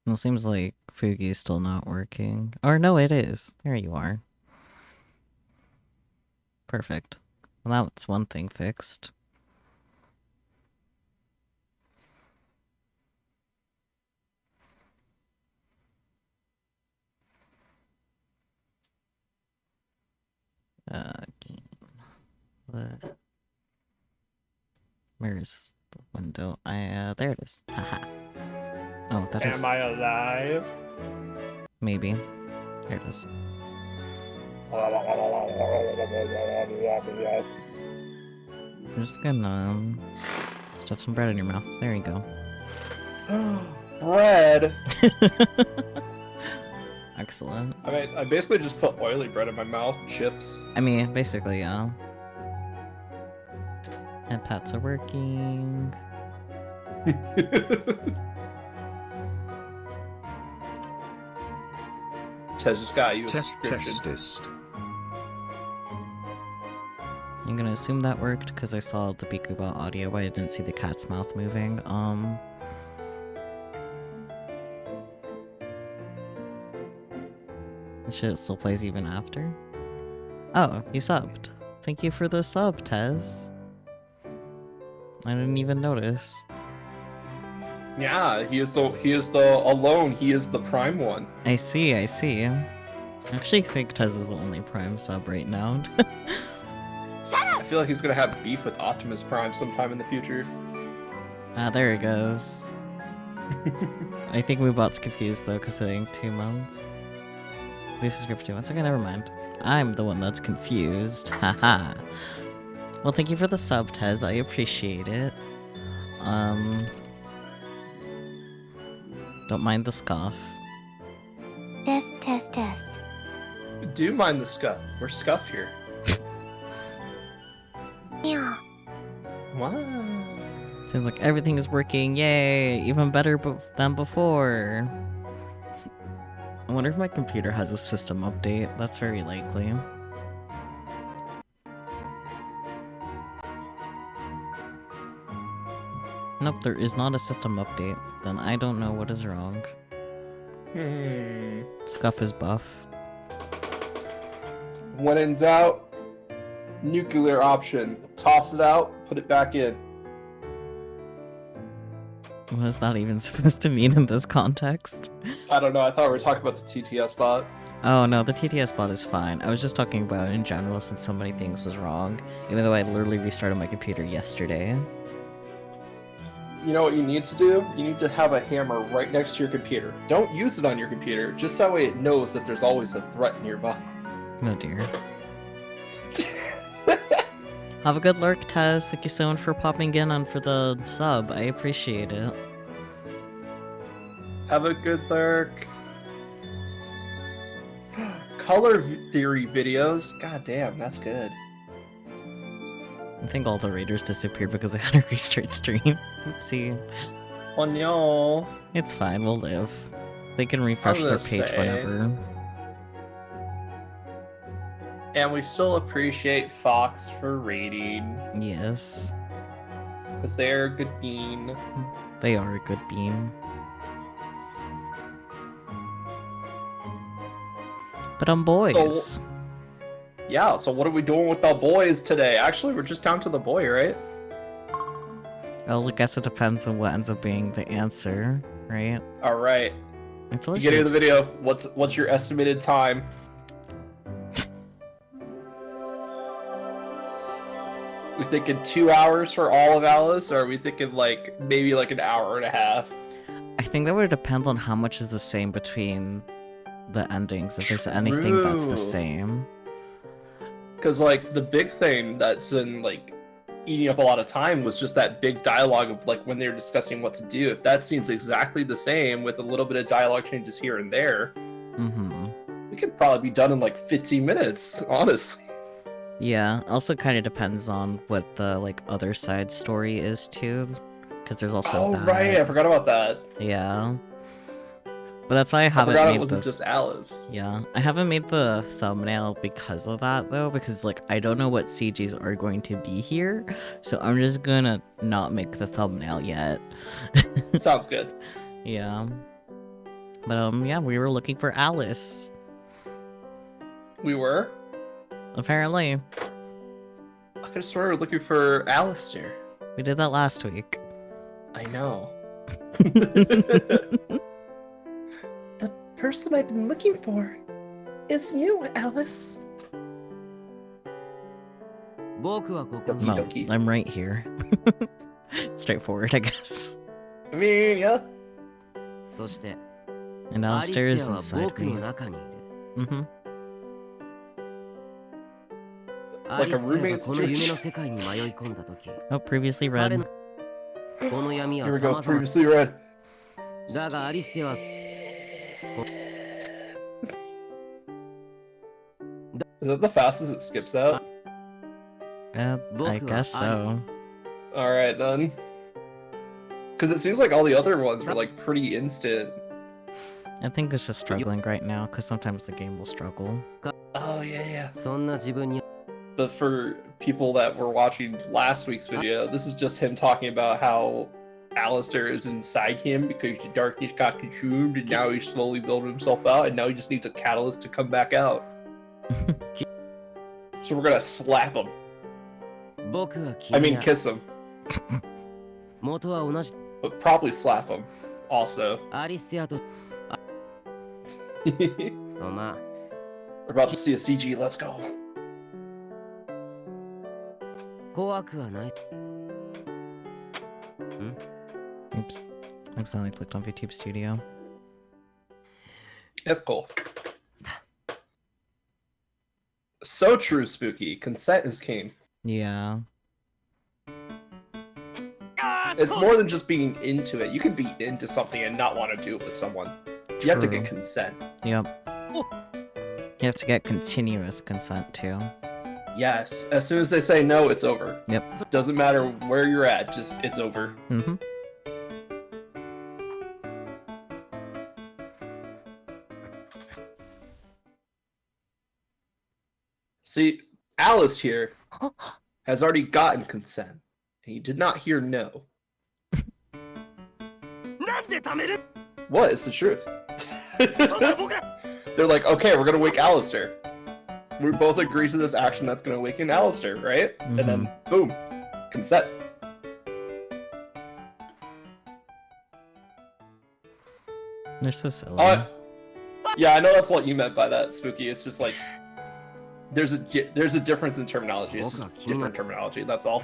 Well, it seems like Fugi's still not working. Or no, it is. There you are. Perfect. Well, that's one thing fixed. Game. Where's the window? There it is. Haha. Oh, that is. Am I alive? Maybe. There it is. I'm just gonna stuff some bread in your mouth. There you go. Bread. Excellent. I mean, I basically just put oily bread in my mouth. Chips. I mean, basically, yeah. And pats are working. Tez just got you a Test, subscription. test. I'm gonna assume that worked because I saw the Bikubot audio, but I didn't see the cat's mouth moving. The shit still plays even after. Oh, you subbed. Thank you for the sub, Tez. I didn't even notice. Yeah, he is the alone. He is the prime one. I see. I actually think Tez is the only Prime sub right now. I feel like he's gonna have beef with Optimus Prime sometime in the future. Ah, there it goes. I think Moobot's confused though, because it ain't 2 months. Please subscribe for 2 months. Okay, never mind. I'm the one that's confused. Haha. Well, thank you for the sub, Tez. I appreciate it. Don't mind the scoff. Test. Do mind the scuff. We're scuff here. Yeah. Wow. Seems like everything is working. Yay! Even better than before. I wonder if my computer has a system update. That's very likely. Nope, there is not a system update. Then I don't know what is wrong. Scuff is buff. When in doubt, nuclear option. Toss it out, put it back in. What is that even supposed to mean in this context? I don't know, I thought we were talking about the TTS bot. Oh no, the TTS bot is fine. I was just talking about in general since so many things was wrong. Even though I literally restarted my computer yesterday. You know what you need to do? You need to have a hammer right next to your computer. Don't use it on your computer, just that way it knows that there's always a threat nearby. Oh dear. Have a good lurk, Taz. Thank you so much for popping in and for the sub. I appreciate it. Have a good lurk. Color theory videos? God damn, that's good. I think all the raiders disappeared because I had to restart stream. Oopsie. Oh no. It's fine, we'll live. They can refresh their page whenever. And we still appreciate Fox for raiding. Yes. Because they're a good bean. They are a good bean. But boys. So what are we doing with the boys today? Actually, we're just down to the boy, right? Well, I guess it depends on what ends up being the answer, right? Alright. You Beginning of the video, what's your estimated time? We thinking 2 hours for all of Alice, or are we thinking maybe an hour and a half? I think that would depend on how much is the same between the endings, if there's anything that's the same. Because the big thing that's been eating up a lot of time was just that big dialogue of when they were discussing what to do. If that seems exactly the same with a little bit of dialogue changes here and there, we could probably be done in 15 minutes, honestly. Yeah, also kind of depends on what the other side story is too, because there's also that. Right, I forgot about that. Yeah, but that's why I haven't. I forgot it wasn't just Alice. Yeah, I haven't made the thumbnail because of that though, because I don't know what CGs are going to be here, so I'm just gonna not make the thumbnail yet. Sounds good. Yeah. But yeah, we were looking for Alice. We were? Apparently. I could have sworn we were looking for Alistair. We did that last week. I know. The person I've been looking for is you, Alice. Doki Well, doki. I'm right here. Straightforward, I guess. I mean, yeah. And Alistair is inside me. Mm-hmm. Like a roommate situation. Oh, previously read. Here we go, previously read. Is that the fastest it skips out? I guess so. Alright then. Because it seems like all the other ones were like pretty instant. I think it's just struggling right now, because sometimes the game will struggle. Oh, yeah. But for people that were watching last week's video, this is just him talking about how Alistair is inside him because the darkness got consumed and now he's slowly building himself out and now he just needs a catalyst to come back out. So we're gonna slap him. I mean kiss him. But probably slap him also. We're about to see a CG, let's go. Oops. Accidentally clicked on VTube Studio. That's cool. So true, Spooky. Consent is king. Yeah. It's more than just being into it. You can be into something and not want to do it with someone. You have to get consent. Yep. You have to get continuous consent too. Yes. As soon as they say no, it's over. Yep. Doesn't matter where you're at, just it's over. Mm-hmm. See, Alice here has already gotten consent, and he did not hear no. What is the truth? They're like, okay, we're gonna wake Alistair. We both agree to this action that's gonna awaken Alistair, right? Mm-hmm. And then, boom, consent. They're so silly. Yeah, I know that's what you meant by that, Spooky. It's just like there's a difference in terminology. It's just different terminology. That's all.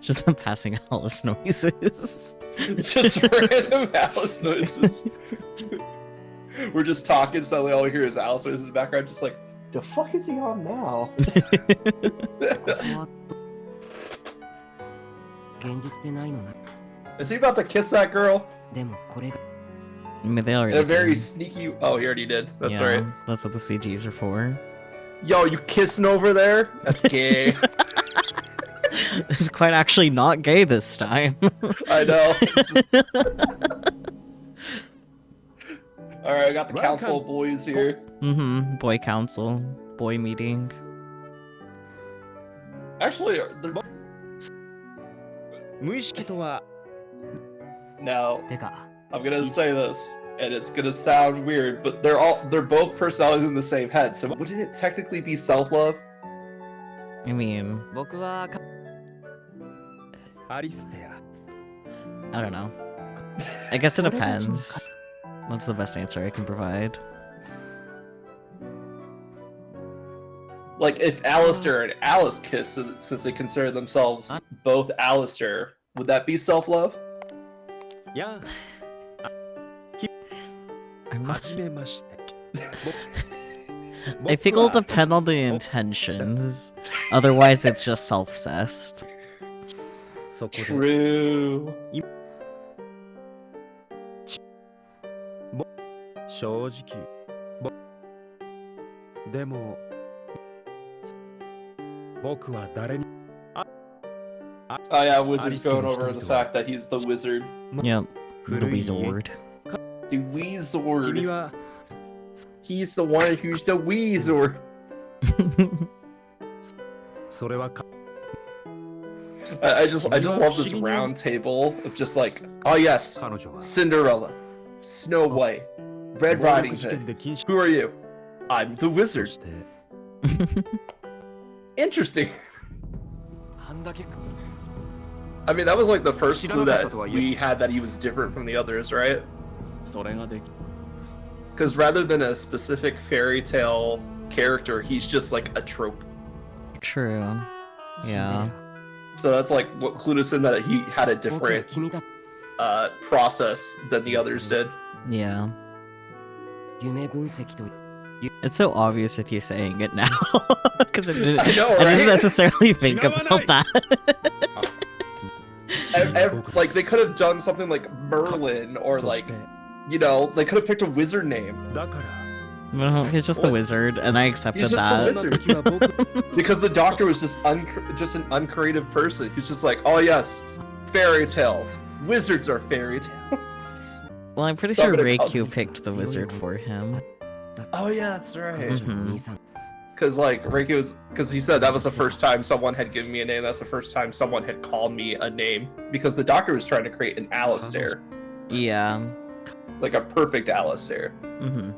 Just the passing Alice noises. Just random Alice noises. We're just talking, suddenly all we hear is Alice noises in the background, just like, the fuck is he on now? Is he about to kiss that girl? I mean, they already In a very did. sneaky... Oh, he already did. That's Yeah, right. That's what the CGs are for. Yo, you kissing over there? That's gay. It's quite actually not gay this time. I know. Alright, I got the council of boys here. Mm-hmm. Boy council. Boy meeting. Actually, now, I'm gonna say this, and it's gonna sound weird, but they're both personalities in the same head, so wouldn't it technically be self-love? I mean, I don't know. I guess it depends. That's the best answer I can provide. Like, if Alistair and Alice kiss, since they consider themselves both Alistair, would that be self-love? Yeah. I'm not... I think it'll depend on the intentions. Otherwise, it's just self-cessed. True. 正直でも僕は誰に Oh yeah, Wizard's going over the fact that he's the wizard. Yep, the Wizard. The Weezord. 君は He's the one who's the Weezord. それはか I just love this round table of just like, oh yes, 彼女は Cinderella, Snow White, Red 暴 Riding 力事件 Hood. で禁止 Who are you? I'm the そ wizard. して Interesting. あんだけ I mean, that was like the first clue that we had that he was different from the others, right? それができ Because rather than a specific fairy tale character, he's just like a trope. True. Yeah. So that's like what clued us in that he had a 僕は different 君たち process than the others did. Yeah. 夢分析と It's so obvious with you saying it now. Because I didn't right? necessarily think about that. Like they could have done something like Merlin or そ like, して you know, they could have picked a wizard name だから No, he's just the wizard, and I accepted He's just the that. そんな時は僕 because the doctor was just an uncreative person who's just like, oh yes, fairy tales. Wizards are fairy tales. Well, I'm pretty So I'm sure gonna call Reikyu these picked the wizard for him. Oh yeah, that's 彼 right. 女の兄さん Because like Reiki was, because he said that was the first time someone had given me a name. That's the first time someone had called me a name. Because the doctor was trying to create an Alistair, Yeah. like a perfect Alistair. Mm-hmm.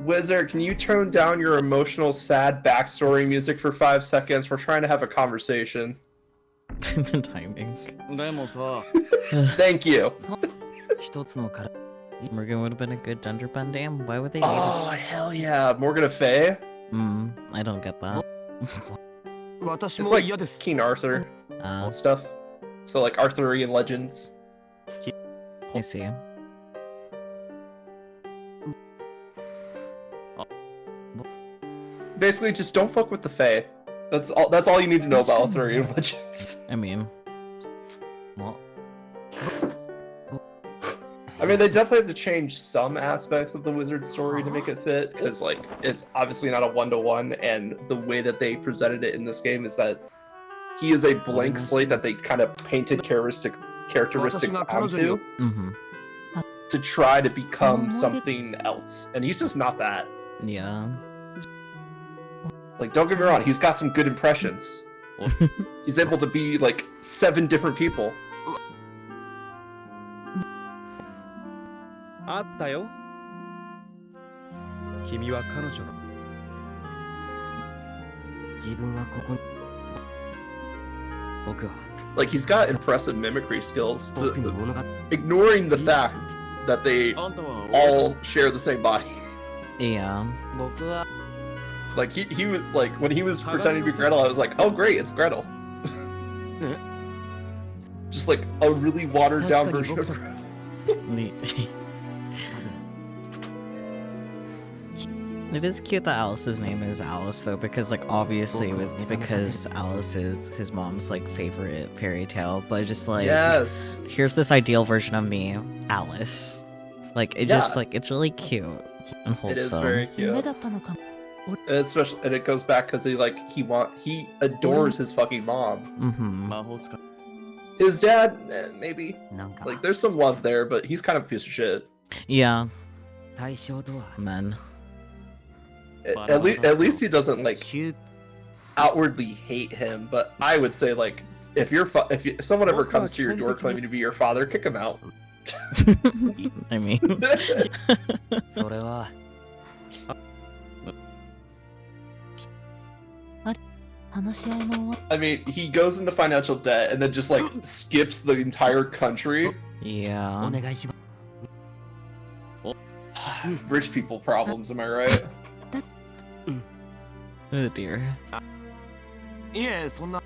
Wizard, can you tone down your emotional, sad backstory music for 5 seconds? We're trying to have a conversation. The timing. でもさ Thank you. 一つのから Morgan would have been a good Dunder Bundam. Why would they need Oh hell yeah, Morgan Fay. it? I don't get that. 私 It's も like 嫌です King Arthur Uh, stuff. So like Arthurian legends. I see. Basically, just don't fuck with the Fae. That's all. That's all you need to know about Arthurian legends. I mean, も I mean, they definitely have to change some aspects of the wizard story to make it fit, because like it's obviously not a one-to-one, and the way that they presented it in this game is that he is a blank slate that they kind of painted characteristics onto mm-hmm. to try to become something else, and he's just not that. Yeah. Like, don't get me wrong, he's got some good impressions. He's able to be like 7 different people. あったよ君は彼女の自分はここ僕は Like, he's got impressive mimicry skills, 僕の物語 ignoring the fact that they あんたは all share the same body. Yeah. 僕は Like he was like when he was pretending to be Gretel, I was like, oh great, it's Gretel. Just like a really watered down version of Gretel. It is cute that Alice's name is Alice, though, because, like, obviously it's because Alice is his mom's, like, favorite fairy tale, but just, like, Yes. here's this ideal version of me, Alice. Like, it just, like, it's really cute and wholesome. It is very cute. And especially, and it goes back because he adores his fucking mom. Mm-hmm. 魔法使い His dad, maybe. なんか Like, there's some love there, but he's kind of a piece of shit. Yeah, 対象とは men. At least he doesn't like 宗 outwardly hate him. But I would say like if someone ever comes to your door claiming to be your father, kick him out. I mean, それは I mean, he goes into financial debt and then just like skips the entire country. yeah. お願いします Rich people problems, am I right? Oh dear. いえそんな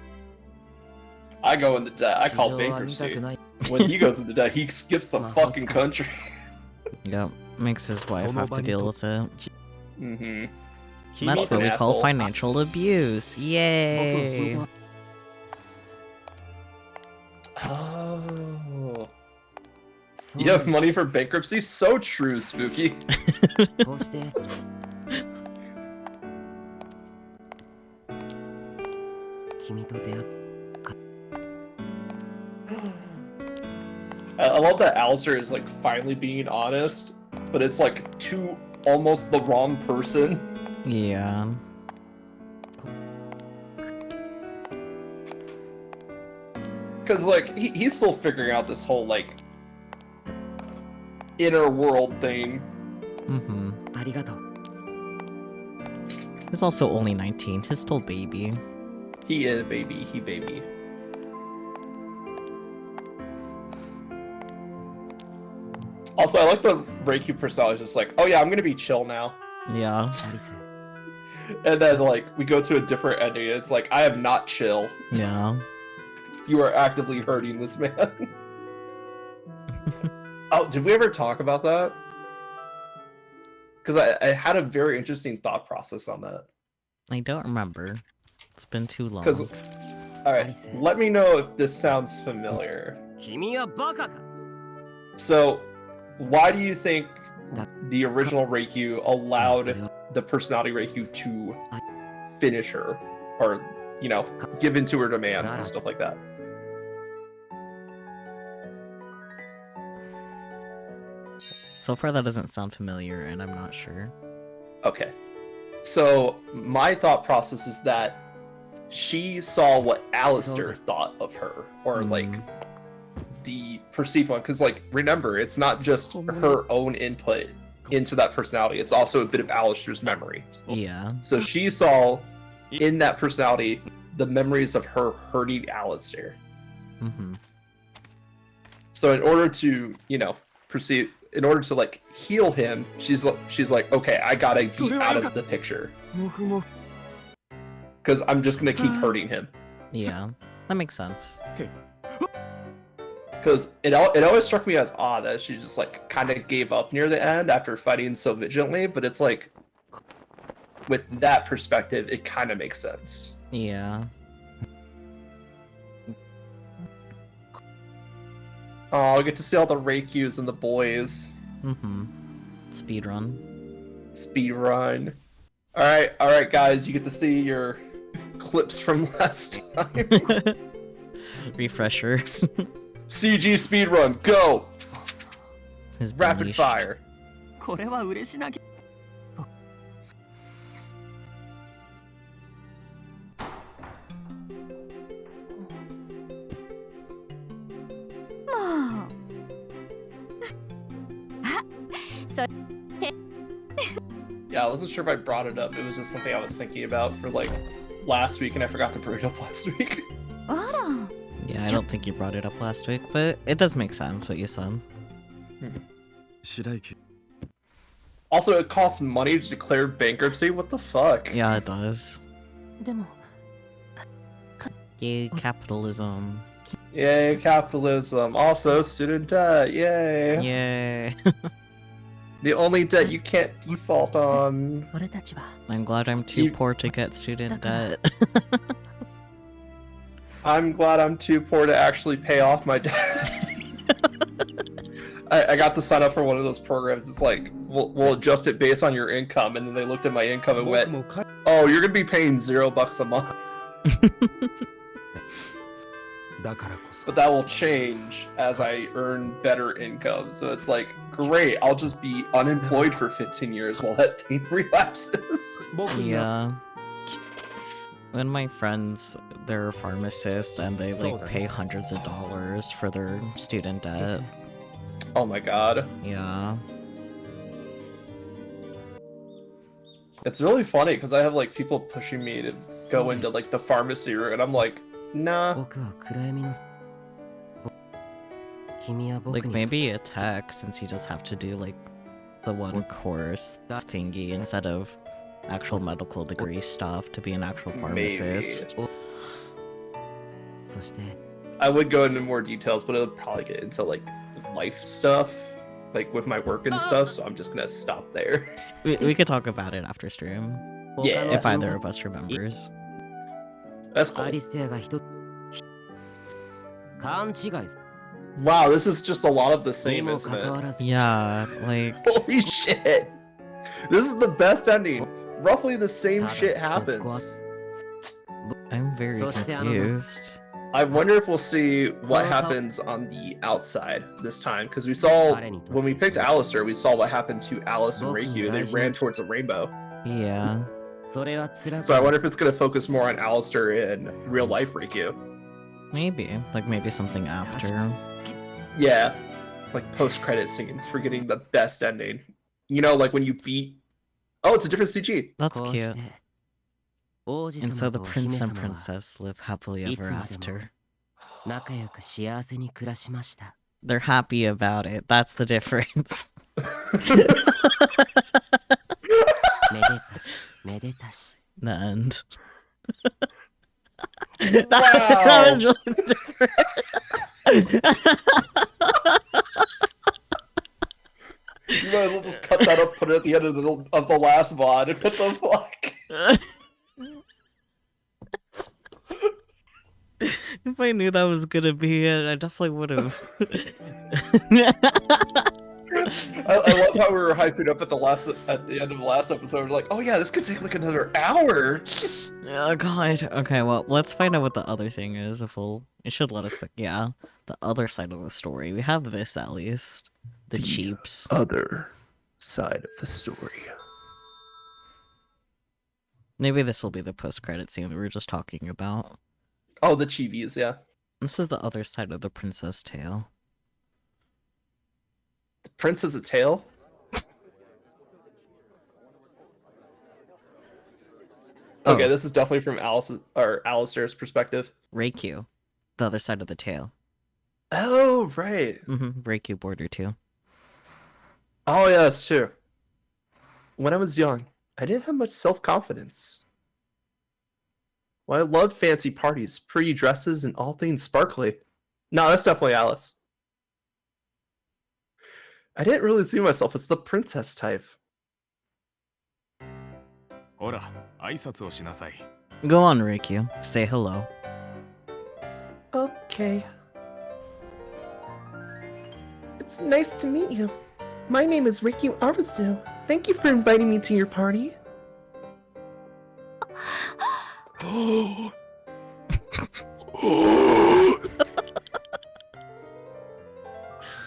I go into debt. I 事 call 情は見た bankruptcy. くない When he goes into debt, he skips the fucking country. Yep, makes his wife have to deal with it. Mm-hmm. That's what we Fucking call asshole. financial abuse. 僕の Yay! プロ Oh. そう You have money for bankruptcy? So true, Spooky. こうして君と出会っ I love that Alistair is like finally being honest, but it's like to almost the wrong person. Yeah. Because, like, he's still figuring out this whole, like, inner world thing. Mm-hmm. ありがとう He's also only 19. He's still baby. He is baby. He baby. Also, I like the Reiki personality. Just like, oh yeah, I'm gonna be chill now. Yeah. アリス And then, like, we go to a different ending. It's like, I am not chill. Yeah. You are actively hurting this man. Oh, did we ever talk about that? Because I had a very interesting thought process on that. I don't remember. It's been too long. Because, alright, let me know if this sounds familiar. 君はバカか So, why do you think the original Reikyu それ allowed は the personality Reikyu to finish her? Or, you know, give in to her demands and stuff like that? So far, that doesn't sound familiar, and I'm not sure. Okay. So, my thought process is that she saw what Alistair thought of her, or like the perceived one. Because, like, remember, it's not just her own input into that personality, it's also a bit of Alistair's memory. Yeah. So, she saw in that personality the memories of her hurting Alistair. Mm-hmm. So, in order to, you know, in order to like heal him, she's like, okay, I gotta be out of the picture もふも because I'm just gonna keep hurting him. Yeah. That makes sense. Because it always struck me as odd that she just like kind of gave up near the end after fighting so vigilantly, but it's like with that perspective, it kind of makes sense. Yeah. Oh, I'll get to see all the Reikyus and the boys. Mm-hmm. Speedrun. Speed run. Alright, guys, you get to see your clips from last time. Refresher. CG speed run, go! His Rapid beast. fire. これは嬉しなきゃ Yeah, I wasn't sure if I brought it up. It was just something I was thinking about for like last week, and I forgot to bring it up last week. Yeah, I don't think you brought it up last week, but it does make sense what you said. 白雪 Also, it costs money to declare bankruptcy. What the fuck? Yeah, it does. でも Yay, capitalism. Yay, capitalism. Also, student debt. Yay. Yay. The only debt you can't default on. 俺たちは I'm glad I'm too You- poor to get student debt. I'm glad I'm too poor to actually pay off my debt. I got to sign up for one of those programs. It's like, we'll adjust it based on your income. And then they looked at my income and went, oh, you're going to be paying $0 a month. だからこそ But that will change as I earn better income. So it's like, great, I'll just be unemployed for 15 years while that thing relapses. Yeah. When my friends, they're a pharmacist and they like pay hundreds of dollars for their student debt. Oh my god. Yeah. It's really funny because I have like people pushing me to go into like the pharmacy route, and I'm like, nah. 僕は暗闇の君は僕 Like に maybe a tech since you just have to do like the one course thingy instead of actual medical degree stuff to be an actual pharmacist. そして I would go into more details, but it would probably get into like life stuff, like with my work and stuff, so I'm just gonna stop there. We could talk about it after stream. Yeah. If either of us remembers. That's cool. アリステアが一つ勘違いす Wow, this is just a lot of the に same, も isn't かかわ it? らず Yeah, like Holy shit! This is the best ending. Roughly the same shit happens. I'm very So stay on confused. I wonder if we'll see what happens on the outside this time, because we saw when we picked Alistair, we saw what happened to Alice and Reikyu. They ran towards a rainbow. Yeah. それは辛く So I wonder if it's going to focus more on Alistair in real life Reikyu. Maybe. Like, maybe something after. Yeah, like post-credit scenes for getting the best ending. You know, like when you beat. Oh, it's a different CG. That's こうし cute. て王子 And 様 so the とお prince 姫 and 様は princess live happily いつ ever までも after. 仲良く幸せに暮らしました。 They're happy about it. That's the difference. めでたしめでたし。 The end. Wow. That was really different. You might as well just cut that up, put it at the end of the last VOD, and put the like. If I knew that was gonna be it, I definitely would have. I love how we were hyping up at the end of the last episode. We're like, oh yeah, this could take like another hour. Oh god. Okay, well, let's find out what the other thing is. It should let us pick. Yeah, the other side of the story. We have this at least. The cheaps. Other side of the story. Maybe this will be the post-credit scene that we were just talking about. Oh, the chivis, yeah. This is the other side of the princess tale. The prince has a tail. Oh. Okay, this is definitely from Alistair's perspective. Reikyu. The other side of the tail. Oh, right. Reikyu border too. Oh, yeah, that's true. When I was young, I didn't have much self-confidence. Well, I loved fancy parties, pretty dresses, and all things sparkly. No, that's definitely Alice. I didn't really see myself as the princess type. ほら、挨拶をしなさい。 Go on, Reikyu. Say hello. Okay. It's nice to meet you. My name is Riku Arasu. Thank you for inviting me to your party.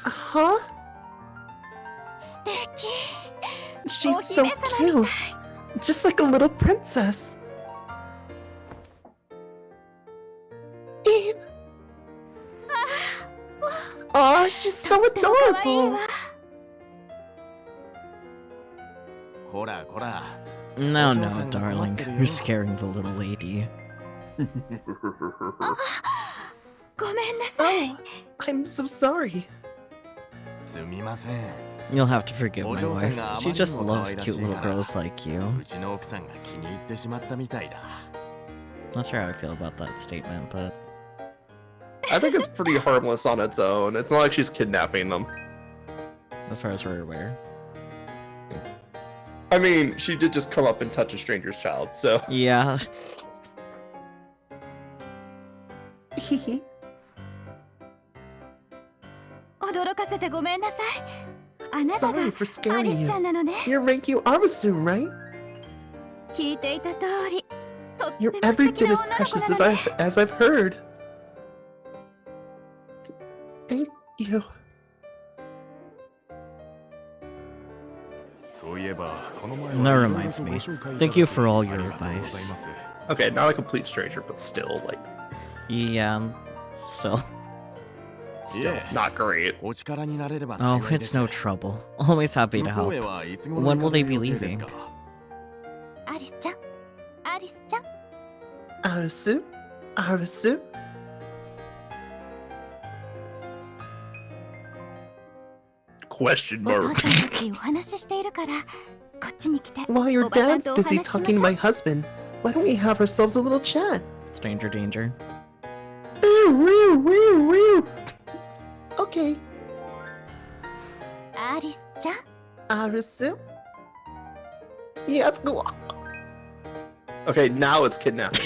Huh? 素敵。 She's so cute. Just like a little princess. Eve. Oh, she's so とっても可愛い adorable. わ。こらこら。 No, no, darling. You're scaring the little lady. ごめんなさい。 Oh, I'm so sorry. すみません。 You'll have to forgive my Ojo-san wife.が She just あまりにも loves 可愛らしい cute little から。 girls like you. うちの奥さんが気に入ってしまったみたいだ。 Not sure how I feel about that statement, but I think it's pretty harmless on its own. It's not like she's kidnapping them. as far as we're aware. I mean, she did just come up and touch a stranger's child, so. Yeah. 驚かせてごめんなさい。あなたが Sorry for ア scaring リス you. ちゃんなのね。 You're Reikyu Arasu, right? 聞いていた通り、とっても You're 素 every 敵 bit な as 女の子 precious なのね。 as I've heard. Thank you. そういえば、この前は That reminds me. Thank you for all your advice. Okay, not a complete stranger, but still, like, Yeah, still. still not great. お力になれれば Oh, 幸いで it's す。 no trouble. Always happy to 向こう help. へはいつ頃 When will they be 行かれる予定です leaving? か？アリスちゃん、アリスちゃん。 Arasu? Arasu? Question お父さんたちお話ししているから、こっちに来て。 While your おばさん dad's とお busy 話ししま talking し to ょ my う。 husband, why don't we have ourselves a little chat? Stranger danger. Okay, アリスちゃん、 Arasu? Yes. Okay, now it's kidnapping.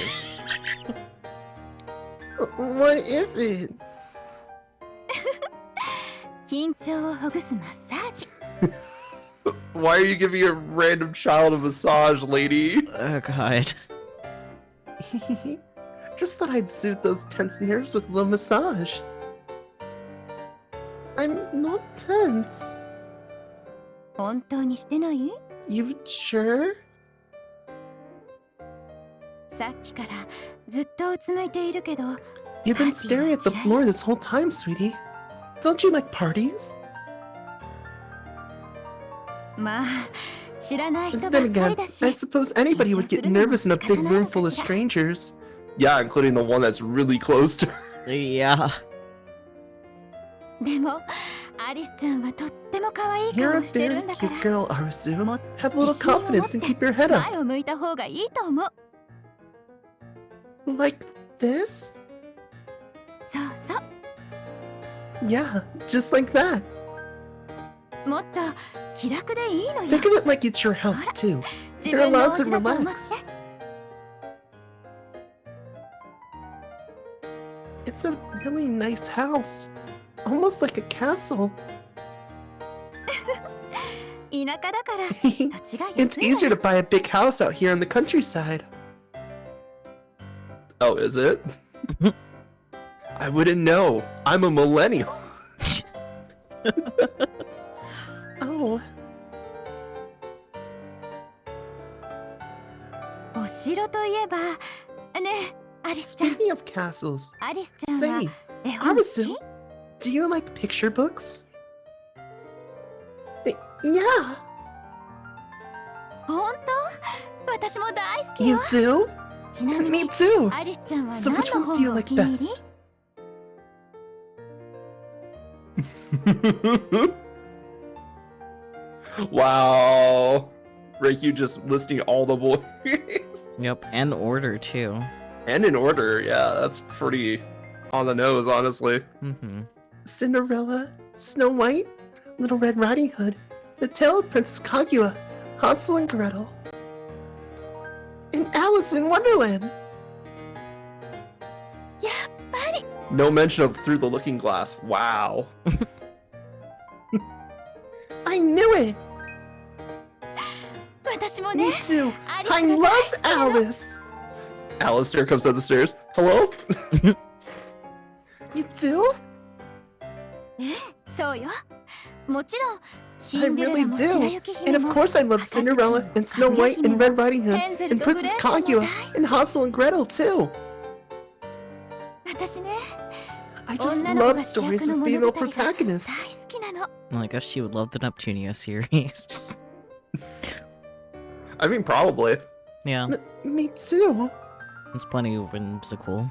What is it? 緊張をほぐすマッサージ。 Why are you giving a random child a massage, lady? Oh god. Just thought I'd soothe those tense nerves with a little massage. I'm not tense. 本当にしてない？ You sure? さっきからずっとうつむいているけど、You've been staring at the floor this whole time, sweetie. Don't you like parties? まあ知らない人ばっ Then かり again, だし I suppose anybody would get nervous in a big room full of strangers. Yeah, including the one that's really close to her. Yeah. でもアリスちゃんはとっても可愛い You're 顔 a してる very んだか cute ら girl, Arisu. もっ Have a little 自信を持って confidence and keep your head up. 前を向いた方がいいと思う Like this? そうそう Yeah, just like that. もっと気楽でいいのよ Think of it like it's your house too. 自 You're 分のお allowed to 家だと思って relax. It's a really nice house. Almost like a castle. 田舎だから土地が It's 安いの easier to buy a big house out here in the countryside. Oh, is it? I wouldn't know. I'm a millennial. Oh, お城といえばねえアリスちゃん speaking of castles, アリスちゃんは say, 絵本好 Arisu, き do you like picture books? Yeah, 本当私も大好き you よ do? ちなみ Me に too. アリスちゃんは So 何 which の ones do you 本をお like 気に入り best? Wow. Reikyu just listing all the boys. Yep, and order too. And in order, yeah, that's pretty on the nose, honestly. Mm-hmm. Cinderella, Snow White, Little Red Riding Hood, The Tale of Princess Kaguya, Hansel and Gretel, and Alice in Wonderland. やっぱり No mention of Through the Looking Glass. Wow. I knew it. 私も Me ね too. アリス I が love 大好きなの Alice. Alistair comes down the stairs. Hello? You do? そうよもちろんシ I ンデレ really ラも白 do. 雪 And 姫 of も course I love Cinderella and Snow White and Red Riding Hood ヘンゼル and とグレ Princess ーテルも Kaguya 大好 and Hansel and Gretel too. き私ね I just 女の子 love が主 stories 役の with 物 female 語が大 protagonists. 好きなの Well, I guess she would love the Neptunia series. I mean, probably. Yeah, Me too. it's plenty of whimsical.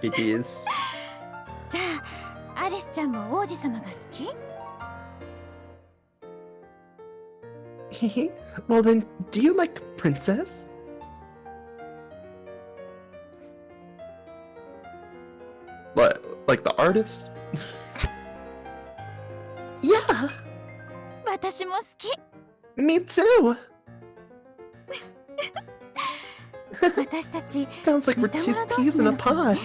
It is. じゃあアリスちゃんも王子様が好き Well then, do you like Princess? What, like the artist? Yeah, 私も好き me too. 私たち Sounds like we're two peas in a pod.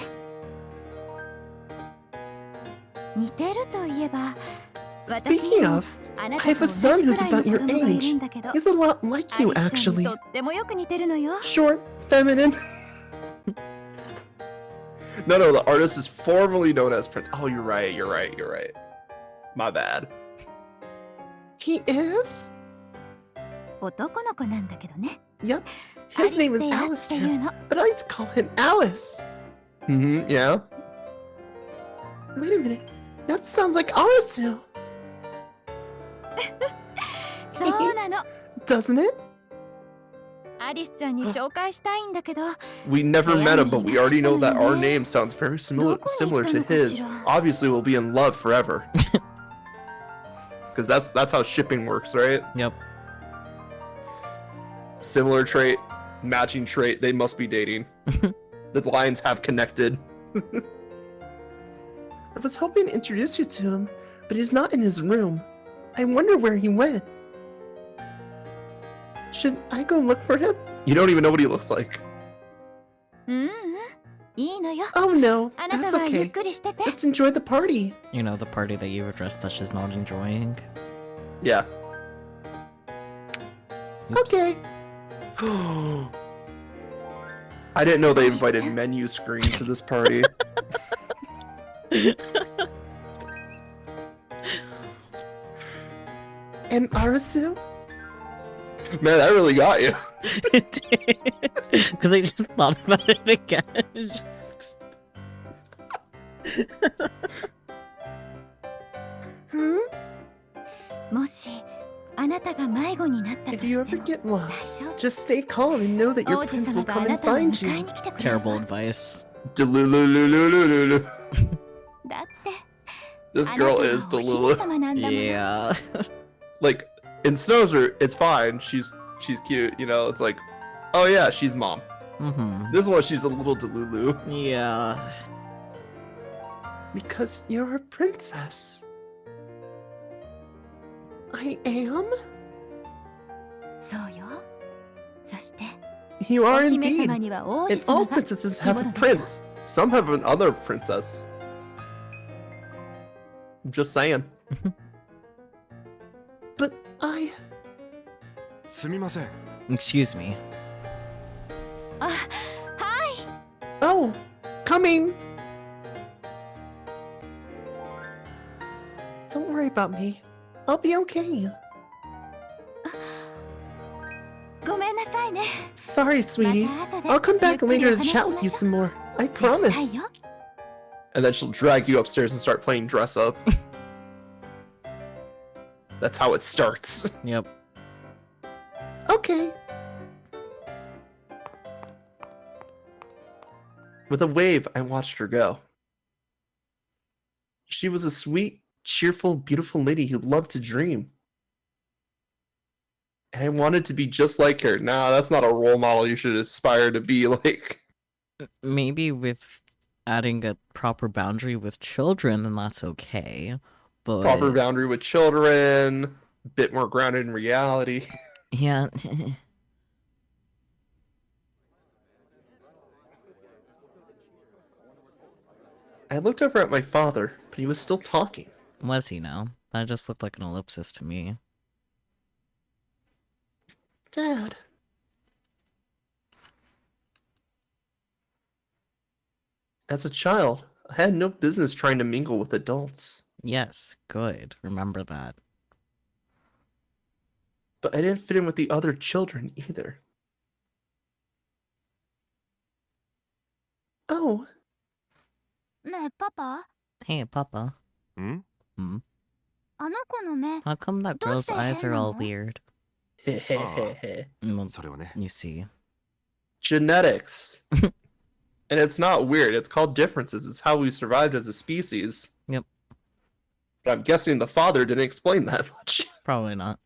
似てるといえば私 Speaking にも of, あな I た have と a 同 son じ who's くらい about の your 子供がいる age. んだけど He's a lot like ア you, リスちゃんに actually. とってもよく似てるのよ Short, feminine. No, the artist is formerly known as Prince. Oh, you're right. My bad. He is? 男の子なんだけどね Yep. His name is アリステイラっていう Alistair, の but I like to call him Alice. Yeah. Wait a minute. That sounds like Arisu, そうなの doesn't it? アリスちゃんに紹介したいんだけど We never met him, but we already know that our ね name sounds very similar どこに行った to のかし his. ら Obviously, we'll be in love forever. Because that's how shipping works, right? Yep. Similar trait, matching trait. They must be dating. The lines have connected. I was hoping to introduce you to him, but he's not in his room. I wonder where he went. Should I go look for him? You don't even know what he looks like. うんいいのよ Oh no, あな that's たはゆっ okay. くりしてて Just enjoy the party. You know, the party that you've addressed that she's not enjoying. Yeah. Oops. Okay. I didn't know they invited menu screen to this party. And Arisu? Man, that really got you. It did. Because I just thought about it again. Just... Hmm? もしあなたが迷子になったと If し you て ever も get 大 lost, 丈夫。 just stay calm and know that your 王子 prince 様 will があ come な and たを find 迎え you. に来てくれる Terrible わ。 advice. Delulululululu. だって This あなた girl は is お姫 Delulu. 様なんだもの。 Yeah. Like, in Snowser, it's fine. She's cute, you know. It's like, oh yeah, she's mom. Mm-hmm. This one, she's a little Delulu. Yeah. Because you're a princess. I am? そうよ。そして You お are 姫 indeed. 様には王子 And all 様が princesses つき have も a のでしょ。 prince. Some have another princess. I'm just saying. But I... すみません。 Excuse me. あ、はい。 Oh, coming. Don't worry about me. I'll be okay. ごめんなさいね。 Sorry, ま sweetie. た後で I'll come ゆっ back くり later お to 話し chat し with ま you しょ some more. I う。絶対 promise. よ。 And then she'll drag you upstairs and start playing dress up. That's how it starts. Yep. Okay. With a wave, I watched her go. She was a sweet, cheerful, beautiful lady who loved to dream. And I wanted to be just like her. Nah, that's not a role model you should aspire to be like. Maybe with adding a proper boundary with children, then that's okay. But Proper boundary with children, a bit more grounded in reality. yeah. I looked over at my father, but he was still talking. Was he now? That just looked like an ellipsis to me. Dad. As a child, I had no business trying to mingle with adults. Yes, good. Remember that. But I didn't fit in with the other children either. Oh, ねえパパ、 Hey, Papa. ん Hmm? あの子の目 How come that どう girl's して eyes 変 are な all の？ weird? Well, それはね。 you see. Genetics. And it's not weird, it's called differences. It's how we survived as a species. Yep. But I'm guessing the father didn't explain that much. Probably not.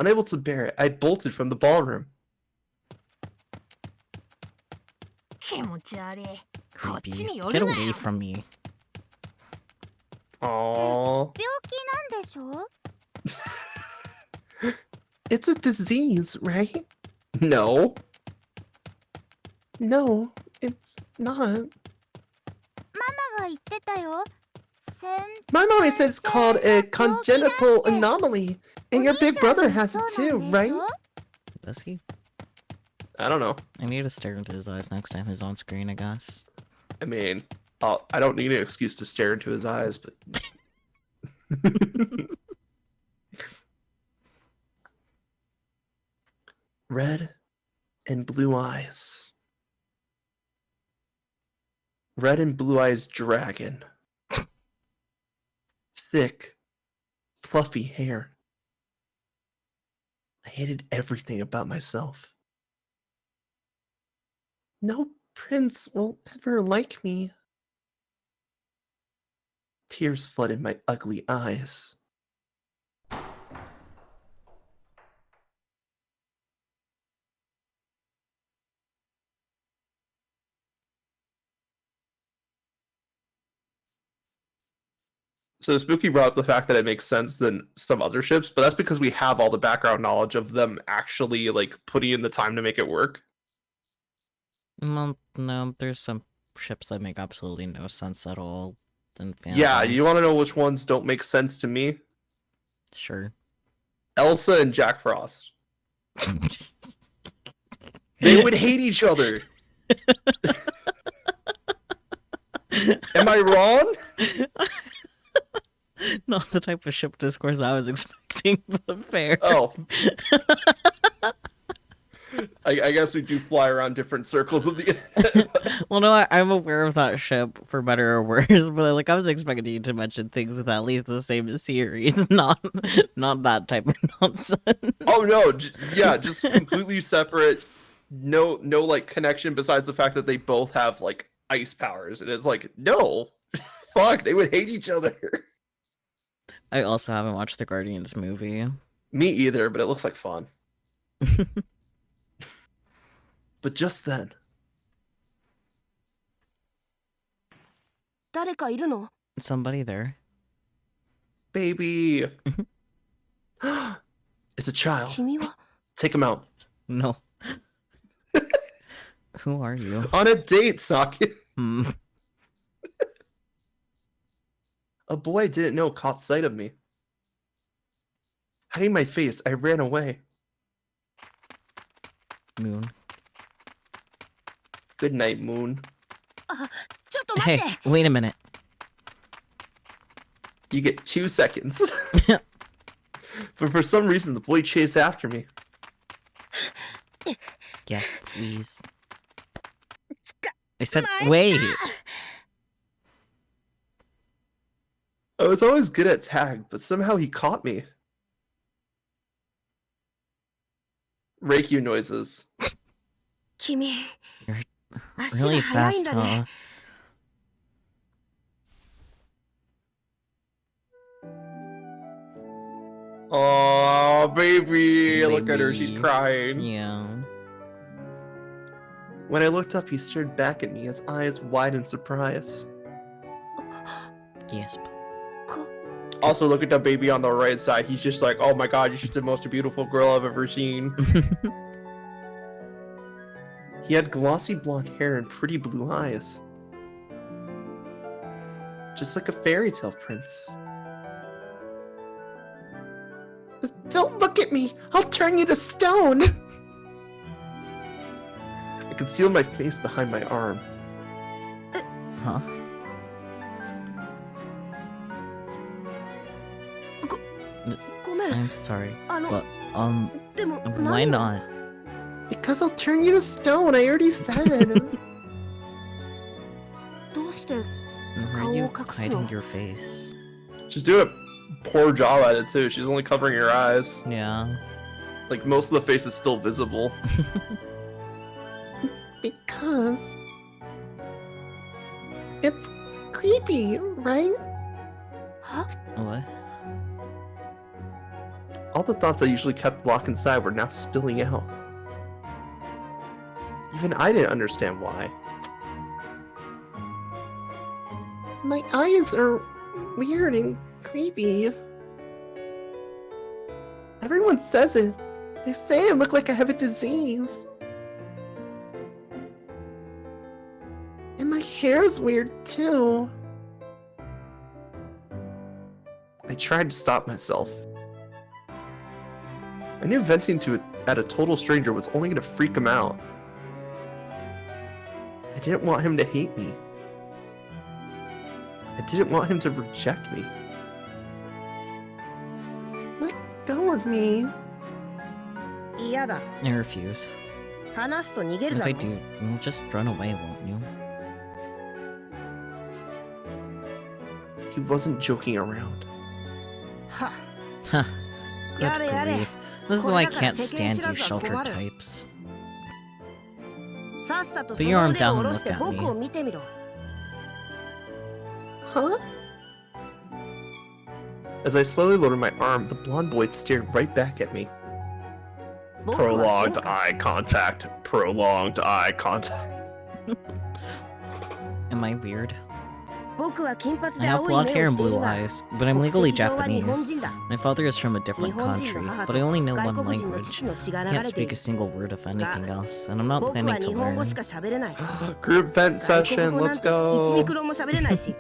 Unable to bear it, I bolted from the ballroom. 気持ち悪い。こっ Creepy. ちに寄 Get るな away よ。 from me. Aww. 病気なんでしょ？ it's a disease, right? No. No, it's not. ママが言ってたよ。 My mommy said it's called a congenital anomaly, and your big brother has it too, right? Does he? I don't know. I need to stare into his eyes next time he's on screen, I guess. I mean, I don't need an excuse to stare into his eyes, but... Red and blue eyes. Red and blue eyes dragon. Thick, fluffy hair. I hated everything about myself. No prince will ever like me. Tears flooded my ugly eyes. So Spooky brought up the fact that it makes sense than some other ships, but that's because we have all the background knowledge of them actually like putting in the time to make it work. Well, no, there's some ships that make absolutely no sense at all. Yeah, you want to know which ones don't make sense to me? Sure. Elsa and Jack Frost. They would hate each other. Am I wrong? Not the type of ship discourse I was expecting, but fair. Oh. I guess we do fly around different circles of the. Well, no, I'm aware of that ship for better or worse, but like I was expecting you to mention things with at least the same series, not that type of nonsense. Oh no, yeah, just completely separate. No, like connection besides the fact that they both have like ice powers, and it's like no, fuck, they would hate each other. I also haven't watched the Guardians movie. Me either, but it looks like fun. But just then, 誰かいるの？ Somebody there. baby, it's a child. 君は Take him out No. Who are you? on a date, Saki. Hmm. A boy I didn't know caught sight of me. Hiding my face, I ran away. Moon. Good night, Moon. ちょっと待っ Hey, て。 wait a minute. You get 2 seconds. But for some reason, the boy chased after me. Yes, please. I said, wait. I was always good at tag, but somehow he caught me. Reiki noises. 君、 You're 足 really が速いん fast, だね。 huh? Oh, baby. Look at her. She's Baby. crying. Yeah. When I looked up, he stared back at me, his eyes wide in surprise. Yes. こ Also, look at the baby on the right side. He's just like, oh my god, you're just the most beautiful girl I've ever seen. He had glossy blonde hair and pretty blue eyes. Just like a fairy tale prince. Don't look at me! I'll turn you to stone! I concealed my face behind my arm. Huh? ごめん。 I'm sorry. あの、 But, でも why 何を not? Because I'll turn you to stone, I already said. どうして Why are you 顔を隠すの？ hiding your face? She's doing a poor job at it too. She's only covering her eyes. Yeah. Like most of the face is still visible. Because it's creepy, right? は What? All the thoughts I usually kept locked inside were now spilling out. Even I didn't understand why. My eyes are weird and creepy. Everyone says it. They say I look like I have a disease. And my hair's weird too. I tried to stop myself. I knew venting at a total stranger was only going to freak him out. I didn't want him to hate me. I didn't want him to reject me. Let go of me. 嫌だ。 I refuse. 話すと逃げる If だ I ろ。 do, you'll just run away, won't you? He wasn't joking around. は Huh. Good やれやれ。 grief. This is why I これだから can't 世間 stand 知ら you ずは sheltered 困る。 types. さっさと Put そ your の arm 腕 down を and 下ろして look at 僕 me. を見てみろ。 Huh? As I slowly lowered my arm, the blonde boy stared right back at me. 僕は変 Prolonged か。 eye contact. Prolonged eye contact. Am I weird? 僕は金髪 I で have 青い blonde 目 hair を and している blue が、 eyes, but I'm 国 legally 籍上は日本 Japanese. 人だ。 My father is from a 日 different 本人 country, の母 but I only know と one 外国人の language. 父の血が I 流 can't れてい speak る a。single word of anything else, and I'm not 僕は planning to 日本語 learn. しか喋れない。 Group vent 外国 session. 語なん Let's て1ミク go. ロも喋れないし、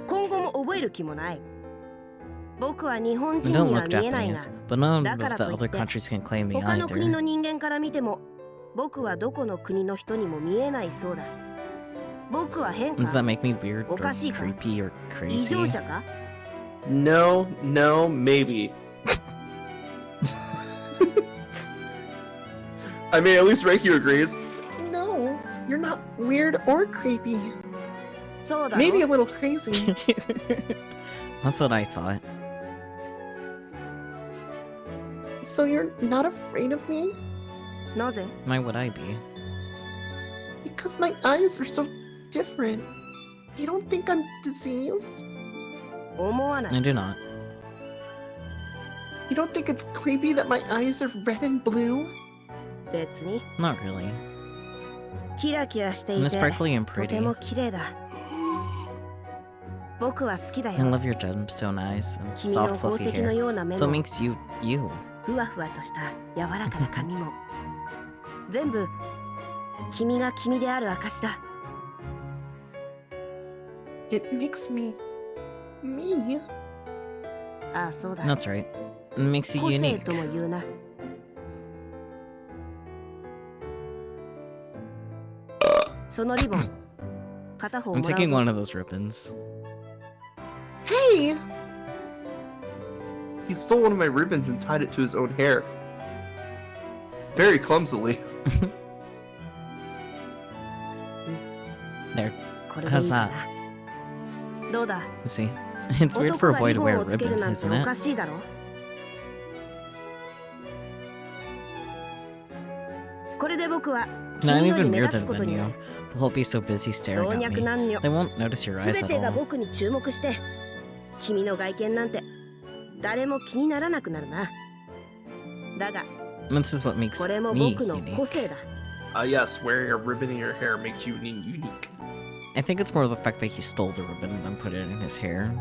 今後も覚える気もない。僕は日本 I 人 don't には look 見えないが、 Japanese, but none だ of から the といっ other て countries can claim me 他の国の either. 人間から見ても、僕はどこの国の人にも見えないそうだ。僕は変 Does that か make me weird or おかしいか creepy or 異常 crazy? 者か No, maybe. I mean, at least Reiki agrees. No, you're not weird or creepy. そうだろ Maybe a little crazy. That's what I thought. So you're not afraid of me? なぜ Why would I be? Because my eyes are so different. You don't think I'm diseased? 思わな I い do not. You don't think it's creepy that my eyes are red and blue? 別に Not really. キラキラしてい And て it's sparkly and と pretty. ても綺麗だ僕は好きだ I よ love your gemstone eyes and 君の soft 宝 fluffy 石の hair. ような目 So it も makes you you. ふわふわとした柔らかな髪も全部君が君である証だ It makes me... me. ああそうだ That's right. It makes you 個性 unique. とも言うなそのリボン片方 I'm もらう taking ぞ one of those ribbons. Hey! He stole one of my ribbons and tied it to his own hair. Very clumsily. There. これでいい How's か that? などうだ See? It's weird 男 for a が boy リ to ボン wear a をつける ribbon, なんて isn't おか it? しいだろこれで僕は Not 君より even 目 near 立つ them こと than にな you. る They'll be so busy staring 老 at 若 me. 男女 They won't notice your eyes 全 at てが all. 僕に注目して君の外見なんて誰も気にならなくなるなだが This is what makes これも me 僕の個 unique. 性だ Yes, wearing a ribbon in your hair makes you unique. I think it's more the fact that he stole the ribbon and then put it in his hair.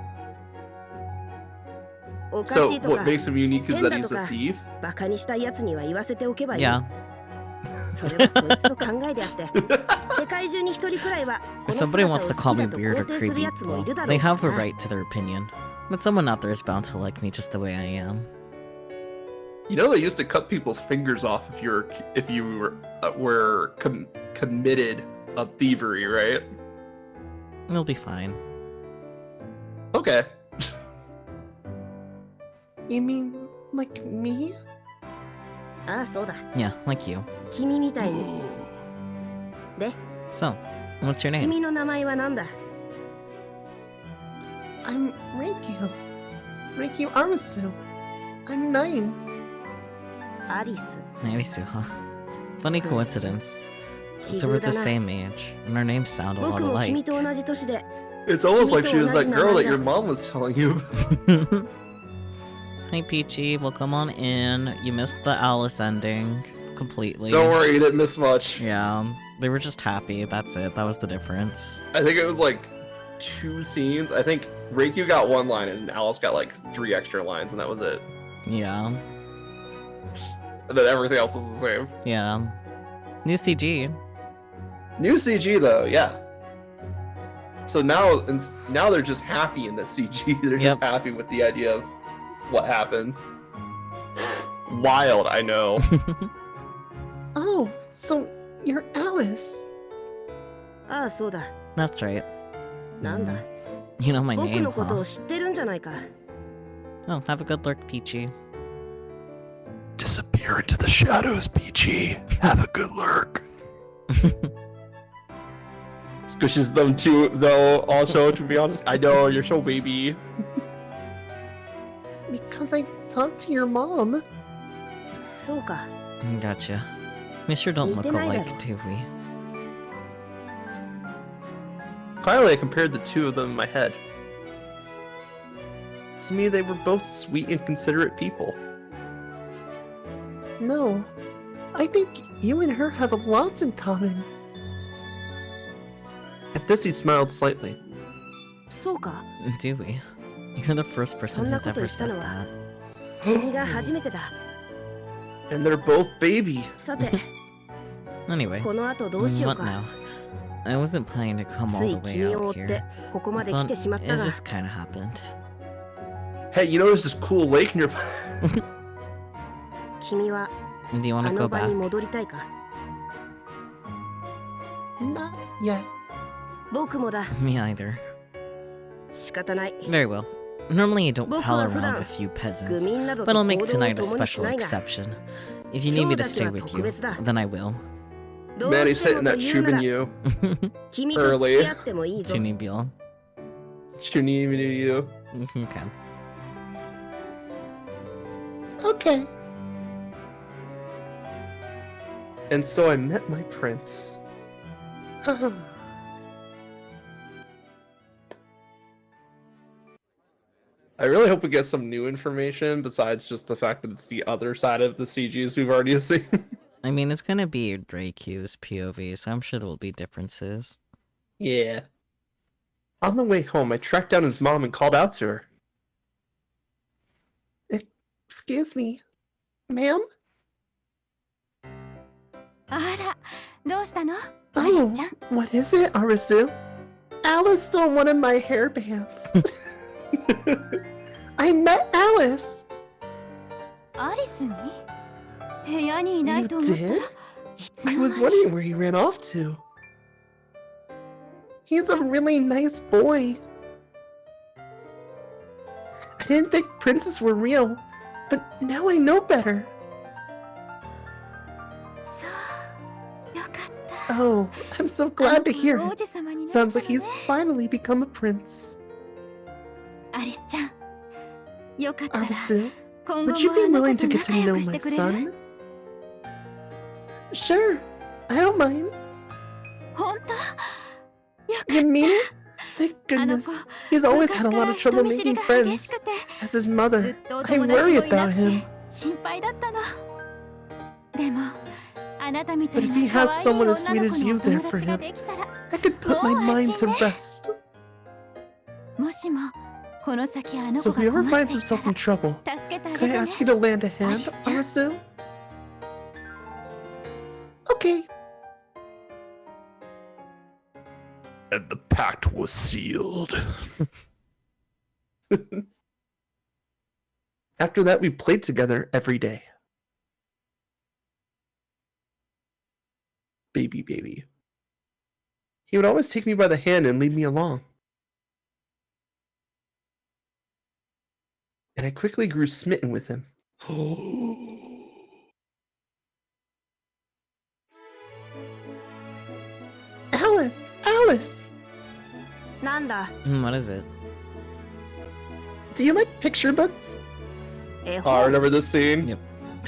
おかし So いとか what makes him unique is that he's a 変だとか thief? バカにしたやつには言わせておけばいい Yeah. それはそいつの考えであって世界中に一人くらいはこ If の somebody 姿を wants to 好 call き me だと weird or 肯定する creepy, やつもい well, るだろう they から have a な right to their opinion. But someone out there is bound to like me just the way I am. You know they used to cut people's fingers off if you were committed of thievery, right? It'll be fine. Okay. You mean like me? ああそうだ Yeah, like you. 君みたいに So, what's your name? 君の名前は何だ I'm Reikyu. Reikyu Armasu. I'm 9. アリス Narisu, huh? Funny coincidence. 奇 So 遇 we're だ the な same age, and our names sound a lot 僕も君 alike. と同じ年で It's almost like she was that Kimito girl that Najina your mom was telling you. Hey Peachy, welcome on in. You missed the Alice ending completely. Don't worry, you didn't miss much. Yeah, they were just happy. That's it. That was the difference. I think it was like 2 scenes. I think Reikyu got 1 line and Alice got like 3 extra lines, and that was it. Yeah, And then everything else was the same. yeah. New CG. New CG though, yeah. So now they're just happy in the CG. They're just Yep. happy with the idea of what happened. Wild, I know. Oh, so you're Alice. ああそうだ That's right. なんだ You know my 僕 name, のことを huh? 知ってるんじゃないか Oh, have a good lurk, Peachy. Disappear into the shadows, Peachy. Have a good lurk. Squishes them too, though, also, to be honest. I know, you're so baby. Because I talked to your mom. そうか Gotcha. We sure don't look alike, Unedited. do we? Finally, I compared the 2 of them in my head. To me, they were both sweet and considerate people. No. I think you and her have lots in common. At this, he smiled slightly. そうか Do we? You're the first person who's ever said that. 君が初めてだ And they're both baby. さて Anyway, この後どうしよう what か now? I wasn't planning to come つ all い the way 君を追 out って here. ここまで来 But てしまっ it たが just kinda happened. Hey, you know there's this cool lake nearby? 君は Do you あ wanna の go 場に back? 戻りたいか Not yet. 僕もだ Me either. 仕方ない Very well. Normally I don't 僕 pal は普 around 段 with you 愚 peasants, 民など but と I'll 行 make 動を tonight a 共にし special ないが exception. If you need me to 今日だけ stay は with 特 you, 別だ then I will. どう Manny's しても hitting と that 言うなら Chubin you. 君と付き合ってもいいぞ Chunibiol. Chuniminu you. Okay. Okay. And so I met my prince. I really hope we get some new information besides just the fact that it's the other side of the CGs we've already seen. I mean, it's gonna be Drake's POV, so I'm sure there will be differences. Yeah. On the way home, I tracked down his mom and called out to her. Excuse me, ma'am? あら、どうしたの？ Oh, what is it, Arisu? Alice stole one of my hairbands. I met Alice. アリスに？部屋にいない You と思ったら did? いつの I 間 was に wondering where he ran off to. He's a really nice boy. I didn't think princes were real, but now I know better. そう、よかった。 Oh, I'm so glad to hear 王 it. 子様になった Sounds の like ね he's finally become a prince. アリスちゃん、よかったら Arisu, 今後 would you も be あの willing 子 to と get 仲 to 良 know くし my てくれる？ son? Sure, I don't mind. 本当？よか You っ mean it? Thank た。あの goodness. 子、 He's always 昔 had a か lot ら of trouble 人見知り making が激し friends. くて、 As his ず mother, っとお I 友達 worry もいな about く him. て心配だったの。でも、あなたみた But い if he な has 可愛い someone 女 as の sweet 子 as の you お there 友 for 達が him, できたら、 I could put my Oh, mind to Ashine. rest. もしもこの先あの So 子 if が he ever 困っ finds ていた himself in ら trouble, 助けてあげ could て I ね。 ask you to lend a hand, Alice-chan. Arisu? Okay. And the pact was sealed. After that, we played together every day. Baby. He would always take me by the hand and lead me along. And I quickly grew smitten with him. Alice! なんだ What is it? Do you like picture books? 絵 Oh, I 本 remember this scene. Yep.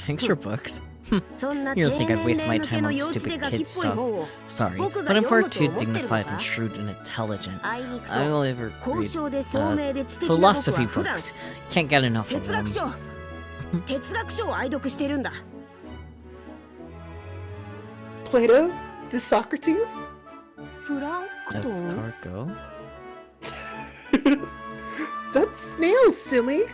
Picture books. そんな You 低 don't think I'd 年 waste 齢 my 向け time の on 幼稚 stupid でガキっ kid ぽい stuff. 本を Sorry, 僕が but I'm 読 far むと too 思ってるの dignified か and shrewd and intelligent. あいにく I と will ever 交 read 渉で聡明で知的な僕 philosophy は普段 books. Can't get enough of 哲学 them. 書哲学書を愛読してるんだ Plato? To Socrates? プランクト As ン cargo. That's snails, silly!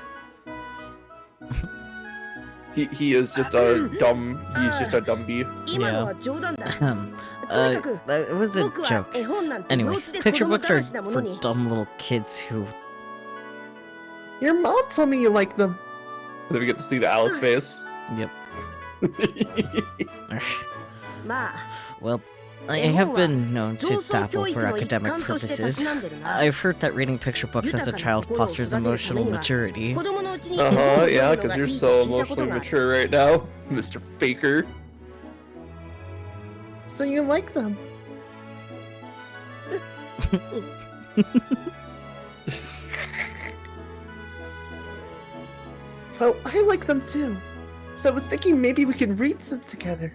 He is just a dumb. He's just a dumb bee. 今のは冗談だ It was a 僕は joke. 絵本なんて幼 Anyway, 稚で子 picture 供 books だ are らしなもの for に dumb little kids who. Your mom told me you like them. And then we get to see the Alice face. Yep. まあ Well, I have been known to dabble for academic purposes. I've heard that reading picture books as a child fosters emotional maturity. 子供のうちに絵本を Yeah, 読むの because が you're いい so と聞いたこと emotionally がある mature right now, Mr. Faker. So you like them? Well, I like them too. So I was thinking maybe we could read some together.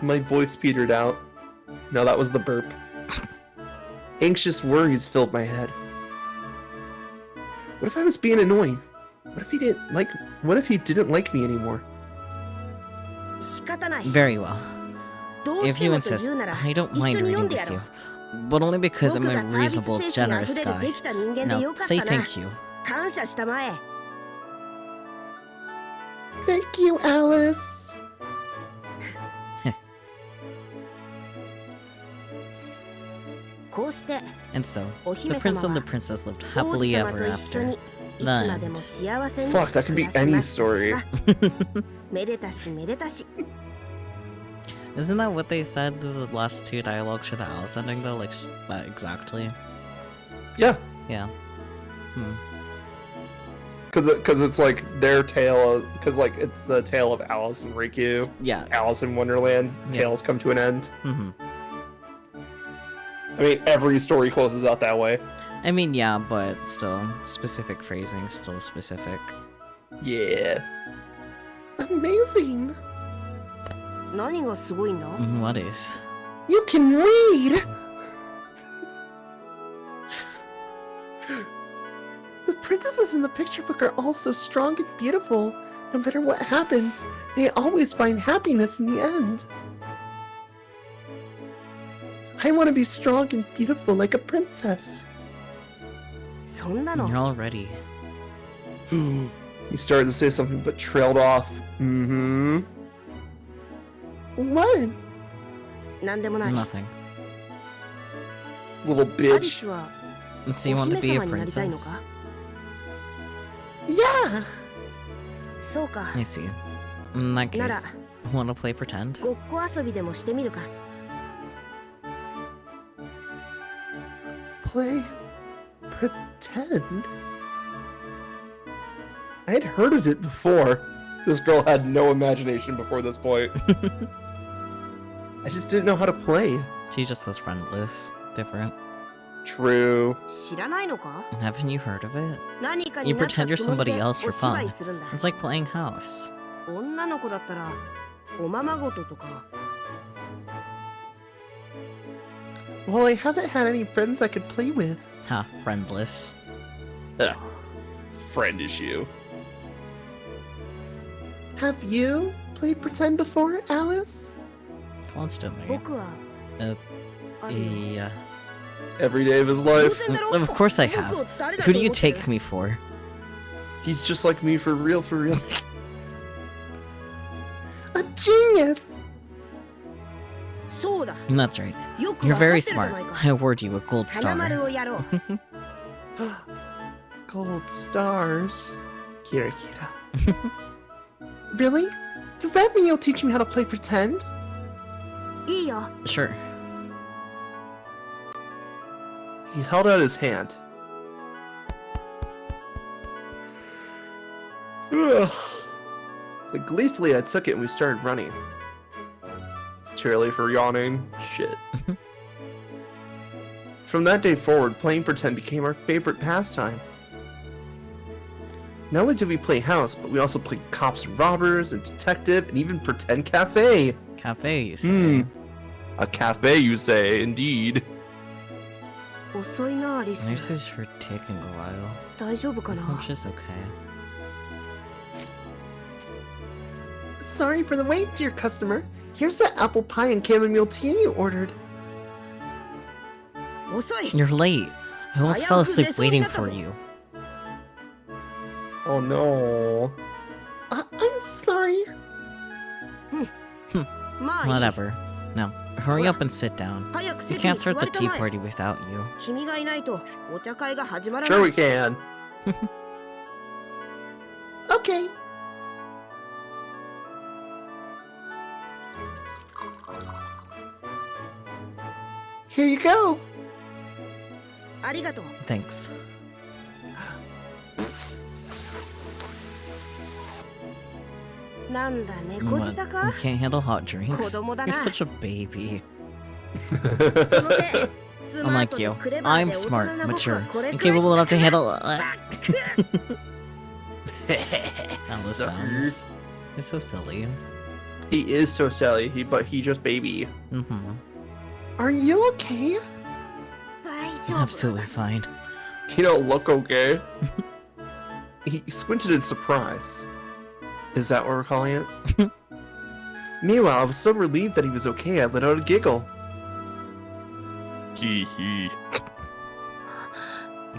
My voice petered out. No, that was the burp. Anxious worries filled my head. What if I was being annoying? What if he didn't like me anymore? 仕方ない Very well. どう If して you もと insist, 言うなら I don't 一 mind 緒に読 reading んでや with ろ you. う But only because I'm 僕 a がサービス reasonable, 精神あ generous ふれる guy. できた人間で Now, よかっ say たな thank you. 感謝したまえ Thank you, Alice. こうして And so, お the 姫 prince 様 and は the princess lived 王子 happily 様 ever と一緒に after. いつまでも幸せに Fuck, that could be 暮らし any ました story. さめでたしめでたし Isn't that what they said to the last two dialogues for the Alice ending, though? Like, that exactly? Yeah. Yeah. Because it's like their tale, because like it's the tale of Alice and Riku, Yeah. Alice in Wonderland. Yeah. Tales come to an end. Mm-hmm. I mean, every story closes out that way. I mean, yeah, but still, specific phrasing, still specific. Yeah. Amazing. 何がすごいんだ What is? You can read. The princesses in the picture book are all so strong and beautiful. No matter what happens, they always find happiness in the end. I want to be strong and beautiful like a princess. そんなの You're all ready. He started to say something but trailed off. Mm-hmm. What? なんでもない Nothing. Little アリ bitch. スは So you お want to 姫 be a 様になりたいの princess? か Yeah. そうか I see. In that なら case, want to play pretend? ごっこ遊びでもしてみるか Play pretend? I'd heard of it before. This girl had no imagination before this point. I just didn't know how to play. She just was friendless. Different. True. 知らないのか Haven't you heard of it? 何かに You なった pretend you're つもり somebody で else for お芝居 fun. するんだ It's like playing house. 女の子だったらおままごととか Well, I haven't had any friends I could play with. Ha, friendless. Friend issue. Have you played pretend before, Alice? Constantly. 僕は Uh, あるよ Yeah. Every day of his 当 life. 然だろ Of course I 僕 have. を誰だ Who と do you 思ってる take me for? He's just like me for real, for real. A genius! そうだ That's right. よく You're わかって very るじゃ smart. ないか I award you a gold 花丸 star. をやろう Gold stars. Kira Kira. Really? Does that mean you'll teach me how to play pretend? いいよ Sure. He held out his hand. Ugh. Like, gleefully, I took it and we started running. It's too early for yawning. Shit. From that day forward, playing pretend became our favorite pastime. Not only did we play house, but we also played cops and robbers and detective and even pretend cafe. Cafe, you say. Hmm. A cafe, you say, indeed. 遅いなアリス This is her taking a while. 大丈夫か I な hope she's okay. Sorry for the wait, dear customer. Here's the apple pie and chamomile tea you ordered. 遅い You're late. I almost fell asleep waiting for you. Oh no. I'm sorry. まあいい Whatever. Now, hurry up and sit down. 早く We 席に can't 座 start the りた tea まえ party without you. 君がいないとお茶会が始まら Sure な we い can. Okay. Here you go. ありがとう Thanks. なんだ猫 What? 舌 You か can't handle hot drinks? 子供だ You're な such a baby. その手スマー Unlike ト you, でクレバー I'm で大人 smart, な僕 mature, はこれ and くらい capable enough to handle. Alice Sucker. sounds. It's so silly. He is so silly, but he just baby. Mm-hmm. Are you okay? 大丈夫 Absolutely fine. You don't look okay. He squinted in surprise. Is that what we're calling it? Meanwhile, I was so relieved that he was okay, I let out a giggle. Hee hee.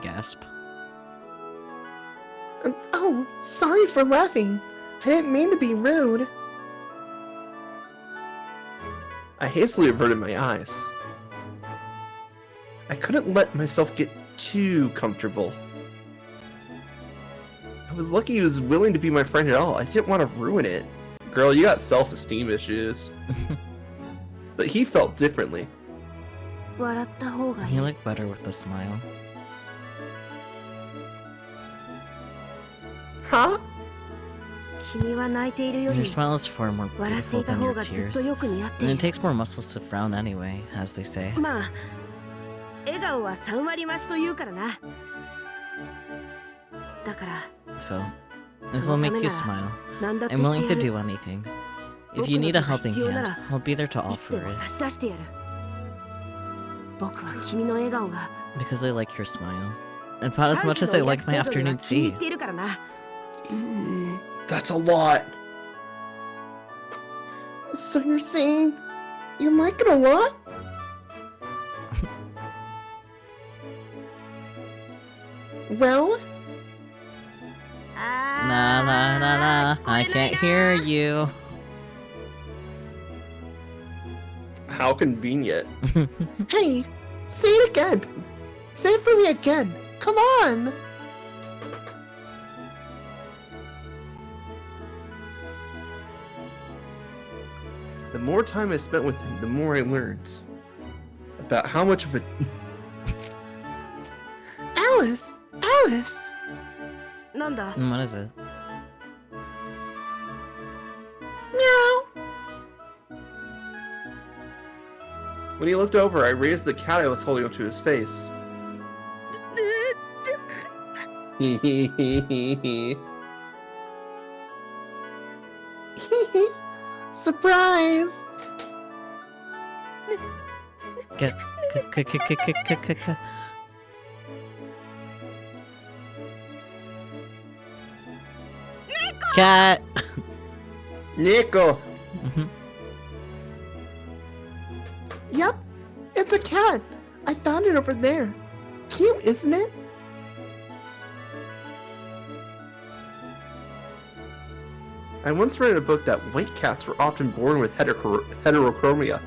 Gasp. Oh, sorry for laughing. I didn't mean to be rude. I hastily averted my eyes. I couldn't let myself get too comfortable. I was lucky he was willing to be my friend at all. I didn't want to ruin it. Girl, you got self-esteem issues. But he felt differently. 笑った方がいい You look better with a smile. Huh? 君は泣いているよ Your り smile is far more 笑って beautiful いた than 方 your がずっと tears. よく似合って And い it る takes more muscles to frown anyway, as they say. まあ笑顔は3割増しと言うからなだから So, そ if の we'll た make め you な smile, ら何だって I'm し willing て to やる do anything. If you need a helping hand, I'll be there to いつで offer も it. 差し出してやる僕は君の笑顔が Because I like your smile. About as much as 3 I のお like や my つ程度には afternoon 気に入 tea. っているからな That's a lot. So you're saying you like it a lot? Well, Nah, nah, nah, nah. I can't hear you. How convenient. hey, say it again. Say it for me again. Come on. The more time I spent with him, the more I learned about how much of a Alice! Alice! なんだ What is it? Meow! When he looked over, I raised the cat I was holding up to his face. Surprise! Get. Cat! Nico! Mhm. Yep, it's a cat. I found it over there. Cute, isn't it? I once read in a book that white cats were often born with heterochromia.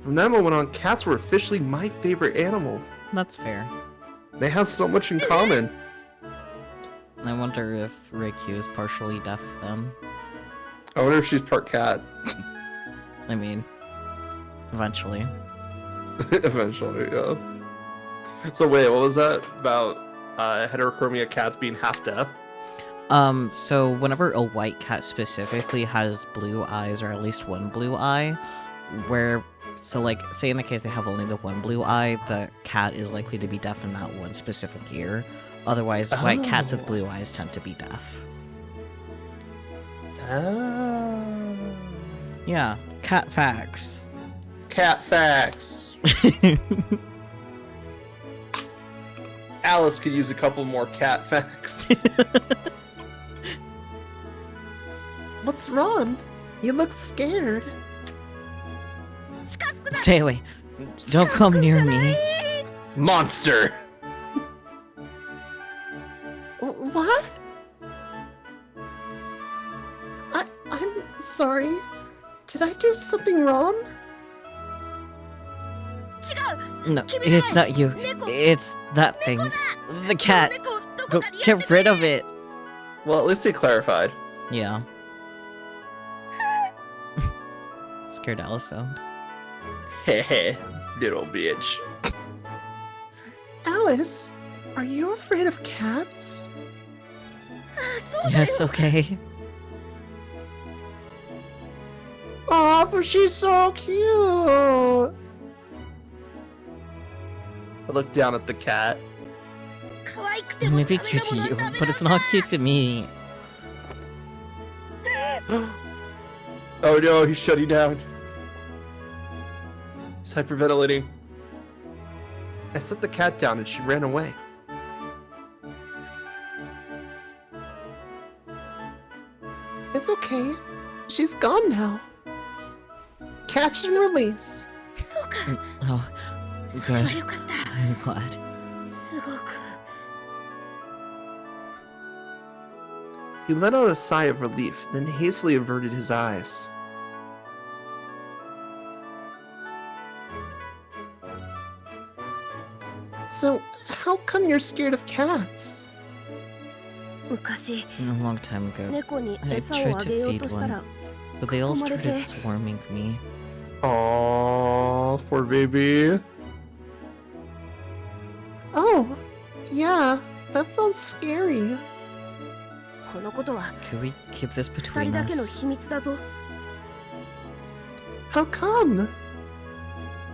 From that moment on, cats were officially my favorite animal. That's fair. They have so much in common. I wonder if Reikyu is partially deaf then. I wonder if she's part cat. I mean, eventually. Eventually, yeah. So wait, what was that about heterochromia cats being half deaf? So whenever a white cat specifically has blue eyes, or at least one blue eye, so like, say in the case they have only the one blue eye, the cat is likely to be deaf in that one specific ear. Otherwise, white cats with blue eyes tend to be deaf. Oh. Yeah, cat facts. Cat facts. Alice could use a couple more cat facts. What's wrong? You look scared. Stay away. Don't come near me. Monster. What? I'm sorry. Did I do something wrong? No, it's not you. It's that thing. The cat. Go get rid of it. Well, at least they clarified. Yeah. Scared Alice sound. Heh, little bitch. Alice, are you afraid of cats? Yes, okay. Aw, but she's so cute. I look down at the cat. It may be cute to you, but it's not cute to me. Oh no, he's shutting down. He's hyperventilating. I set the cat down and she ran away. It's okay. She's gone now. Catch and release. そうか Oh, それは good. よかった I'm glad. すごく He let out a sigh of relief, then hastily averted his eyes. So, how come you're scared of cats? 昔 A long time ago, 猫に I 餌を tried あ to げよう feed としたら but they all 囲まれて started swarming me. Aww, poor baby. Oh, yeah. That sounds scary. このことは Could we keep this 二人 between だけの us? 秘密だぞ。 How come?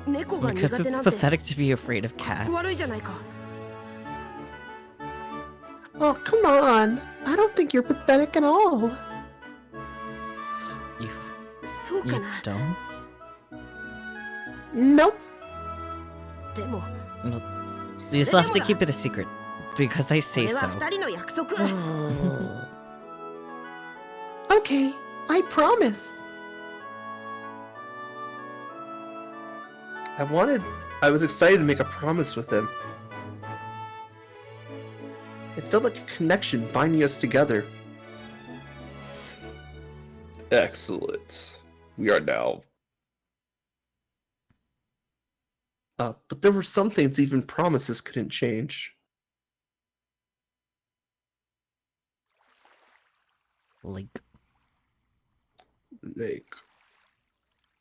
猫が Because 苦手 it's なんて pathetic to be afraid of 悪いじゃ cats. ないか。 Oh, come on. I don't think you're pathetic at all. You, そう you かな。 don't? Nope. でも Well, そ you れ still で have も to だ。 keep it a secret. Because I こ say れは so. 二人の約束。 Okay, I promise. I was excited to make a promise with him. It felt like a connection binding us together. Excellent. We are now. But there were some things even promises couldn't change. Like, Like,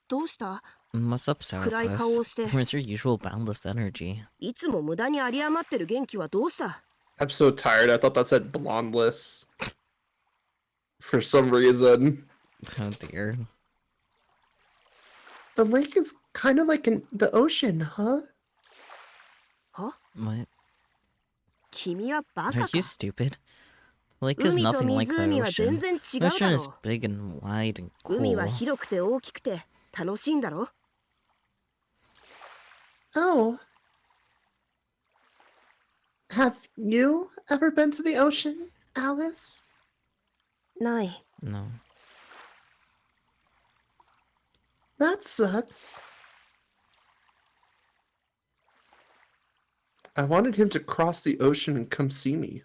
どうした？ what's up, 暗い顔を Sourpuss? して。 Where's your usual boundless energy? いつも無駄に有り余ってる元気はどうした？ I'm so tired. I thought that said blondeless. For some reason. Oh dear. The lake is kind of like in the ocean, huh? は？ What? 君はバ Are カか。 you stupid? The lake is 海と nothing like the 湖は全 ocean. 然違う The だ ocean ろ is big and wide and う。海は cool. 広くて大きくて楽しいんだろ。 Oh. Have you ever been to the ocean, Alice? ない。 No. That sucks. I wanted him to cross the ocean and come see me.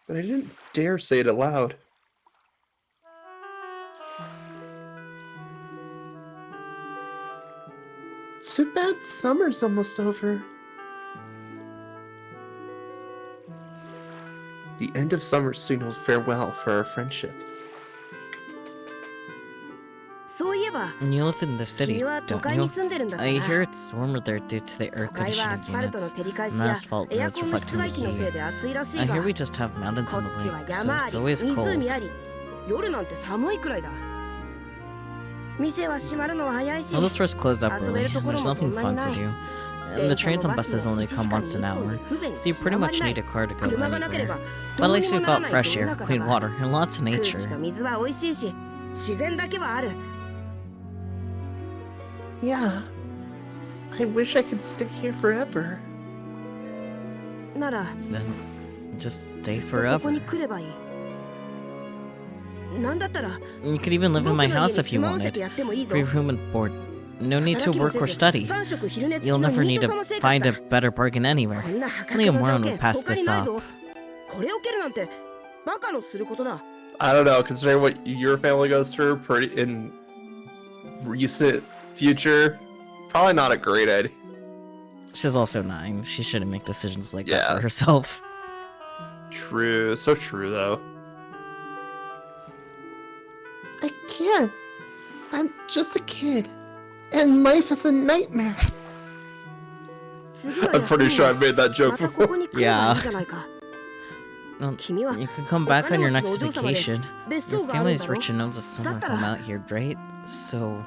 But I didn't dare say it aloud. Too bad summer's almost over. The end of summer signaled farewell for our friendship. そういえば、 And you live in the city, 君は都 don't 会 you? に住んでるんだった I な。 hear it's warmer there due to the air 都会はア conditioning スファルトの units 照り返し and や asphalt エア roads コン室 reflecting 外機の the せい heat. で暑いらし I いが、 hear こ we just have mountains in っちは the lake, 山 so あ it's り、 always 湖あ cold. り、夜なんて寒いくらいだ。店は閉まるのは早いし、 All the stores close up 遊べ early, ると and ころ there's もそ nothing んなに fun な to い。 do. And 電 the 車も trains バ and ス buses も only 1時 come 間 once に an 1本 hour, 不便 so you 極 pretty ま much んない need a car to go 車がなけれ anywhere. ば But ど at うに least も we've なら got ない fresh 世の air, 中だ clean が、 water, and lots of 空気と nature. 水は美味しいし、自然だけはある。 Yeah. I wish I could stay here forever. なら、 Then just ず stay っとここ forever. に来ればいい。なんだったら、 You could even live 僕 in の my 家に house if 住 you まわせ wanted. てやってもいいぞ。 Free room and board. No need 働 to きも work せ or ず、 study. 3食昼寝付き You'll の never ニー need ト to 様生 find 活 a だ。 better bargain anywhere. こんな破格 Only a の条 moron 件 would pass 他に this ない up. ぞ。これを受けるなんてバカのすることだ。 I don't know, considering what your family goes through pretty in recent future, probably not a great idea. She's also 9. She shouldn't make decisions like that Yeah. for herself. True, so true though. I can't. I'm just a kid. And life is a nightmare. 次の I'm 休 pretty み sure は I've made that ま joke たここ before. に来ればいいじゃないか。 Well, 君は you could come back on your お金持ちの next お嬢様で vacation. 別 Your 荘があるん family's だろ。 rich and owns a summer だったら home out here, right? So,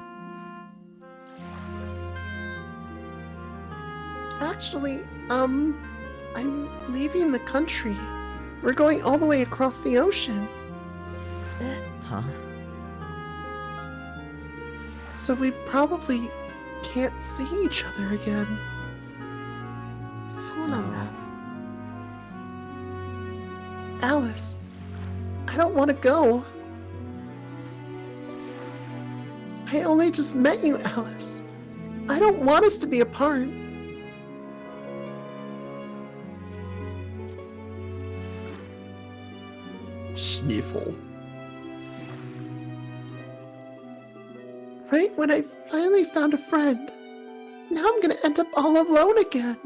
Actually, I'm leaving the country. We're going all the way across the ocean. huh? So we probably can't see each other again. そうなんだ。 Alice, I don't want to go. I only just met you, Alice. I don't want us to be apart. Sniffle. Right when I finally found a friend, now I'm gonna end up all alone again.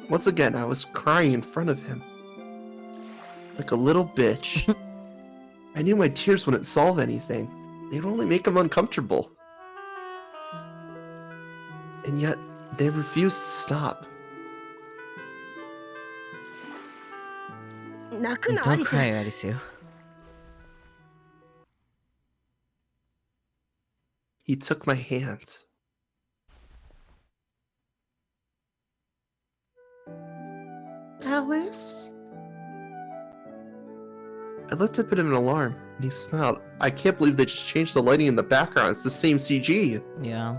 Once again, I was crying in front of him. Like a little bitch. I knew my tears wouldn't solve anything. They'd only make him uncomfortable. And yet, They refused to stop. 泣くな、ア Don't リス。 cry, Arisu. He took my hand. Alice? I looked up at him in alarm, and he smiled. I can't believe they just changed the lighting in the background. It's the same CG. Yeah.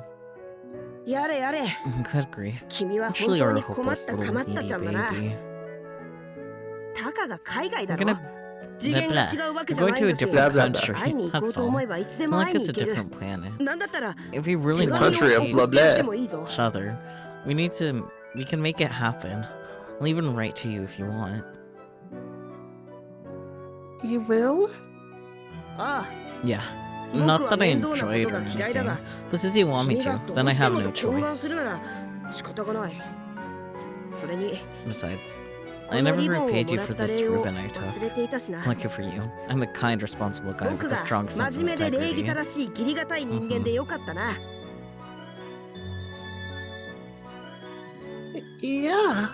やれやれ。 Good grief. 君は Actually, 本 you're 当 a に困っ hopeless た little かまった needy ちゃんだな。 baby. たかが海外だ I'm ろ。 gonna 次元が違うわけ We're じゃ going ない to ん a だし。 different Blah, blah, blah. country. 会いに行こう That's と思え all. ばいつで It's も not 会 like いに it's 行 a ける。 different planet. なんだったら If we really 手 want 紙 to を Country 送 of see って blah くれ blah. てもいいぞ。 each other, we need to make it happen. I'll even write to you if you want. You will? ああ。 Yeah. 僕 Not は that I 面倒なこ enjoy と it or が嫌いだ anything. が、 But since you want me 君が to, ど then う I して have も no と懇願す choice. るなら仕方がない。それに、 Besides, こ I の never リボンをも repaid you らっ for た this 礼を ribbon I 忘れ took. ていたしな。 Lucky for you. I'm a kind, responsible guy 僕 with が a strong sense 真 of 面目で礼儀 integrity. 正しい義理がたい人間でよかったな。Yeah.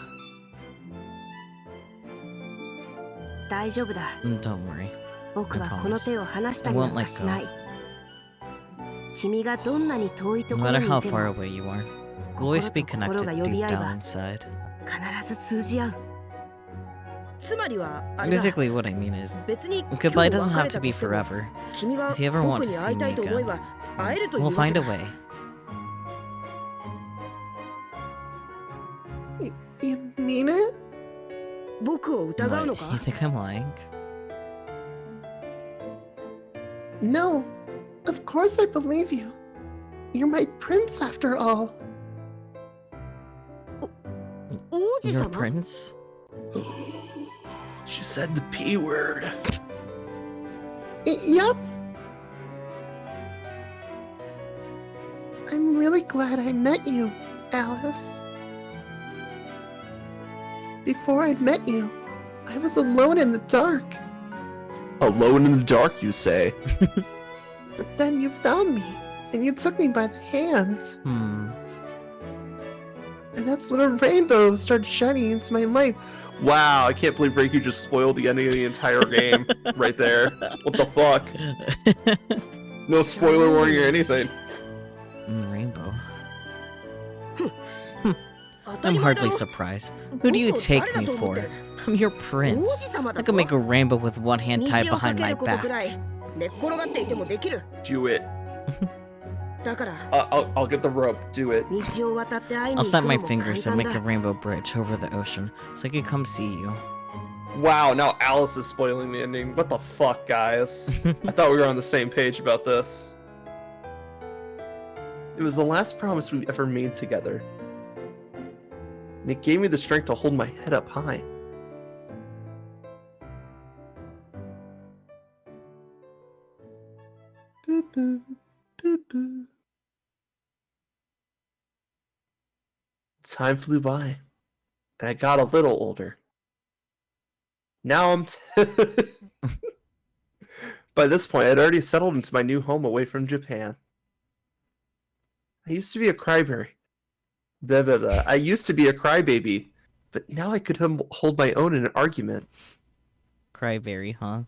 大丈夫だ。 Don't worry. 僕は I promise. この手を離したりなんかしない。君がどんなに遠いと No ころ matter にい how ても far away you are, we'll always be 心と connected 心が呼 deep び合えば down inside. 必ず通じ合う。つまりはあれだ。 Basically, what I mean is, 別に goodbye 今 doesn't 日 have 別 to れ be たとしても forever. 君が If you ever want 僕 to に see 会いた me いと思え again, ば会えるという we'll わけ find だ。 a way. You mean it? 僕を疑う What, のか you think I'm lying? No. Of course I believe you. You're my prince after all. 王子 Your 様 prince? She said the P word. Yup. I'm really glad I met you, Alice. Before I met you, I was alone in the dark. Alone in the dark, you say? But then you found me, and you took me by the hand. And that's when a rainbow started shining into my life. Wow, I can't believe Reiki just spoiled the ending of the entire game right there. What the fuck? No spoiler warning or anything. Rainbow. 当た I'm り前だ hardly ろ。 surprised. Who do you 僕を take 誰だ me と思って for? る。 I'm your 王 prince. 子様 I だ could ぞ。 make a rainbow with one hand tied 虹をか behind け my ることく back. らい寝っ転がっていてもできる。 Do it. だから I'll get the rope. Do it. 道を渡って会いに I'll 行く snap の my も簡 fingers and 単 make a だ。 rainbow bridge over the ocean so I can come see you. Wow, now Alice is spoiling the ending. What the fuck, guys? I thought we were on the same page about this. It was the last promise we ever made together. And it gave me the strength to hold my head up high. Boo boo, boo boo. Time flew by, and I got a little older. Now I'm. By this point, I'd already settled into my new home away from Japan. I used to be a crybaby. I used to be a crybaby, but now I could hold my own in an argument. Cryberry, huh?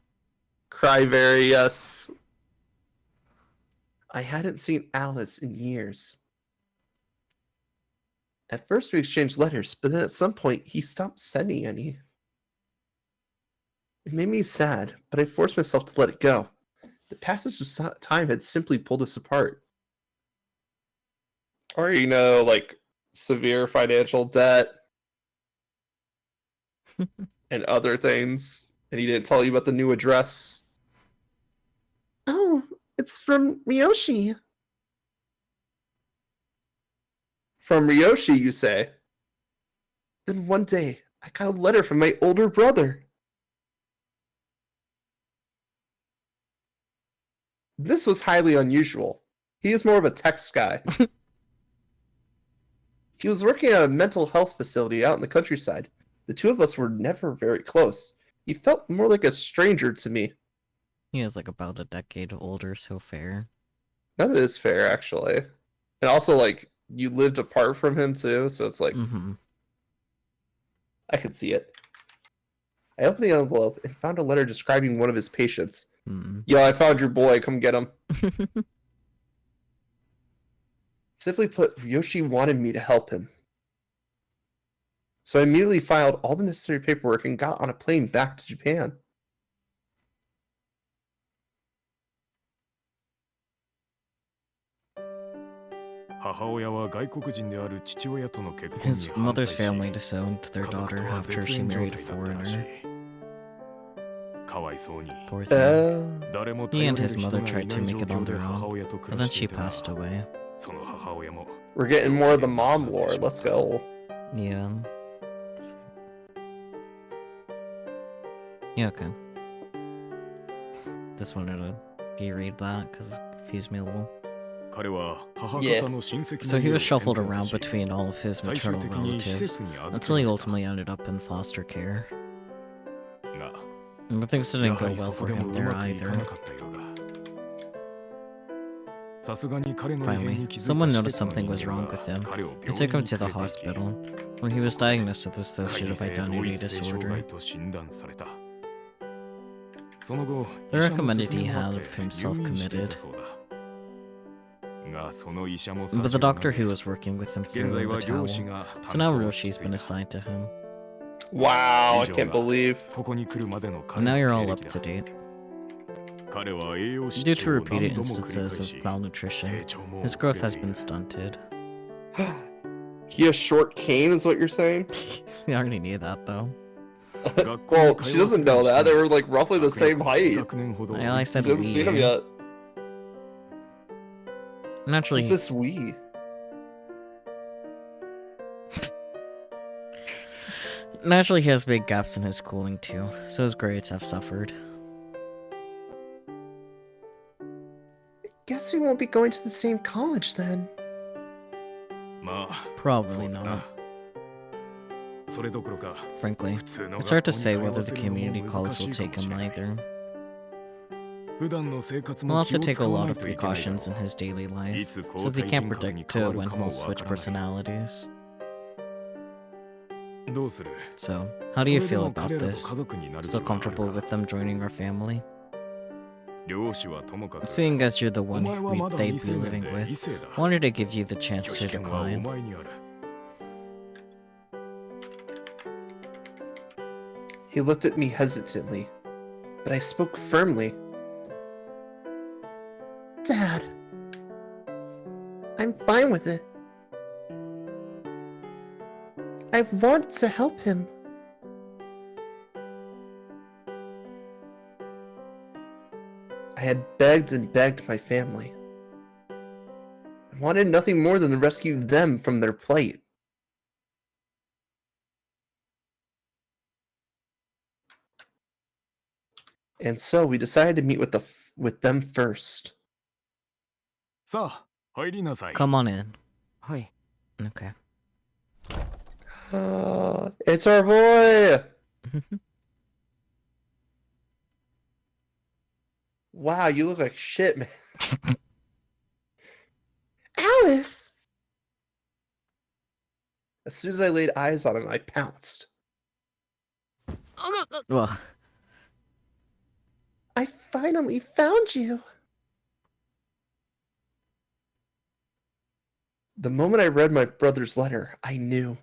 Cryberry, yes. I hadn't seen Alice in years. At first we exchanged letters, but then at some point he stopped sending any. It made me sad, but I forced myself to let it go. The passage of time had simply pulled us apart. Or, you know, like severe financial debt and other things. And he didn't tell you about the new address. Oh, it's from Ryoshi. From Ryoshi, you say? Then one day, I got a letter from my older brother. This was highly unusual. He is more of a text guy. He was working at a mental health facility out in the countryside. The two of us were never very close. He felt more like a stranger to me. He is like about a decade older, so fair. That is fair, actually. And also, like, you lived apart from him too, so it's like I could see it. I opened the envelope and found a letter describing one of his patients. Yo, I found your boy. Come get him. Simply put, Yoshi wanted me to help him. So I immediately filed all the necessary paperwork and got on a plane back to Japan. His mother's family disowned their daughter after she married a foreigner. Poor thing. He and his mother tried to make it on their own, but then she passed away. We're getting more of the mom lore. Let's go. Yeah. Yeah, okay. Just wanted to reread that because it confused me a little. Yeah. So he was shuffled around between all of his maternal relatives until he ultimately ended up in foster care. But things didn't go well for him there either. Finally, someone noticed something was wrong with him. They took him to the hospital, where he was diagnosed with dissociative identity disorder. They recommended he have himself committed. But the doctor who was working with him threw in the towel, so now Roshi's been assigned to him. Wow, I can't believe. And now you're all up to date. Due to repeated instances of malnutrition, his growth has been stunted. He has short cane, is what you're saying? I already knew that, though. Well, she doesn't know that. They were like roughly the same height. I said She hasn't seen him we. yet. Naturally, Who's this we? Naturally, he has big gaps in his schooling too, so his grades have suffered. Guess we won't be going to the same college then. Probably not. Frankly, it's hard to say whether the community college will take him either. He'll have to take a lot of precautions in his daily life, since he can't predict when he'll switch personalities. So, how do you feel about this? Still comfortable with them joining our family? Seeing as you're the one they'd be living with, I wanted to give you the chance to decline. He looked at me hesitantly, but I spoke firmly. Dad, I'm fine with it. I want to help him. I had begged and begged my family. I wanted nothing more than to rescue them from their plight. And so we decided to meet with them first. Come on in. Hi. Okay. It's our boy! Wow, you look like shit, man. Alice! As soon as I laid eyes on him, I pounced. Well, I finally found you! The moment I read my brother's letter, I knew.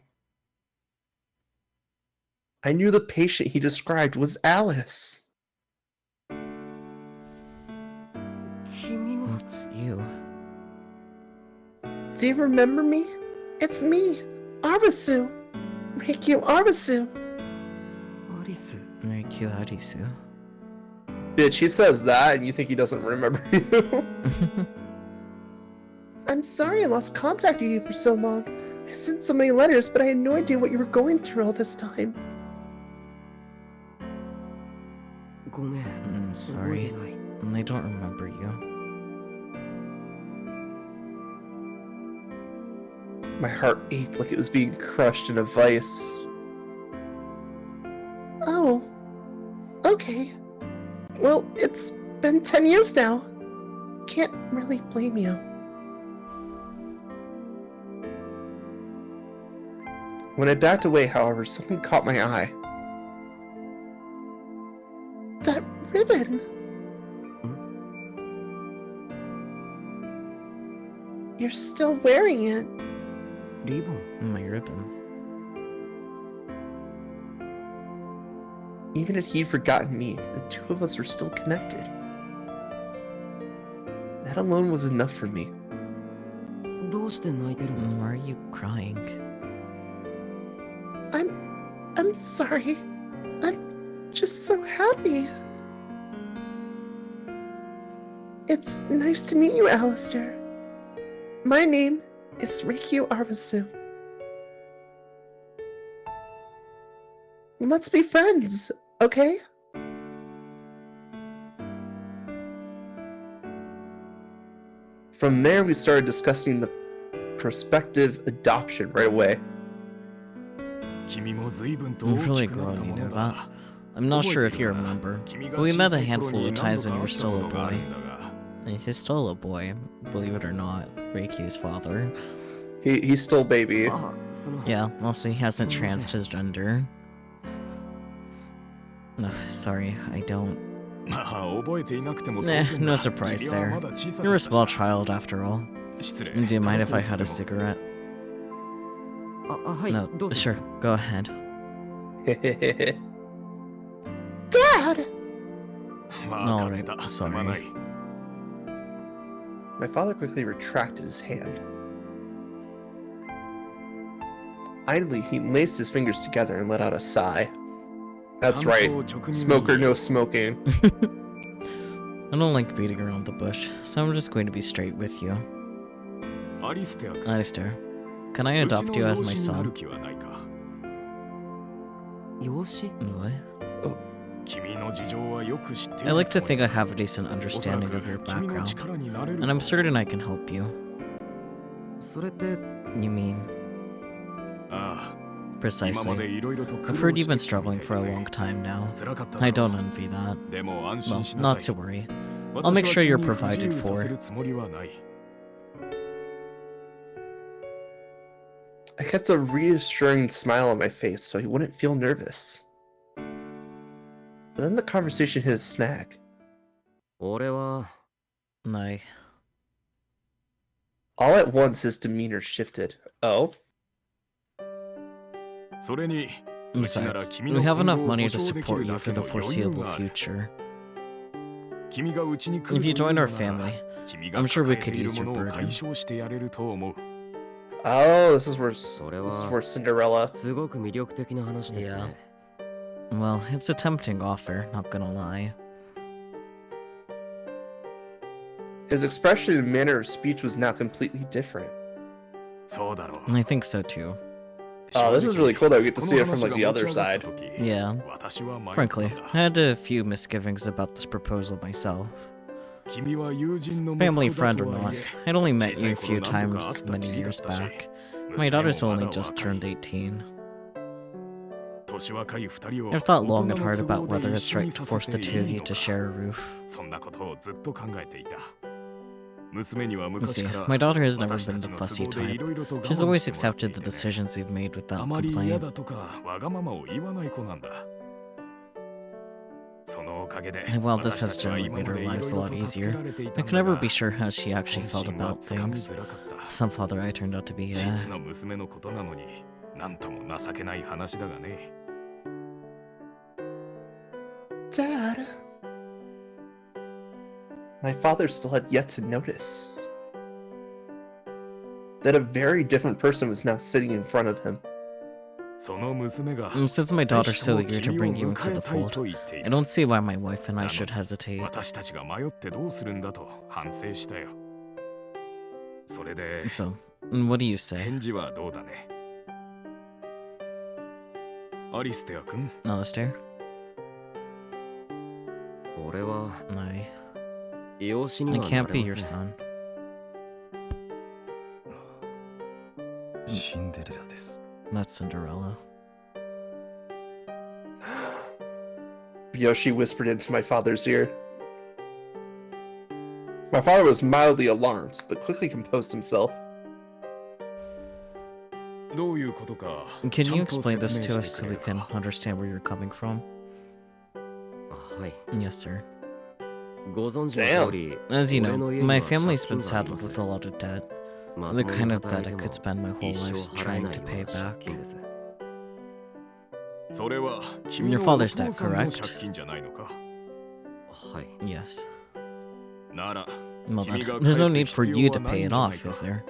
I knew the patient he described was Alice. it's you. Do you remember me? It's me, Arasu. Reikyu Arasu. Reikyu Harisu. Bitch, he says that and you think he doesn't remember you. I'm sorry I lost contact with you for so long. I sent so many letters, but I had no idea what you were going through all this time. I'm sorry. I don't remember you. My heart ached like it was being crushed in a vice. Oh, okay. Well, it's been 10 years now. Can't really blame you. When I backed away, however, something caught my eye. That ribbon! You're still wearing it. リボン My ribbon. Even if he'd forgotten me, the two of us were still connected. That alone was enough for me. どうして泣いてるの Why are you crying? I'm sorry. I'm just so happy. It's nice to meet you, Alistair. My name is Rikyu Arbasu. Let's be friends, okay? From there, we started discussing the prospective adoption right away. 君も随分と You've 大 really きくなっ grown, た you もの know だ that. I'm not sure if you remember, but we met a handful of times when you were still a boy. And he's still a boy, believe it or not, Reikyu's father. He's still baby. あ、その Yeah, also he hasn't transed his gender. No, sorry, I don't. まあ覚えていなくても当 Nah, 然 no だ surprise 君は there. まだ小さか You're a ったし small child after all. 失礼 Do you mind if I タバ had コ a 吸っても cigarette? あ、はい、 No, どうぞ sure, go ahead. Dad! わかった Alright, すまない My father quickly retracted his hand. Idly, he laced his fingers together and let out a sigh. That's right. Smoker, no smoking. I don't like beating around the bush, so I'm just going to be straight with you. アリステア君 Alistair, can I うち adopt の you 養 as 子 my にな son? る気はないか養子 What? 君の事情はよく知ってい I る like つ to もり think I だ have a decent おそら understanding く of your 君の background, 力になれる and I'm と certain I can help you. それって You mean, ああ今まで precisely. いろいろと苦 I've 労 heard し you've て been きたみ struggling たい for だ a ね long time now. 辛かった I だろ don't う envy that. でも安 Well, 心しな not さ to い worry. 私 I'll make は sure you're 君に不自 provided 由さ for. せるつもりはない I kept a reassuring smile on my face so he wouldn't feel nervous. But then the conversation hit a snag. 俺は No. All at once, his demeanor shifted. Oh? それにうちなら Besides, 君 we の have 今 enough 後を money 保 to 証でき support る you だ for け the の余裕 foreseeable がある future. 君がうちに来る If you という join の our なら family, 君が I'm sure we 抱えて could いる ease も your のを burden. 解消してやれると思う Oh, this is where それ this is は where Cinderella. すごく魅力的な話ですね Well, it's a tempting offer, not gonna lie. His expression and manner of speech was now completely different. そうだろう And I think so too. Oh, this is really cool that we get to こ see の it from 話 like が the 持ち other 上がっ side. た時 Yeah. 私は迷った Frankly, んだ I had a few misgivings about this proposal myself. 君は友人の息 Family 子だ friend と or は not, い I'd only え met 小さ you い a 頃 few 何度か会 times った many きりだっ years たし back. 娘 My も daughter's ま only だ just 若い turned 18. 年若い二人を I've thought 大 long 人 and の hard 都 about 合で whether 一 it's 緒 right に to さ force せ the て two of いい you の to か share a roof. そんなことをずっと考えていた娘には You 昔 see, から my daughter has never 私た been ち the の都 fussy 合でい type. ろいろと我 She's 慢 always してもらって accepted い the てね decisions we've made あ without まり嫌 complaint. だとかわがままを言わない子なんだそのおかげで And while this 私た has ちは generally 今 made ま her でいろい lives a ろ lot と助 easier, けられてい I たん can だ never が be sure how she actually 本 felt 心は about つかみ things. づらかった Some father I turned out to be, 実の娘のことなのになんとも情けない話だがね Dad. My father still had yet to notice that a very different person was now sitting in front of him. その娘が Since my ぜ daughter's ひ so とも eager to 君を bring you 迎 into え the たい fold, と言ってい I る don't see why my wife and I should なの hesitate. 私たちが迷ってどうするんだと反省したよそれで So, what do you say? 返事はどうだねアリステア君 Alistair? 俺は I 養子に I はな can't れ be ま your せん son. シンデレラです That's Cinderella. Yoshi whispered into my father's ear. My father was mildly alarmed, but quickly composed himself. どういうことか Can ちゃ you んと explain 説 this 明 to し us て so く we れる can か understand where you're coming from? はい Yes, sir. ご存知の Damn. 通り As you 俺 know, の家に my は family's 借 been 金があり saddled ます with a lot of debt. ま The とも kind に of 働 debt い I て could も spend my whole 一 life 生払え trying ない to よう pay な借 back. 金です それは君 Your のお father's 父 debt, さんの correct? 借金じゃないのかはい Yes. なら Well, then, 君が there's no 返 need す for 必 you 要 to はない pay ん it じゃない off, か is there?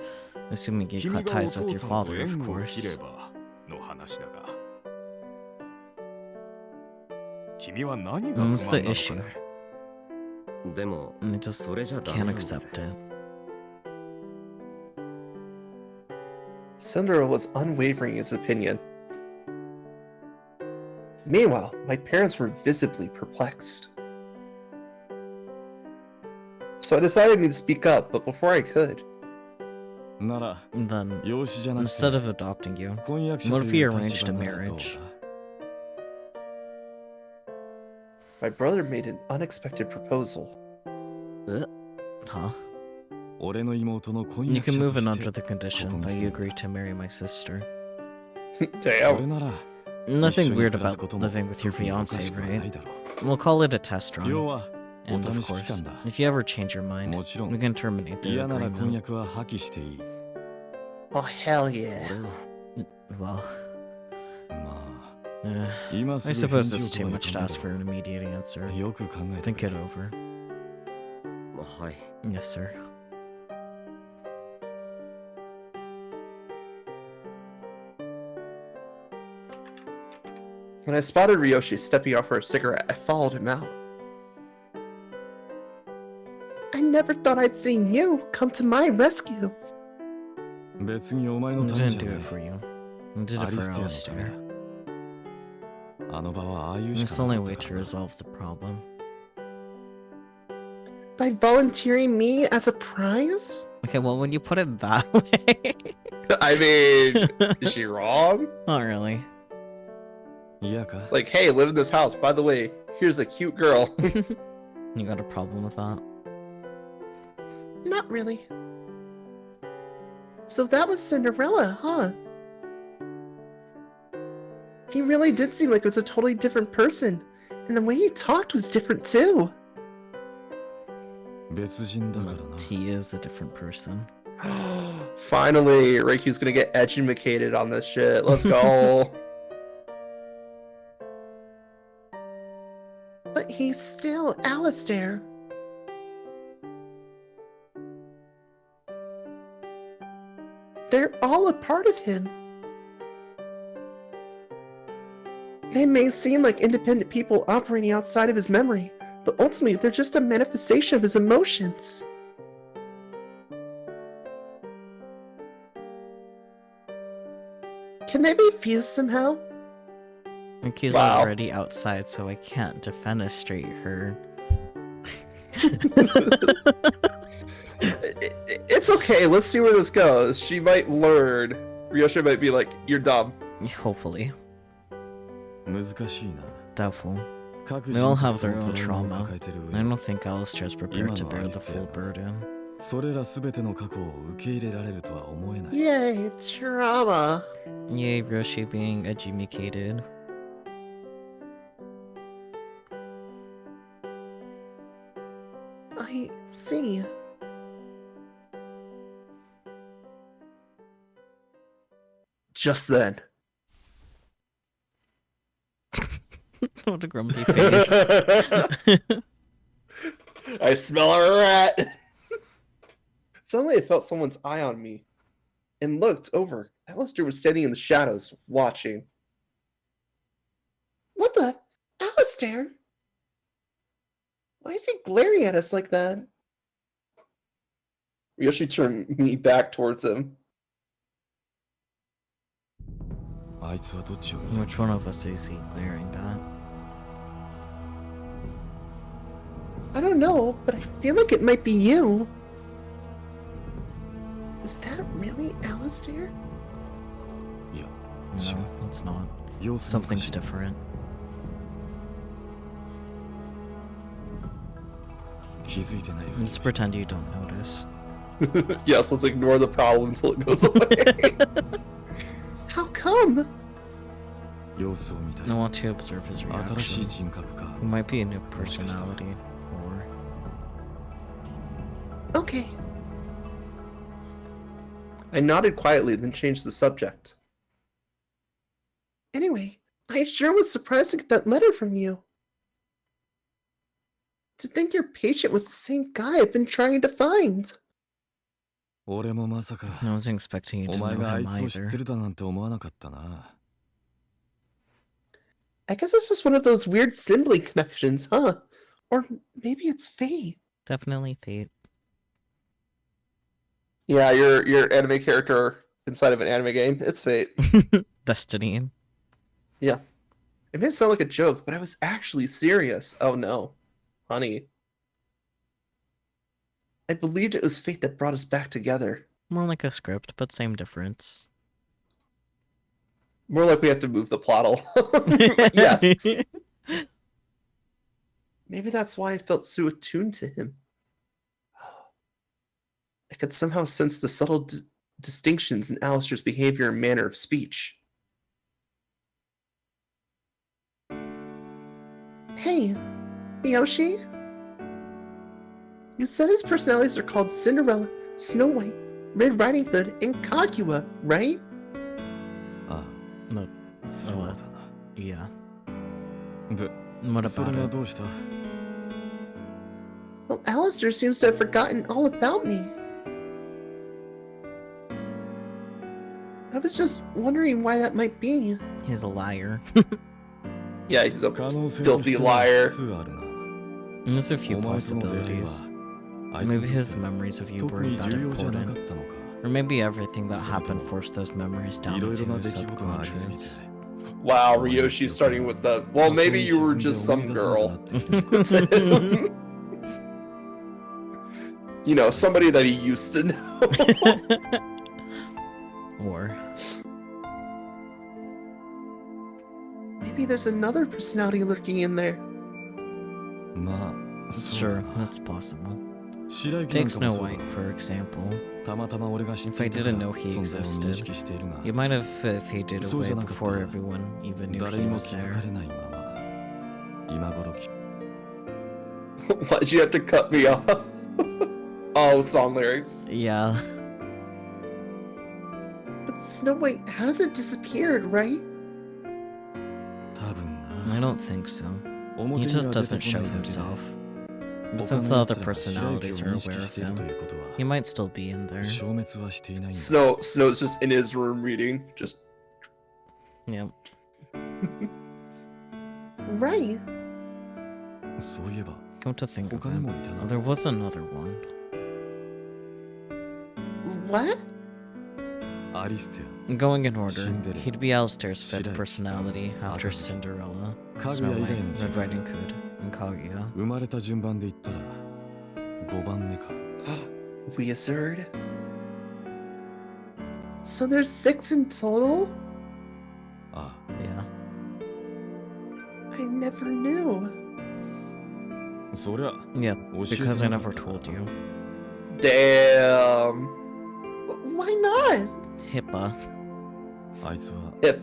Assuming you 君 cut がお ties with 父 your さんと father, of 縁を切れ course. ばの話だが君は何が What's 不 the 満なの issue? かねでも And I just それじゃダ can't メなんです accept it. Cinderella was unwavering in his opinion. Meanwhile, my parents were visibly perplexed. So I decided to speak up, but before I could, なら Then, 養子じゃなく instead て of adopting you, 婚約者 what と if we いう arranged 立 a 場ならどう marriage? だ my brother made an unexpected proposal. え Huh? 俺の妹の婚 You 約 can 者 move と in し under て the condition ここに that 住 you む agree to marry my sister. それ Damn. なら Nothing 一緒に weird 暮らす about ことも living with your 特におか fiance, しくはない right? だろ We'll call it a test う要 run. はお And of 試し期 course, 間だ if you ever change your mind, もちろ we ん can terminate the 嫌なら婚 agreement. 約は破棄していい Oh, hell そ yeah. れは Well, ま uh, あ今す I ぐ返 suppose 事 it's を too とは much 言 to わ ask な for い an immediate answer. だろうよく考えて Think く it れ over. はい Yes, sir. When I spotted Ryoshi stepping out for a cigarette, I followed him out. I never thought I'd see you come to my rescue. 別にお前の I ため didn't じゃ do な it い for you. I did ア it リ for ステアのため Alistair. だあの場はああいうし It's か the な only かっ way た to からな resolve the problem. By volunteering me as a prize? Okay, well, when you put it that way... I mean, is she wrong? Not really. 嫌か Like, hey, live in this house. By the way, here's a cute girl. You got a problem with that? Not really. So that was Cinderella, huh? He really did seem like it was a totally different person. And the way he talked was different too. 別人だからな He is a different person. Finally, Reikyu's gonna get educated on this shit. Let's go. But he's still Alistair. They're all a part of him. They may seem like independent people operating outside of his memory, but ultimately they're just a manifestation of his emotions. Can they be fused somehow? Like he's Wow. already outside, so I can't defenestrate her. It's okay, let's see where this goes. She might learn. Ryoshi might be like, you're dumb. Hopefully. 難しいな Doubtful. 各 They all 人 have their 格 own とトラウマ trauma. を抱えてる I 上 don't think Alistair's prepared to bear the full burden. それら全ての過去を受け入れられるとは思えない Yay, trauma. Yay, Ryoshi being educated. I see. Just then. What a grumpy face. I smell a rat. Suddenly I felt someone's eye on me and looked over. Alistair was standing in the shadows, watching. What the? Alistair? Why is he glaring at us like that? Ryoshi turned me back towards him. あいつはどっちを見る Which one of us is he glaring at? I don't know, but I feel like it might be you. Is that really Alistair? いや違う No, it's not. 様子がおかし Something's い different. 気づいてないふりを Just して pretend you don't notice. Yes, let's ignore the problem until it goes away. come? 様子を見たい I want to observe his 新しい reaction. 人格か It might be a new personality, or Okay. I nodded quietly, then changed the subject. Anyway, I sure was surprised to get that letter from you. To think your patient was the same guy I've been trying to find. 俺もまさか I wasn't expecting you お to 前 know があい him つを知っ either. てるだなんて思わなかったな I guess it's just one of those weird sibling connections, huh? Or maybe it's fate. Definitely fate. Yeah, your anime character inside of an anime game. It's fate. Destiny. Yeah. It may sound like a joke, but I was actually serious. Oh no. Honey. I believed it was fate that brought us back together. More like a script, but same difference. More like we have to move the plot along. Yes. Maybe that's why I felt so attuned to him. I could somehow sense the subtle distinctions in Alistair's behavior and manner of speech. Hey, Yoshi? You said his personalities are called Cinderella, Snow White, Red Riding Hood, and Kaguya, right? あ No. あそうだな Yeah. で What それ about が it? どうした Well, Alistair seems to have forgotten all about me. I was just wondering why that might be. He's a liar. Yeah, he's a 可能性として filthy は liar. 複数あるな There's a few お前との出会い possibilities. はあいつに Maybe とって his memories of you 特 weren't に that 重要じゃなかっ important. たのか Or maybe everything that happened forced those memories down いろい into ろな his 出来事がありすぎて subconscious. Wow, Ryoshi starting with the, well, maybe you were just some girl. You know, somebody that he used to know. Or Maybe there's another personality lurking in there. まあそうだ sure, that's possible. 白雪なん Take かも Snow そうだ White, for example. たまたま俺が知っ If て I いたから didn't know he 存在を認 existed, 識しているが you might have faded そう away じゃなかった before ら everyone even knew 誰 he にも was 気づ there. かれないまま今頃き Why'd you have to cut me off? Oh, song lyrics. Yeah. But Snow White hasn't disappeared, right? 多分 I な don't think so. 表 He に just は出 doesn't てこ show ないだけで himself. But 他 since the の other 奴らが白雪 personalities を are 認 aware 識 of していると him, いうことは he might still be in there. 消滅はしていないんだ Snow's just in his room reading. Just Yep. Right. そういえば Come to think of 他に it, もいたな there was another one. What? アリステ Going in order, Cinderella. he'd be Alistair's fifth Shiraki. personality after Akashi. Cinderella, Kaguya Snow 以外 White, の Red Riding Hood, and Kaguya. ア生まれた順番で言ったら5番目か Wizard? So there's 6 in total? あ Yeah. I never knew. あそりゃ Yeah, 教え because て I なか never ったから told you. damn. Why not? Hippa, あいつは Hip.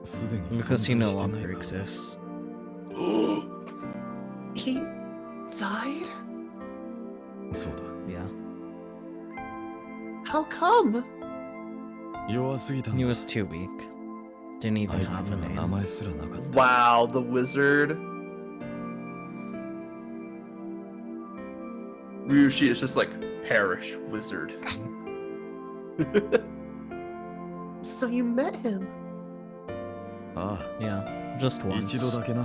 すでに because he 存 no 在してない longer から exists. He died? そうだ Yeah. How come? 弱すぎたん He だ was too weak. Didn't あ even いつ have a には名 name. 前すらなかった Wow, the wizard. Ryushi is just like, perish, wizard. So you met him? あ Yeah, just あ一度 once. だけな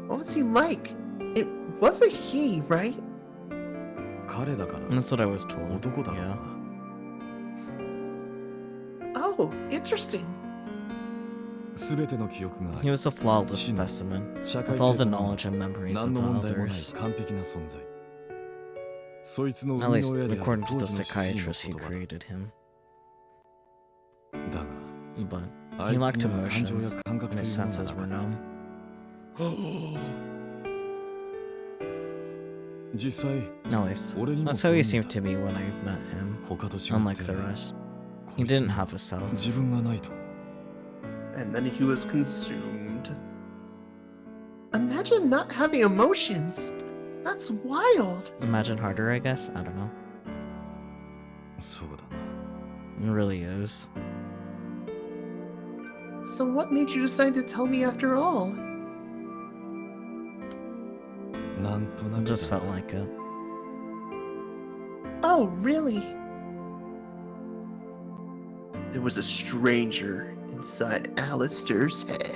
What was he like? It was a he, right? 彼だから That's what I was told. 男だろう Yeah. な Oh, interesting. 全ての記憶があ He り was a flawless 知能 specimen, 社会 with all 性 the そのもの knowledge and memories 何 of の the 問題もない others. 完璧な存在そいつの At 生みの least 親である according to 当 the 時の主治医の psychiatrist who 言葉 created him. だが But あ he い lacked つには感情 emotions, や感覚 and とい his うもの senses が were なかっ numb. た実際 At least, 俺にも that's そう how 見 he え seemed た to me when I met him, 他と違 unlike って the rest. He didn't have a self. 自分がないと And then he was consumed. Imagine not having emotions. That's wild. Imagine harder, I guess. I don't know. そうだ It really is. So what made you decide to tell me after all? ななんとな It く just felt like it. Oh, really? There was a stranger inside Alistair's head.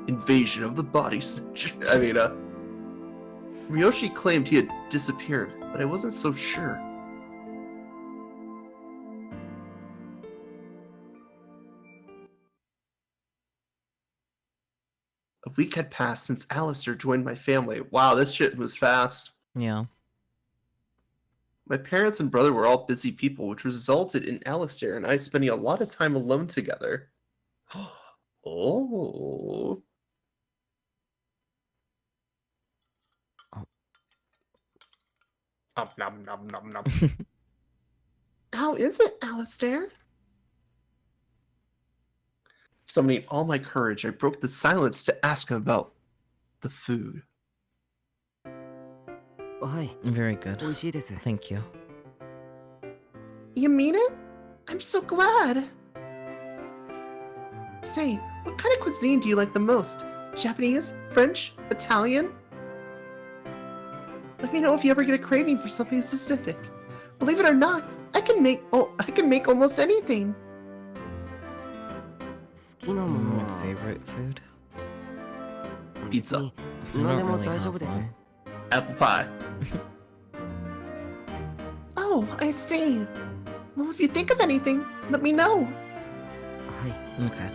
Invasion of the body snatcher. I mean, Ryoshi claimed he had disappeared, but I wasn't so sure. A week had passed since Alistair joined my family. Wow, this shit was fast. Yeah. My parents and brother were all busy people, which resulted in Alistair and I spending a lot of time alone together. Oh. Nom, nom, nom, nom. How is it, Alistair? Summoning all my courage, I broke the silence to ask him about the food. はい Very good. 美味しいです Thank you. You mean it? I'm so glad. Say, what kind of cuisine do you like the most? Japanese? French? Italian? Let me know if you ever get a craving for something specific. Believe it or not, I can make almost anything. 好きなもの My は favorite food? ピザ 別に I 何 don't でも really 大丈 have 夫です one. Apple pie. Oh, I see. Well, if you think of anything, let me know. はい Okay.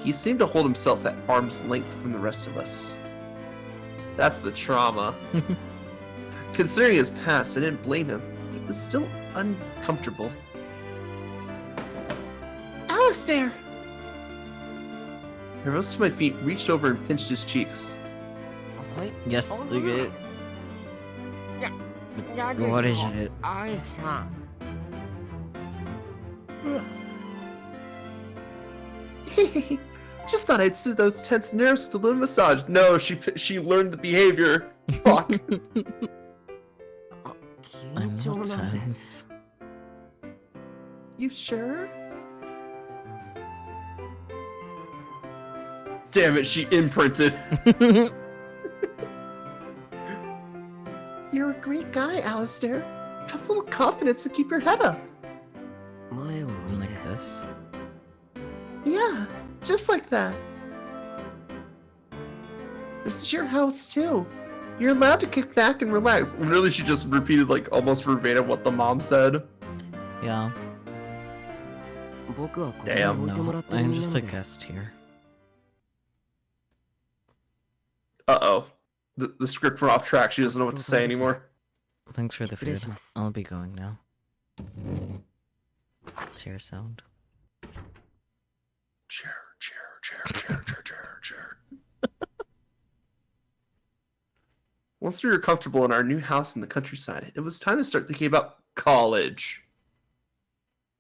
He seemed to hold himself at arm's length from the rest of us. That's the trauma. Considering his past, I didn't blame him. He was still uncomfortable. Alistair! I rose to my feet, reached over and pinched his cheeks. はい Yes, look at it. What is it? アイさん Just thought I'd soothe those tense nerves with a little massage. No, she learned the behavior. Fuck. 緊 I'm 張 not なんて tense. You sure? Damn it, she imprinted. You're a great guy, Alistair. Have a little confidence and keep your head up. 前を向い Like て this. Yeah, just like that. This is your house too. You're allowed to kick back and relax. Literally, she just repeated like almost verbatim what the mom said. Yeah. 僕はここに Damn. 置いてもら No, ってる I'm 身 just な a ので guest here. Uh-oh. The script went off track. She doesn't know what to say anymore. Thanks for the 失礼 food. します I'll be going now. Tear sound. Chair, chair. Once we were comfortable in our new house in the countryside, it was time to start thinking about college.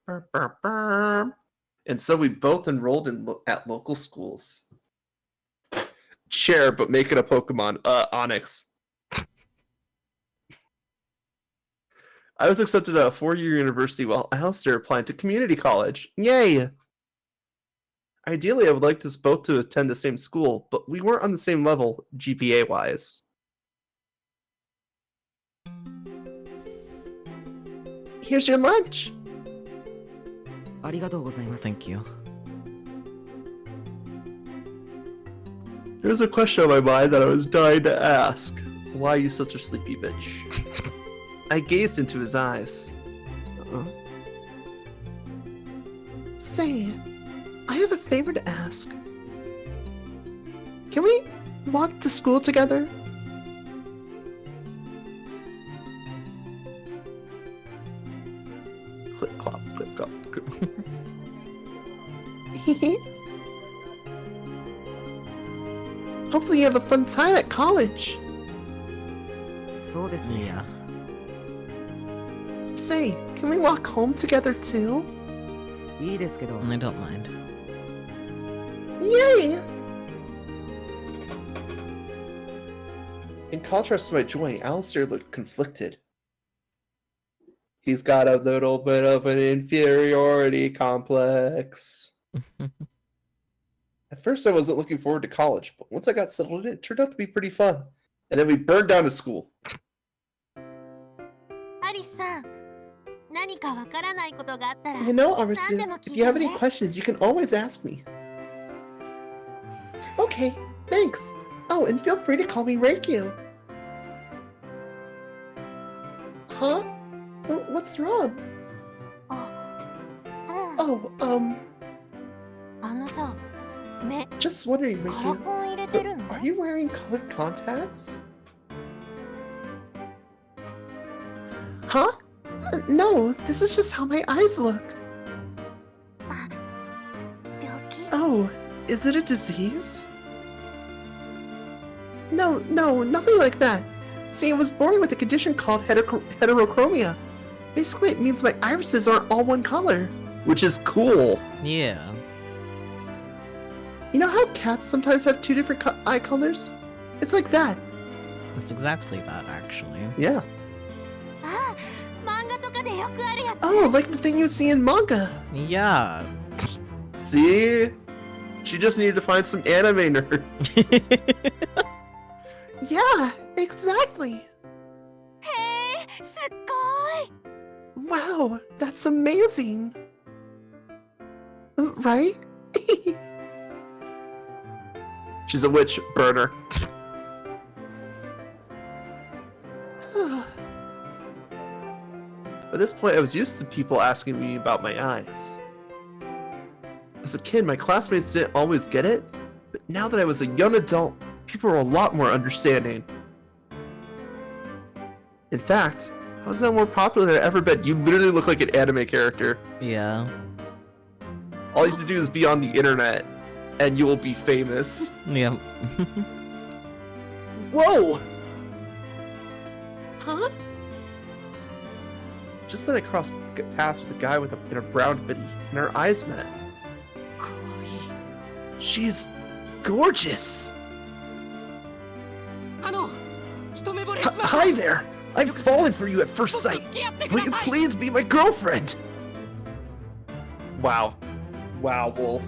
Burr, burr, burr. And so we both enrolled at local schools. Chair, but make it a Pokemon. Onyx. I was accepted at a 4-year university while Alistair applied to community college. Yay! Ideally, I would like us both to attend the same school, but we weren't on the same level, GPA-wise. Here's your lunch. ありがとうございます Thank you. There's a question on my mind that I was dying to ask. Why are you such a sleepy bitch? I gazed into his eyes. Say, I have a favor to ask. Can we walk to school together? Clip clop, clip clop, clip. Hopefully you have a fun time at college. そうですね Yeah. Say, can we walk home together too? いいですけど I don't mind. Yay! In contrast to my joy, Alistair looked conflicted. He's got a little bit of an inferiority complex. At first, I wasn't looking forward to college, but once I got settled in, it turned out to be pretty fun. And then we burned down a school. アリスさん、何かわからないことがあったら You know, Arisu, if you have any questions, you can always ask me. Okay, thanks. Oh, and feel free to call me Reikyu. Huh? What's wrong? うん、 Oh, あのさ、目 just wondering, カラ Reikyu. コン入れてるの Are you wearing colored contacts? Huh? No, this is just how my eyes look. 病気 Oh, is it a disease? No, nothing like that. See, I was born with a condition called heterochromia. Basically, it means my irises aren't all one color. Which is cool. Yeah. You know how cats sometimes have two different eye colors? It's like that. It's exactly that, actually. Yeah. あ、漫画とかでよくあるやつ Oh, like the thing you see in manga. Yeah. See? She just needed to find some anime nerds. Yeah, exactly. へえ、すっごい Wow, that's amazing. Right? She's a witch burner. By this point, I was used to people asking me about my eyes. As a kid, my classmates didn't always get it, but now that I was a young adult, people are a lot more understanding. In fact, I was now more popular than I've ever been. You literally look like an anime character. Yeah. All you have to do is be on the internet, and you will be famous. Yep. Whoa! Huh? Just then I crossed paths with a guy in a brown hoodie, and our eyes met. かわいい She's gorgeous! 一目惚れしました Hi there! I've fallen for you at first sight! 付き合ってく Will だ you さい please be my girlfriend? Wow. Wow, Wolf.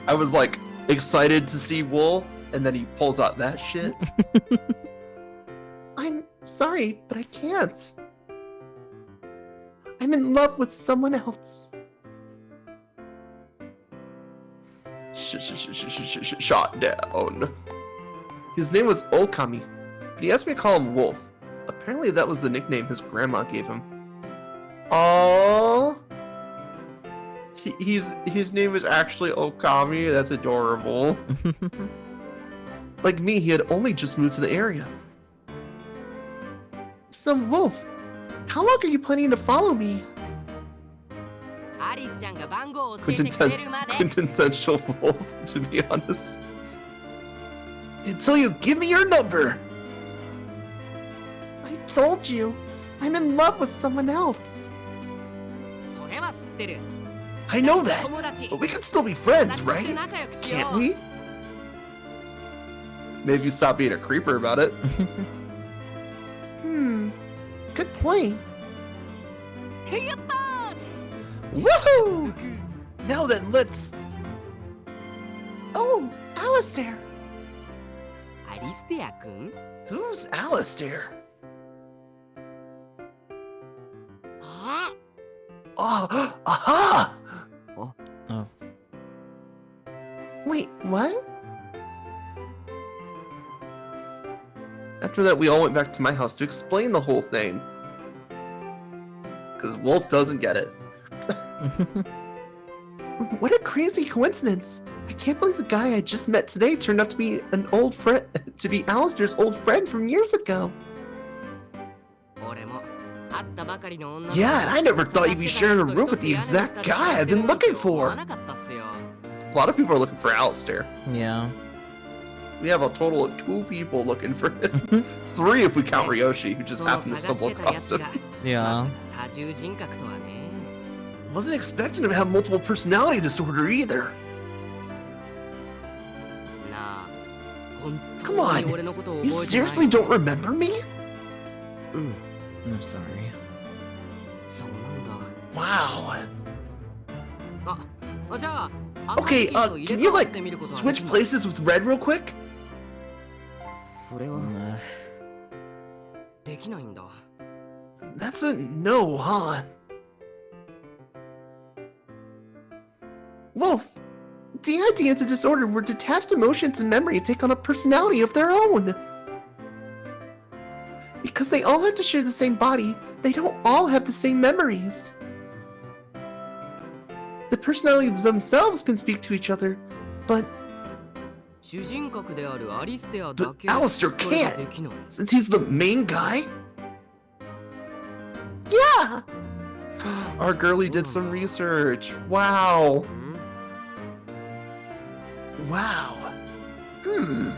I was like excited to see Wolf, and then he pulls out that shit. I'm sorry, but I can't. I'm in love with someone else. Shot down. His name was Okami, but he asked me to call him Wolf. Apparently that was the nickname his grandma gave him. Aww. His name is actually Okami. That's adorable. Like me, he had only just moved to the area. So, Wolf, how long are you planning to follow me? アリスちゃんが番号を教えてくれるまで Quintessential Wolf, to be honest. Until you give me your number! I told you, I'm in love with someone else. それは知ってる I know that, 友達 but we can still be friends, right? 仲良くしよう Can't we? Maybe you stop being a creeper about it. Good point. やったー Woohoo! Now then, let's... Oh, Alistair! アリステア君 Who's Alistair? あ Oh, aha! Oh. Wait, what? After that, we all went back to my house to explain the whole thing. Because Wolf doesn't get it. What a crazy coincidence! I can't believe the guy I just met today turned out to be an old friend, to be Alistair's old friend from years ago. 俺も会ったばかりの女の子 Yeah, and I never thought you'd be sharing a room with the exact guy I've been looking 思 for. わなかったっすよ A lot of people are looking for Alistair. Yeah. We have a total of 2 people looking for him. 3 if we count Ryoshi, who just その happened to 探し stumble てた across やつ him. が Yeah. まず重人格とはね。 Wasn't expecting him to have multiple personality disorder either. なあ、本 Come 当 on, に俺のことを You 覚えてない。 seriously don't remember me? うん、 I'm sorry. そうなんだ。 Wow. じゃあ、 Okay, 赤い can 人 you と入れ替わっ like てみることは switch places with Red real quick? それは Ugh. できないんだ。 That's a no, huh? Wolf, DID is a disorder where detached emotions and memory take on a personality of their own. Because they all have to share the same body, they don't all have the same memories. The personalities themselves can speak to each other, but 主人格であるアリステアだ but け Alistair それが can't, できない。 since he's the main guy? Yeah! Our girlie did some research. Wow. うん、 Wow. Hmm.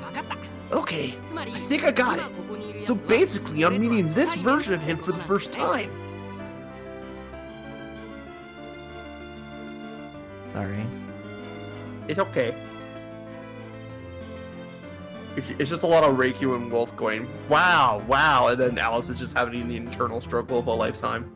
わかった。 Okay. つまり I think I got it. 今ここにいるやつ So は basically, I'm 俺とは meeting this 初対面 version of him for the first time. Sorry. It's okay. It's just a lot of Reikyu and Wolf going, wow, wow, and then Alice is just having the internal struggle of a lifetime.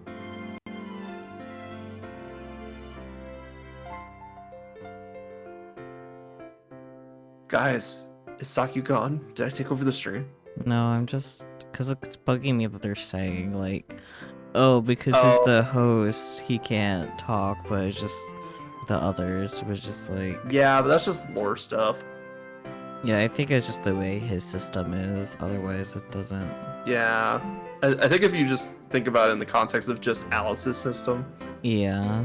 Guys, is Sakyu gone? Did I take over the stream? No, I'm just because it's bugging me that they're saying like, oh, because he's Oh. the host, he can't talk, but it's just the others was just like, Yeah, but that's just lore stuff. yeah, I think it's just the way his system is. Otherwise, it doesn't. Yeah. I think if you just think about it in the context of just Alice's system, Yeah.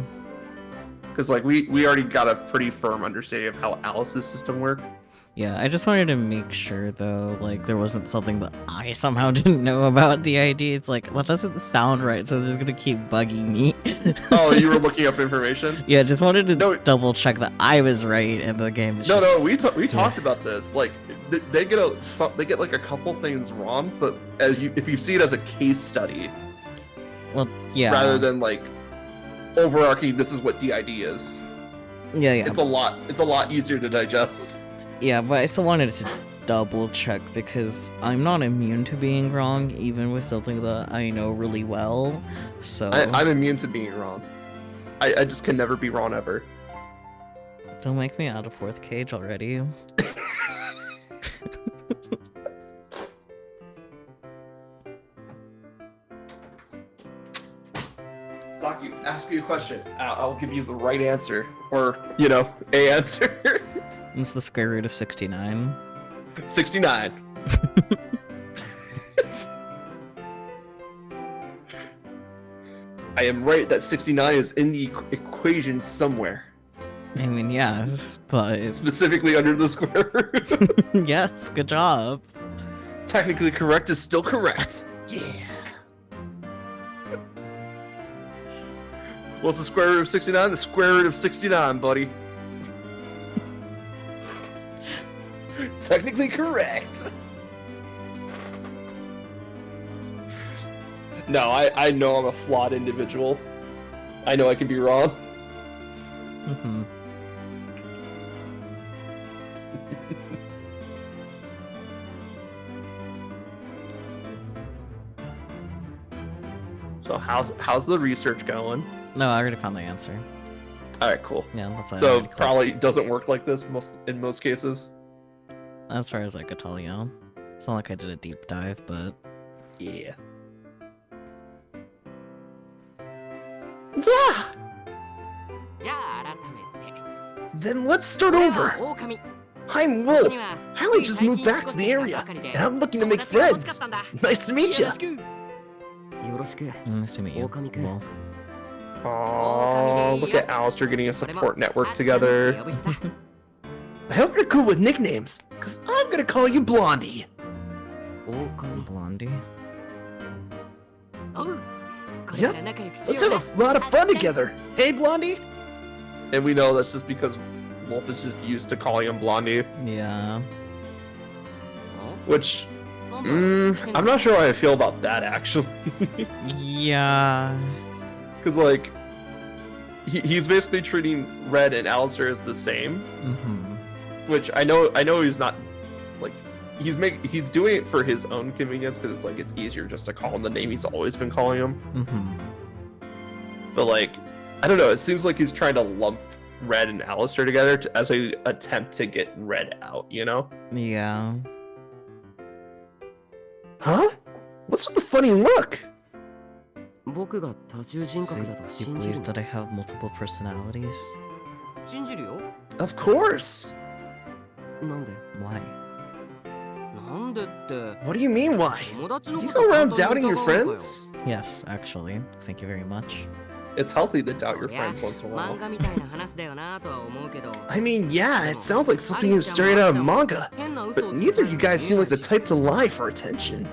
because like we already got a pretty firm understanding of how Alice's system worked. Yeah, I just wanted to make sure though, like there wasn't something that I somehow didn't know about DID. It's like that doesn't sound right, so it's just gonna keep bugging me. Oh, you were looking up information? Yeah, just wanted to No. double check that I was right and the game is No, just... no, we talked about this. Like they get like a couple things wrong, but if you see it as a case study Well, yeah. rather than like overarching, this is what DID is. Yeah, yeah. It's a lot easier to digest. Yeah, but I still wanted to double check because I'm not immune to being wrong, even with something that I know really well. So I'm immune to being wrong. I just can never be wrong ever. don't make me out of fourth cage already. Saki, ask you a question. I'll give you the right answer, or you know, a answer. It's the square root of 69. 69. I am right that 69 is in the equation somewhere, I mean, yes, but specifically under the square root. yes, good job. Technically correct is still correct. Yeah. What's the square root of 69? The square root of 69, buddy. Technically correct. No, I know I'm a flawed individual. I know I can be wrong. Mm-hmm. So how's the research going? No, I already found the answer. All right, cool. Yeah, that's what I So already clicked. probably doesn't work like this in most cases. As far as I could tell, yeah. It's not like I did a deep dive, but Yeah. Yeah. じゃあ改めて。 Then let's start 俺 over. は狼。 I'm ここ Wolf. には I only つい just 最 moved 近 back to the 引っ越してき area, たばかりで and I'm looking to make 友達が欲しか friends. ったんだ。 Nice to meet よ you. ろしく。よろしく。 nice to meet you. Okami-kun. Wolf. Oh, look at Alistair getting a これも support network あっちゃんって together. 呼ぶしさ。 I hope you're cool with nicknames, cause I'm gonna call you Blondie. 狼。 Blondie. おう。これから仲良くしよう Let's have な。 a lot of fun together. Hey, Blondie. And we know that's just because Wolf is just used to calling him Blondie. Yeah. Which, I'm not sure how I feel about that actually. Yeah. Because like, he's basically treating Red and Alistair as the same. Which I know he's not, like, he's doing it for his own convenience because it's like it's easier just to call him the name he's always been calling him. But like, I don't know. It seems like he's trying to lump Red and Alistair together as a attempt to get Red out. You know? Yeah. Huh? What's with the funny look? 僕が多重人 So 格だと you 信じる believe that I have multiple personalities? 信じるよ Of course. なんで Why? なんでって What do you mean why? 友達の Do you こと go 簡 around 単に doubting your 疑うのかよ friends? Yes, actually. Thank you very much. It's healthy to doubt your そりゃ friends once in a while. 漫画みたいな話だよなとは思うけど I mean, yeah, it sounds like something you straight out of manga. 変な嘘を But つく neither of you guys seem like the type to lie for attention.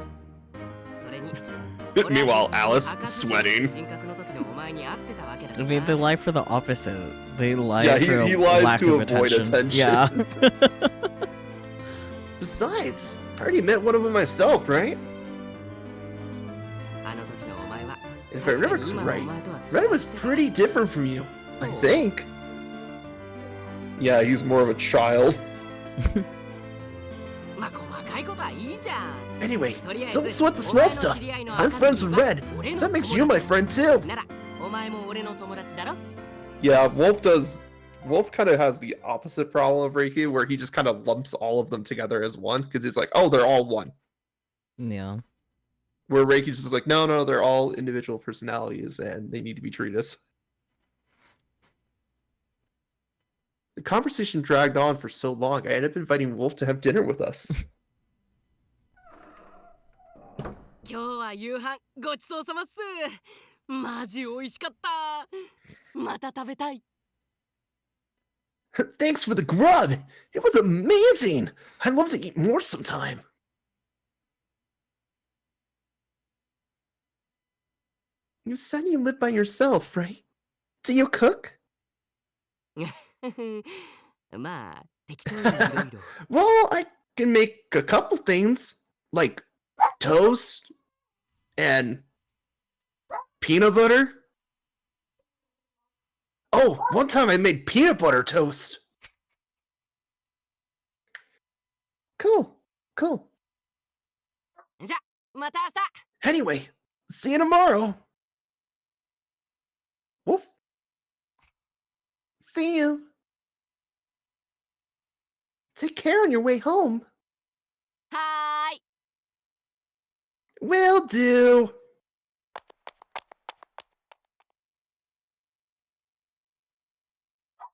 それに Meanwhile, Alice, sweating. 人格の時のお前に会ってたわけだし I な mean, they lie for the opposite. They lie Yeah, for he a lies lack to of avoid attention. Yeah. Besides, I already met one of them myself, right? あの時のお前は If I 確か remember に今のお right, 前とは違う Red was pretty different from you, I think. Yeah, he's more of a child. まあ細かいことはいいじゃん Anyway, とりあえず don't sweat the お small 前の stuff. 知り合いの I'm friends with 赤 Red. ずきは俺の So that makes 友 you my 達 friend too. ならお前も俺の友達だろ Yeah, Wolf kind of has the opposite problem of Reiki, where he just kind of lumps all of them together as one, because he's like, oh, they're all one. Yeah. Where Reiki's just like, no, they're all individual personalities, and they need to be treated as. The conversation dragged on for so long, I ended up inviting Wolf to have dinner with us. 今日は夕飯ごちそうさまっすマジ美味しかったまた食べたい Thanks for the grub! It was amazing! I'd love to eat more sometime. You said you live by yourself, right? Do you cook? まあ適当にいろいろ Well, I can make a couple things, like toast and peanut butter. Oh, one time I made peanut butter toast. Cool. じゃまた明日 Anyway, see you tomorrow. Wolf. See you. Take care on your way home. はーい Will do.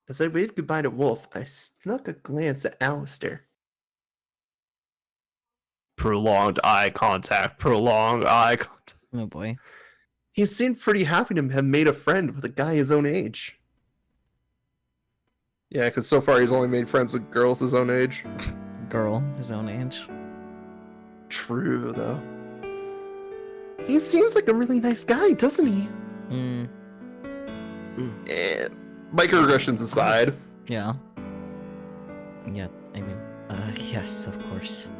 As I waved goodbye to Wolf, I snuck a glance at Alistair. Prolonged eye contact. Oh boy. He seemed pretty happy to have made a friend with a guy his own age. Yeah, because so far he's only made friends with girls his own age. Girl, his own age. True, though. He seems like a really nice guy, doesn't he? Microaggressions aside. Yeah. Yeah, I mean, yes, of course.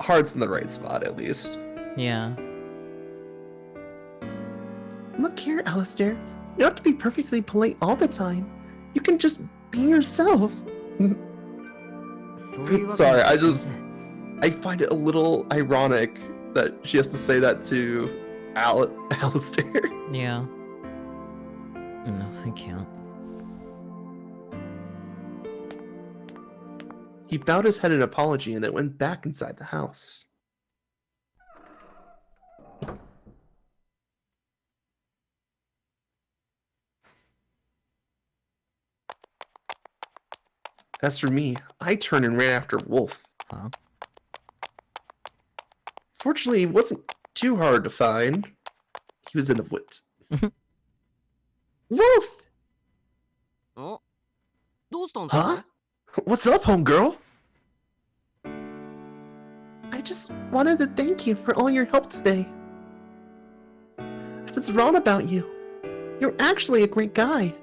Heart's in the right spot, at least. Yeah. Look here, Alistair. You don't have to be perfectly polite all the time. You can just be yourself. そういうわけ Sorry, にはい I きま just... せん I find it a little ironic that she has to say that to Alistair. Yeah. No, I can't. He bowed his head in apology and then went back inside the house. As for me, I turned and ran after Wolf. Huh? Fortunately, he wasn't too hard to find. He was in the woods. Wolf! おどうしたんですか Huh? What's up, homegirl? I just wanted to thank you for all your help today. I was wrong about you. You're actually a great guy.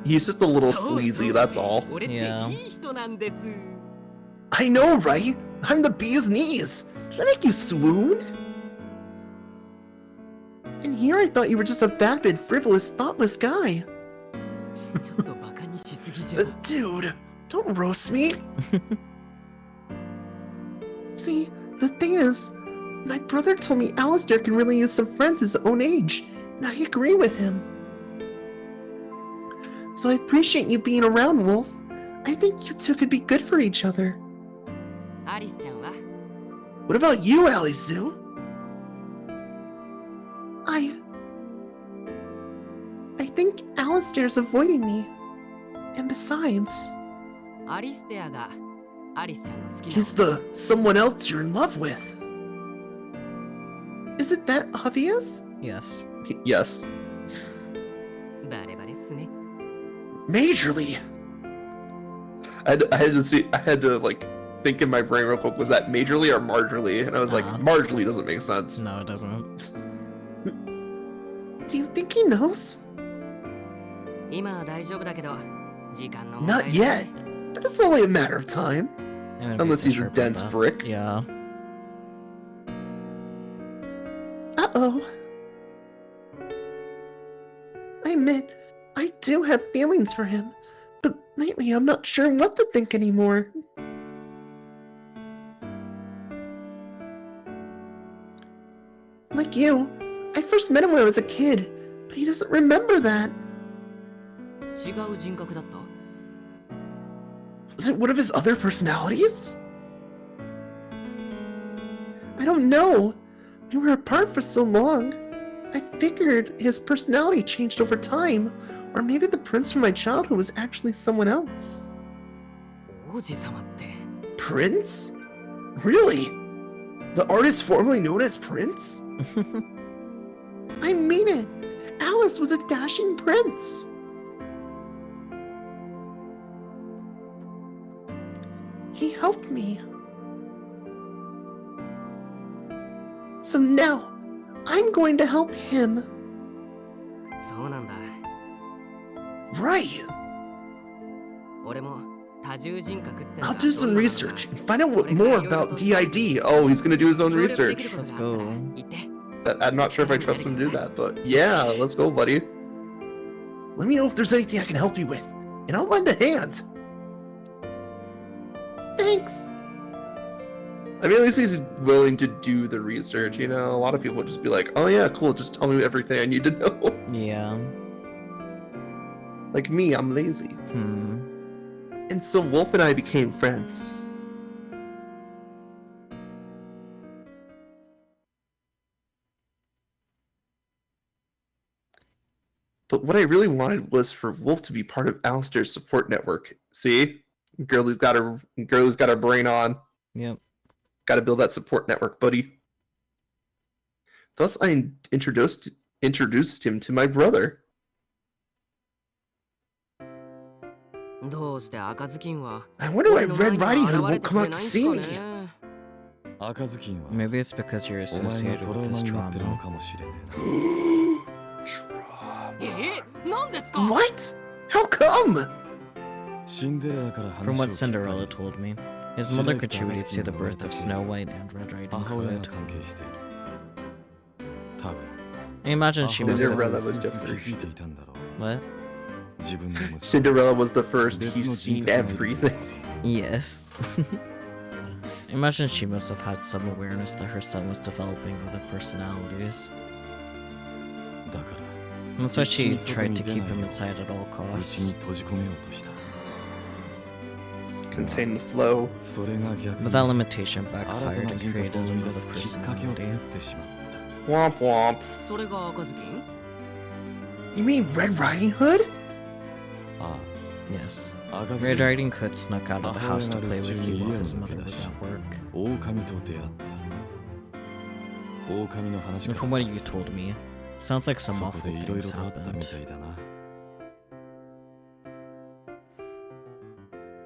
He's just a little そうそう sleazy, that's all. 俺って Yeah. いい人なんです I know, right? I'm the bee's knees. Does that make you swoon? And here I thought you were just a vapid, frivolous, thoughtless guy. ちょっとバカにしすぎじゃん。 Dude, don't roast me. See, the thing is, my brother told me Alistair can really use some friends his own age, and I agree with him. So I appreciate you being around, Wolf. I think you two could be good for each other. アリスちゃんは What about you, Alice? I think Alistair's avoiding me. And besides, アリステアがアリスちゃんの好きな he's the someone else you're in love with. Isn't that obvious? Yes. Yes. バレバレっすね。 Majorly. I had to like think in my brain real quick, was that majorly or marginally? And I was like, marginally doesn't make sense. No, it doesn't. Do you think he knows? 今は大丈夫だけど、時間の問 Not 題 yet. But it's only a matter of time. I wouldn't be Unless so he's a sure about dense that. brick. Yeah. Uh-oh. I admit, I do have feelings for him, but lately I'm not sure what to think anymore. Like you, I first met him when I was a kid, but he doesn't remember that. 違う人格だった Was it one of his other personalities? I don't know. We were apart for so long. I figured his personality changed over time, or maybe the prince from my childhood was actually someone else. 王子様って Prince? Really? The artist formerly known as Prince? I mean it. Alice was a dashing prince. He helped me. So now, I'm going to help him. そうなんだ Right. 俺も多重人格っての I'll が do some どんなのか research and find out more about DID. Oh, he's gonna do his own 協力でき research. ることがあったら言って I'm not sure if I trust him to do that, but yeah, let's go, buddy. Let me know if there's anything I can help you with, and I'll lend a hand. Thanks. I mean, at least he's willing to do the research, you know? A lot of people would just be like, oh yeah, cool, just tell me everything I need to know. Yeah. Like me, I'm lazy. Hmm. And so Wolf and I became friends. But what I really wanted was for Wolf to be part of Alistair's support network. See? Girlie's got her brain on. Yep. Gotta build that support network, buddy. Thus I introduced him to my brother. どうして赤ずきんは I wonder why 俺の前 Red には Riding 現 Hood れ won't てく come れ out ない to んす see か me. ね 赤ずきんは Maybe it's because you're お前が associated トラ with ウマ his になってるの trauma. かもしれねえななんですか What? How come? シンデレラから From 話を what 聞く限 Cinderella り told me, his mother contributed to the birth of Snow White and Red Riding 母親が Hood. 関係している多分 I imagine she must Cinderella have... was 気 different. づいていたんだろう What? 自分の息子 Cinderella was the first. 別 He's の seen 人格がいるというこ everything. と Yes. I imagine she must have had some awareness that her son was developing other personalities. だから That's why she tried to keep him inside at all うちに costs. 閉じ込めようとした Contain the flow. それが逆 But に that limitation 新た backfired な and 人格を created 生み出 another すきっかけを personality. 作ってしまった Womp womp. それが赤ずきん You mean Red Riding Hood? あ Yes. あ赤ず Red きん Riding Hood snuck out of the house to play with you while his mother was at work. 狼と出会った狼の話 And か from ら what you told me, sounds like some そこ awful でいろいろ things とあったみ happened. たいだな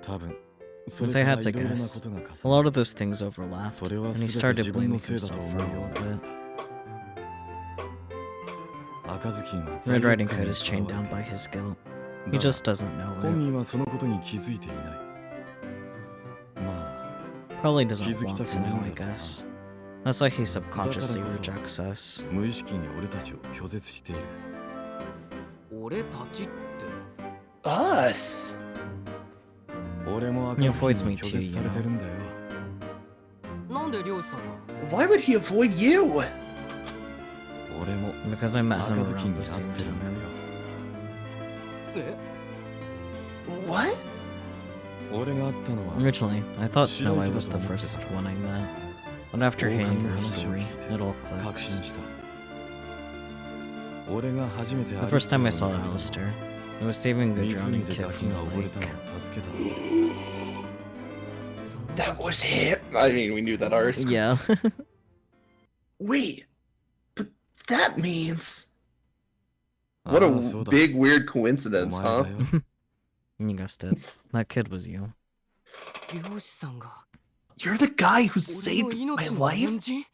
多分そ If れ I から had to いろいろなこ guess, とが a 重な lot り of those things overlapped, それは and he 全て started 自分の blaming せいだと himself 思 for う a よう little にな bit. った赤ずきんは Red 罪 Riding 悪感 Hood に is とら chained われ down て by いる his guilt. だ He が just doesn't know 本 it. 人はそのことに気づいていないまあ Probably doesn't want to know, I guess. That's why he subconsciously rejects us. 無意識に俺たちを拒絶している。俺たちって Us. 俺も He 赤 avoids ずき me に拒 too, 絶されてるんだよ。なんで漁師さんが Why would he avoid you? 俺も Because I met him 赤ずき around に the 会 same ってるんだ time. よ。え What? 俺が会ったのは Originally, I thought Snow White Shiraki was the だと思ってた。 first one I met. But after 狼 hearing の her 話を story, 聞いて it all 確 clicks. 信した。俺が初めて The アリ first スト time を I 見た saw のは Alistair, it was saving a 湖 drowning で kid ガキ from が the 溺れたの lake. を助けた時。 That was him. I mean, we knew that already. Yeah. Wait, but that means. What a ああ、そうだ。 big weird お前 coincidence, だ huh? よ。 You guessed it. That kid was you. 漁師さんが You're the guy who 俺の saved my 命の life? 恩人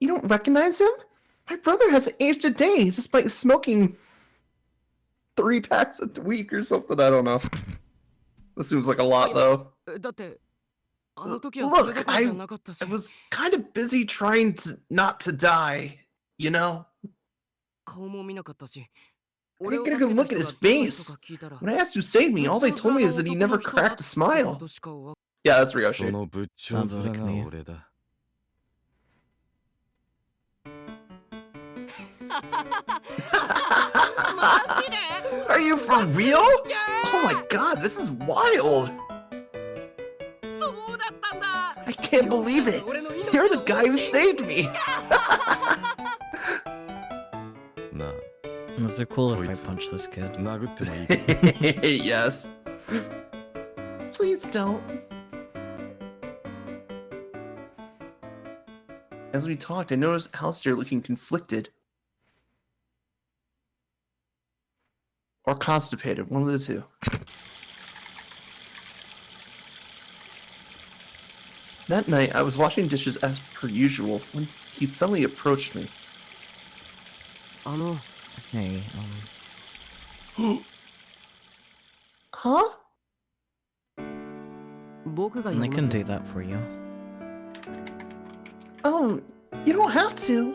You don't recognize him? My brother hasn't aged a day despite smoking 3 packs a week or something. I don't know. That seems like a lot, though. だってあの時はそれだ Look, けじゃなかったし I was kind of busy trying to not to die, you know? 顔も見なかったし I 俺 didn't を get a 助 good けた look at 人 his がどの人 face. か聞いたら When I asked who saved me, all they told me is that he never cracked a smile. Yeah, that's そ Ryoshi. の仏頂 Sounds like 面 me. が俺だ。 Are you for real? Oh my god, this is wild. そうだったんだ I can't believe it. You're the guy who saved me. なあ、 Is it cool if I Please. punch this kid? 殴ってもいいか。 Yes. Please don't. As we talked, I noticed Alistair looking conflicted. Or constipated, one of the two. That night, I was washing dishes as per usual when he suddenly approached me. あの Hey, Huh? 僕が I やりま can す do that for you. Oh, you don't have to.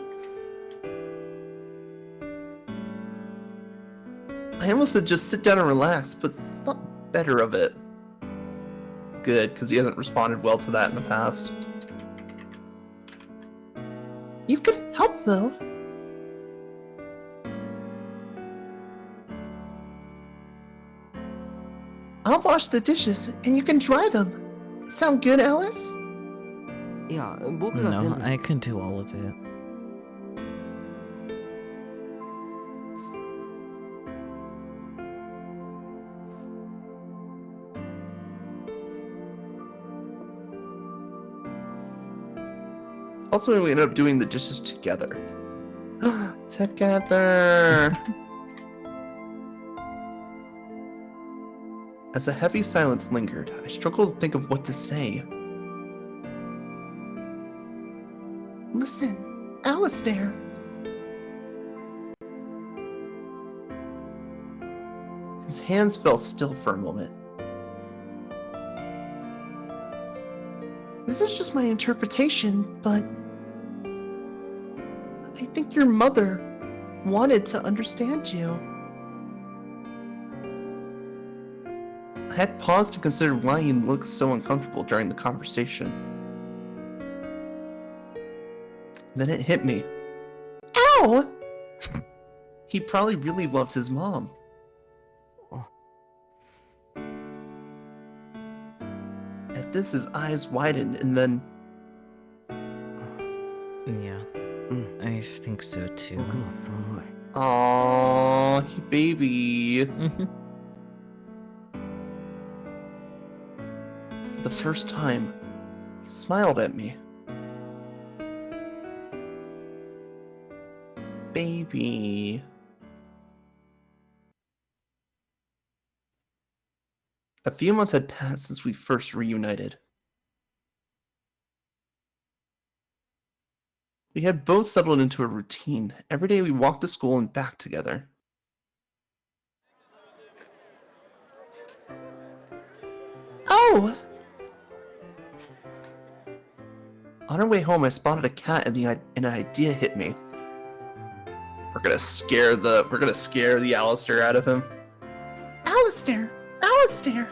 I almost said just sit down and relax, but thought better of it. Good, because he hasn't responded well to that in the past. You can help, though. I'll wash the dishes, and you can dry them. Sound good, Alice? いや僕が全 No, 部 I can do all of it. Also, we ended up doing the dishes together. Together! As a heavy silence lingered, I struggled to think of what to say. Listen, Alistair. His hands fell still for a moment. This is just my interpretation, but I think your mother wanted to understand you. I had paused to consider why he looked so uncomfortable during the conversation. Then it hit me. Ow! He probably really loved his mom. At this, his eyes widened, and then Yeah, I think so too. 僕もそう思う Aww, baby. For the first time, he smiled at me. Baby. A few months had passed since we first reunited. We had both settled into a routine. Every day we walked to school and back together. Oh! On our way home, I spotted a cat and an idea hit me. We're gonna scare the Alistair out of him. Alistair! Alistair!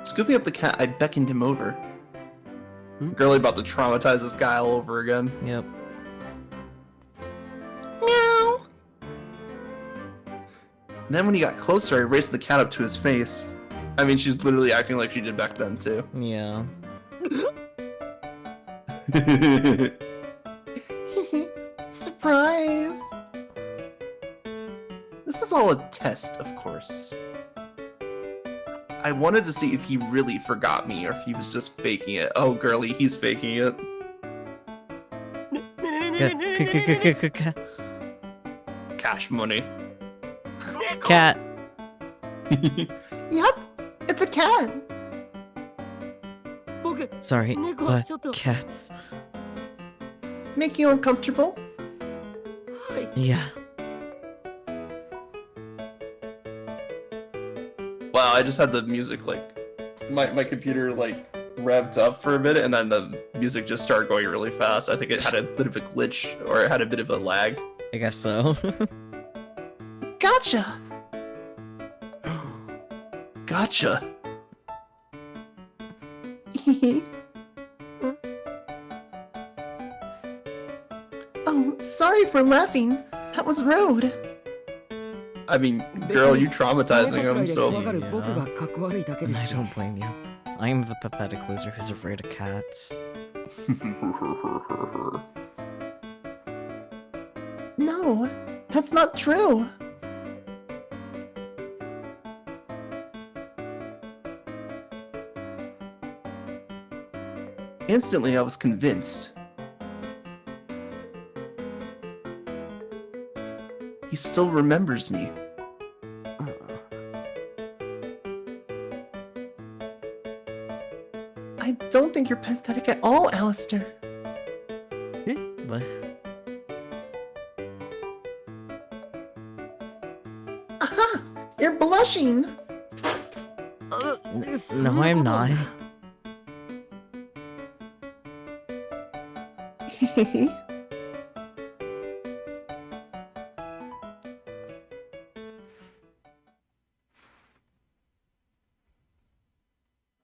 Scooping up the cat, I beckoned him over. Girly about to traumatize this guy all over again. Yep. Meow! Then when he got closer, I raised the cat up to his face. I mean, she's literally acting like she did back then, too. Yeah. Surprise! This is all a test, of course. I wanted to see if he really forgot me or if he was just faking it. Oh, girly, he's faking it. Cash money. Cat. Yep, it's a cat. Sorry, but cats. Make you uncomfortable? Yeah. Wow, I just had the music like my computer like revved up for a minute and then the music just started going really fast. I think it had a bit of a glitch or it had a bit of a lag. I guess so. Gotcha. Gotcha. Oh, sorry for laughing. That was rude. I mean, girl, you traumatizing him, so... I don't blame you. I'm the pathetic loser who's afraid of cats. No, that's not true. Instantly, I was convinced. He still remembers me. I don't think you're pathetic at all, Alistair. What? Aha! You're blushing! No, I'm not.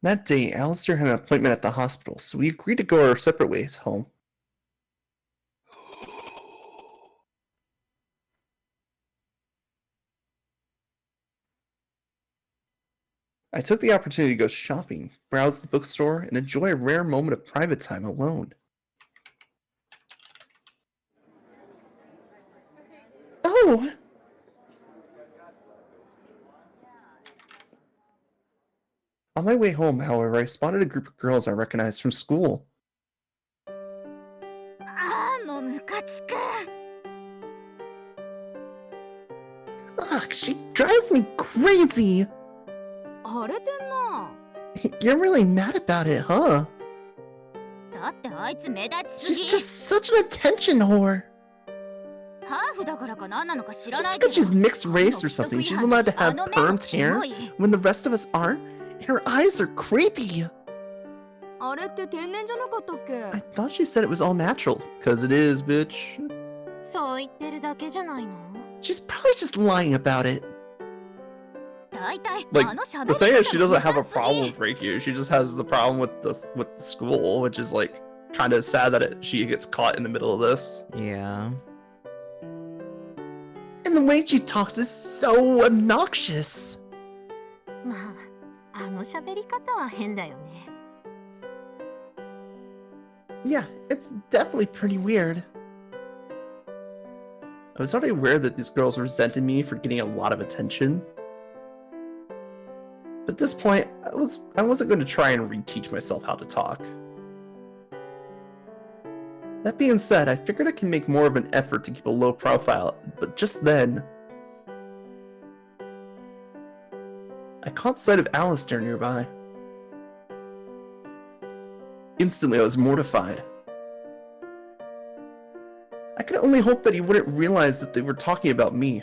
That day, Alistair had an appointment at the hospital, so we agreed to go our separate ways home. I took the opportunity to go shopping, browse the bookstore, and enjoy a rare moment of private time alone. Oh! On my way home, however, I spotted a group of girls I recognized from school. Ugh, she drives me crazy! You're really mad about it, huh? She's just such an attention whore! Just because she's mixed race or something, she's allowed to have permed hair when the rest of us aren't, and her eyes are creepy! I thought she said it was all natural, cause it is, bitch. She's probably just lying about it. Like, the thing is, she doesn't have a problem with Reiki, she just has the problem with the school, which is like, kind of sad that she gets caught in the middle of this. Yeah. And the way she talks is so obnoxious. Yeah, it's definitely pretty weird. I was already aware that these girls resented me for getting a lot of attention. But at this point, I wasn't going to try and reteach myself how to talk. That being said, I figured I can make more of an effort to keep a low profile, but just then... I caught sight of Alistair nearby. Instantly, I was mortified. I could only hope that he wouldn't realize that they were talking about me.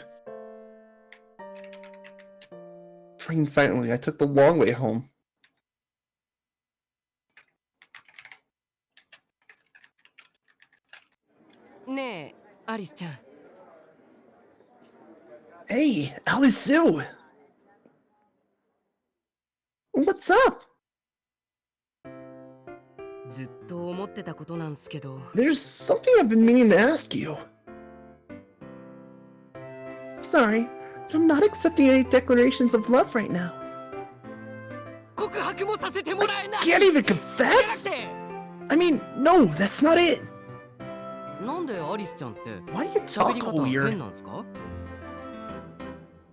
Praying silently, I took the long way home. ねえ、アリスちゃん。 Hey, Alice Vod! What's up? ずっと思ってたことなんすけど。 There's something I've been meaning to ask you. Sorry, but I'm not accepting any declarations of love right now. 告白もさせてもらえない。 Can't even confess? I mean, no, that's not it. なんでアリスちゃんって Why do you 喋 talk り all 方変 weird? なんすか？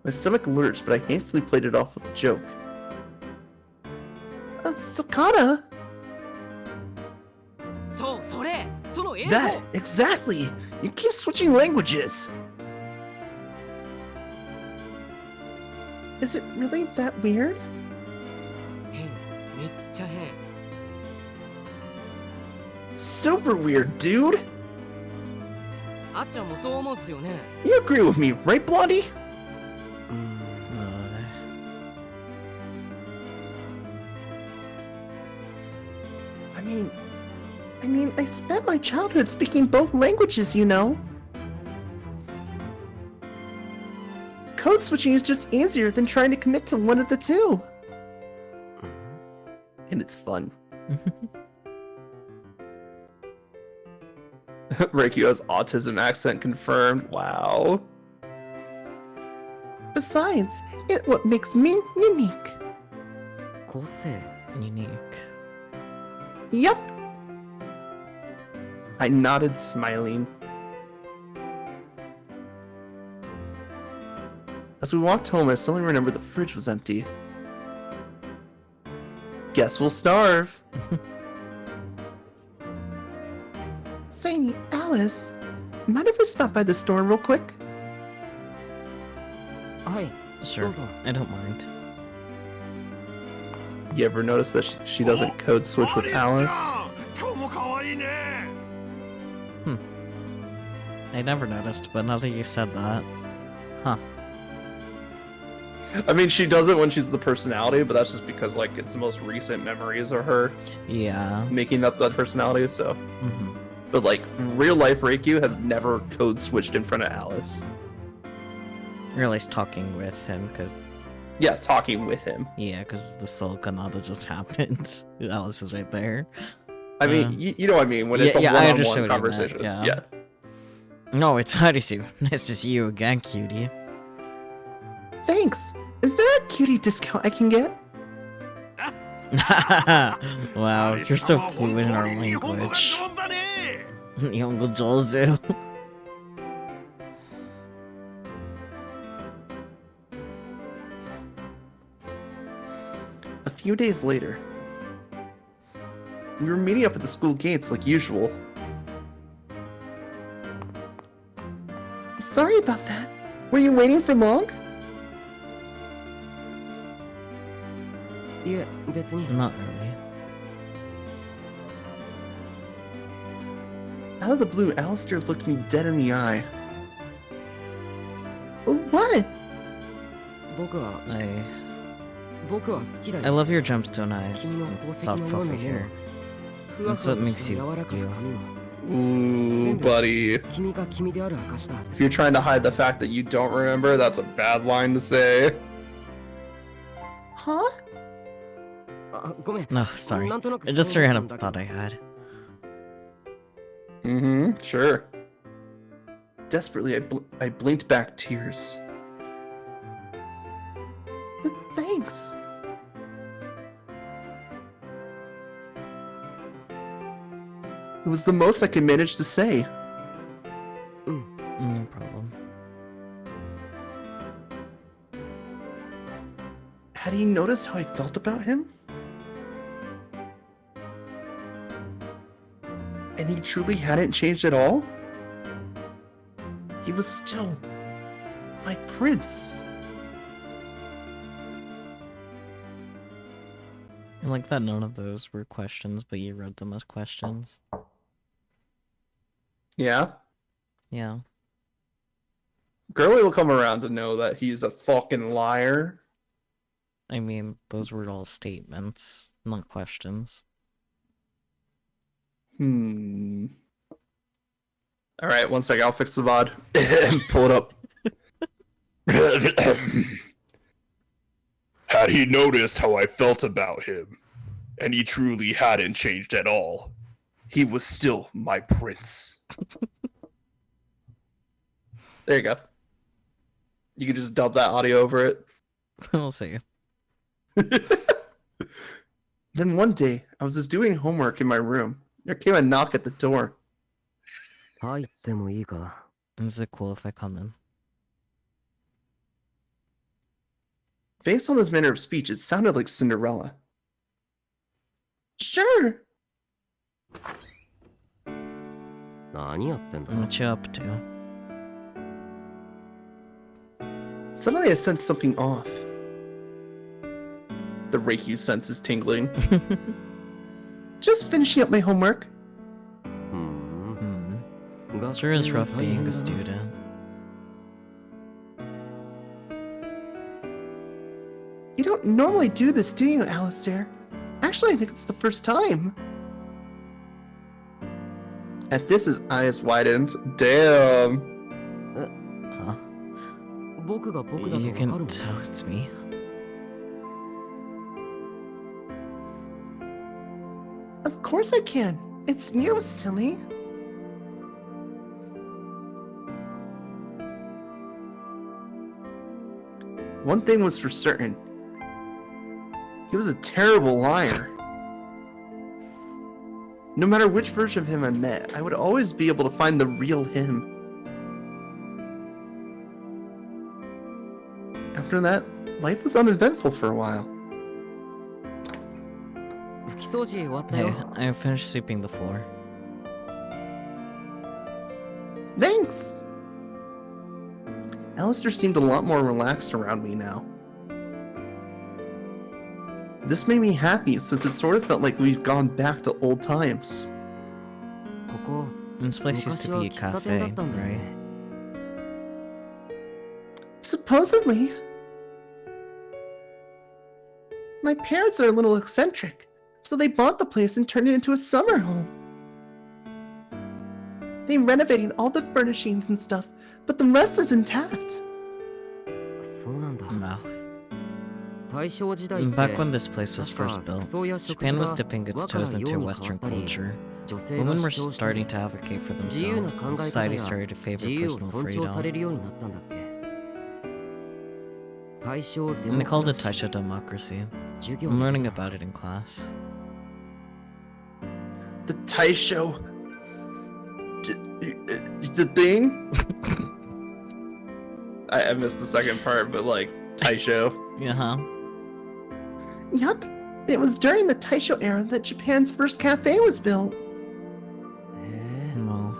My stomach lurched, but I hastily played it off with a joke. Sakata? そう、それ、その英語。 That, exactly! You keep switching languages! Is it really that weird? 変、めっちゃ変。 Super weird, dude! あっちゃんもそう思うっすよね。 You agree with me, right, Blondie? I mean, I spent my childhood speaking both languages, you know? Code switching is just easier than trying to commit to one of the two. And it's fun. Reikyu has autism accent confirmed. Wow. Besides, it's what makes me unique. 個性。 Unique. Yep. I nodded, smiling. As we walked home, I suddenly remembered the fridge was empty. Guess we'll starve. Say, Alice, mind if we stop by the store real quick? はい。 Sure. Dozo. I don't mind. You ever notice that she doesn't code switch with Alice? 今日も可愛いね。 I never noticed, but now that you said that. Huh. I mean, she does it when she's the personality, but that's just because, like, it's the most recent memories of her Yeah. making up that personality, so. Mm-hmm. But, like, real life Reikyu has never code switched in front of Alice. Or at least talking with him, because, Yeah, talking with him. yeah, because the Sulcanata just happened. Alice is right there. I mean, you know what I mean, when it's a I understand one-on-one what you meant, conversation. yeah. No, it's Harisu. Nice to see you again, cutie. Thanks. Is there a cutie discount I can get? Wow, you're so fluent in our language. Nihongo Jozu. A few days later, we were meeting up at the school gates like usual. Sorry about that. Were you waiting for long? いえ、別に。 Not really. Out of the blue, Alistair looked me dead in the eye. What? 僕は I 好きだよ。 I love your gemstone eyes 君の and 宝石 soft のよう fluffy な目 hair. はふわふわ That's what と makes した you 柔らか you. な髪は Ooh, buddy. 君が君である証だ。 If you're trying to hide the fact that you don't remember, that's a bad line to say. Huh? あ、ごめん。 No, sorry. なんとなく Just a そう思 random ったんだ thought け I ど。 had. Mm-hmm, sure. Desperately, I blinked back tears. Thanks. It was the most I could manage to say. No problem. Had he noticed how I felt about him? And he truly hadn't changed at all? He was still my prince. I like that none of those were questions, but you wrote them as questions. Yeah? Yeah. Girly will come around to know that he's a fucking liar. I mean, those were all statements, not questions. All right, one second. I'll fix the VOD. Pull it up. Had he noticed how I felt about him, and he truly hadn't changed at all, he was still my prince. There you go. You can just dub that audio over it. We'll see. Then one day, I was just doing homework in my room. There came a knock at the door. Is it cool if I come in? Based on his manner of speech, it sounded like Cinderella. Sure. What you up to? Suddenly I sensed something off. The Reiki sense is tingling. Just finishing up my homework. Sure is rough being a student. You don't normally do this, do you, Alistair? Actually, I think it's the first time. At this, his eyes widened. Damn. Huh? You can tell it's me. Of course I can. It's you, silly. One thing was for certain. He was a terrible liar. No matter which version of him I met, I would always be able to find the real him. After that, life was uneventful for a while. Hey, I finished sweeping the floor. Thanks! Alistair seemed a lot more relaxed around me now. This made me happy since it sort of felt like we've gone back to old times. This place used to be a cafe, right? Supposedly. My parents are a little eccentric, so they bought the place and turned it into a summer home. They renovated all the furnishings and stuff, but the rest is intact. No. Back when this place was first built, Japan was dipping its toes into Western culture. Women were starting to advocate for themselves, and society started to favor personal freedom. And they called it Taisho democracy. I'm learning about it in class. The Taisho... the thing? I missed the second part, but like, Taisho. Yeah. Yup, it was during the Taisho era that Japan's first cafe was built. No.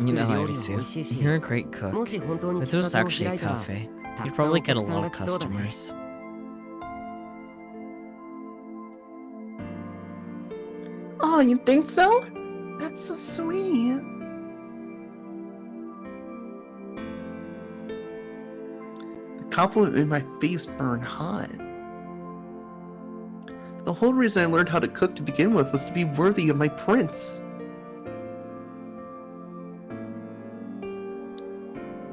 You know, Alice, you're a great cook. If this was actually a cafe, you'd probably get a lot of customers. Oh, you think so? That's so sweet. The compliment made my face burn hot. The whole reason I learned how to cook to begin with was to be worthy of my prince.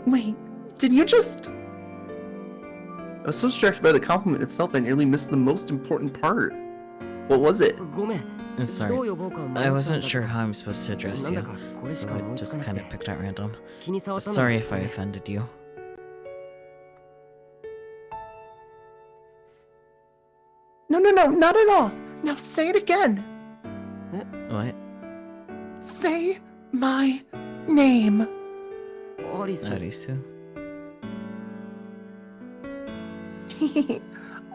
Wait, did you just... I was so distracted by the compliment itself I nearly missed the most important part. What was it? Sorry, I wasn't sure how I'm supposed to address you, so I just kind of picked at random. Sorry if I offended you. No, not at all. Now say it again. What? Say my name. Arisu?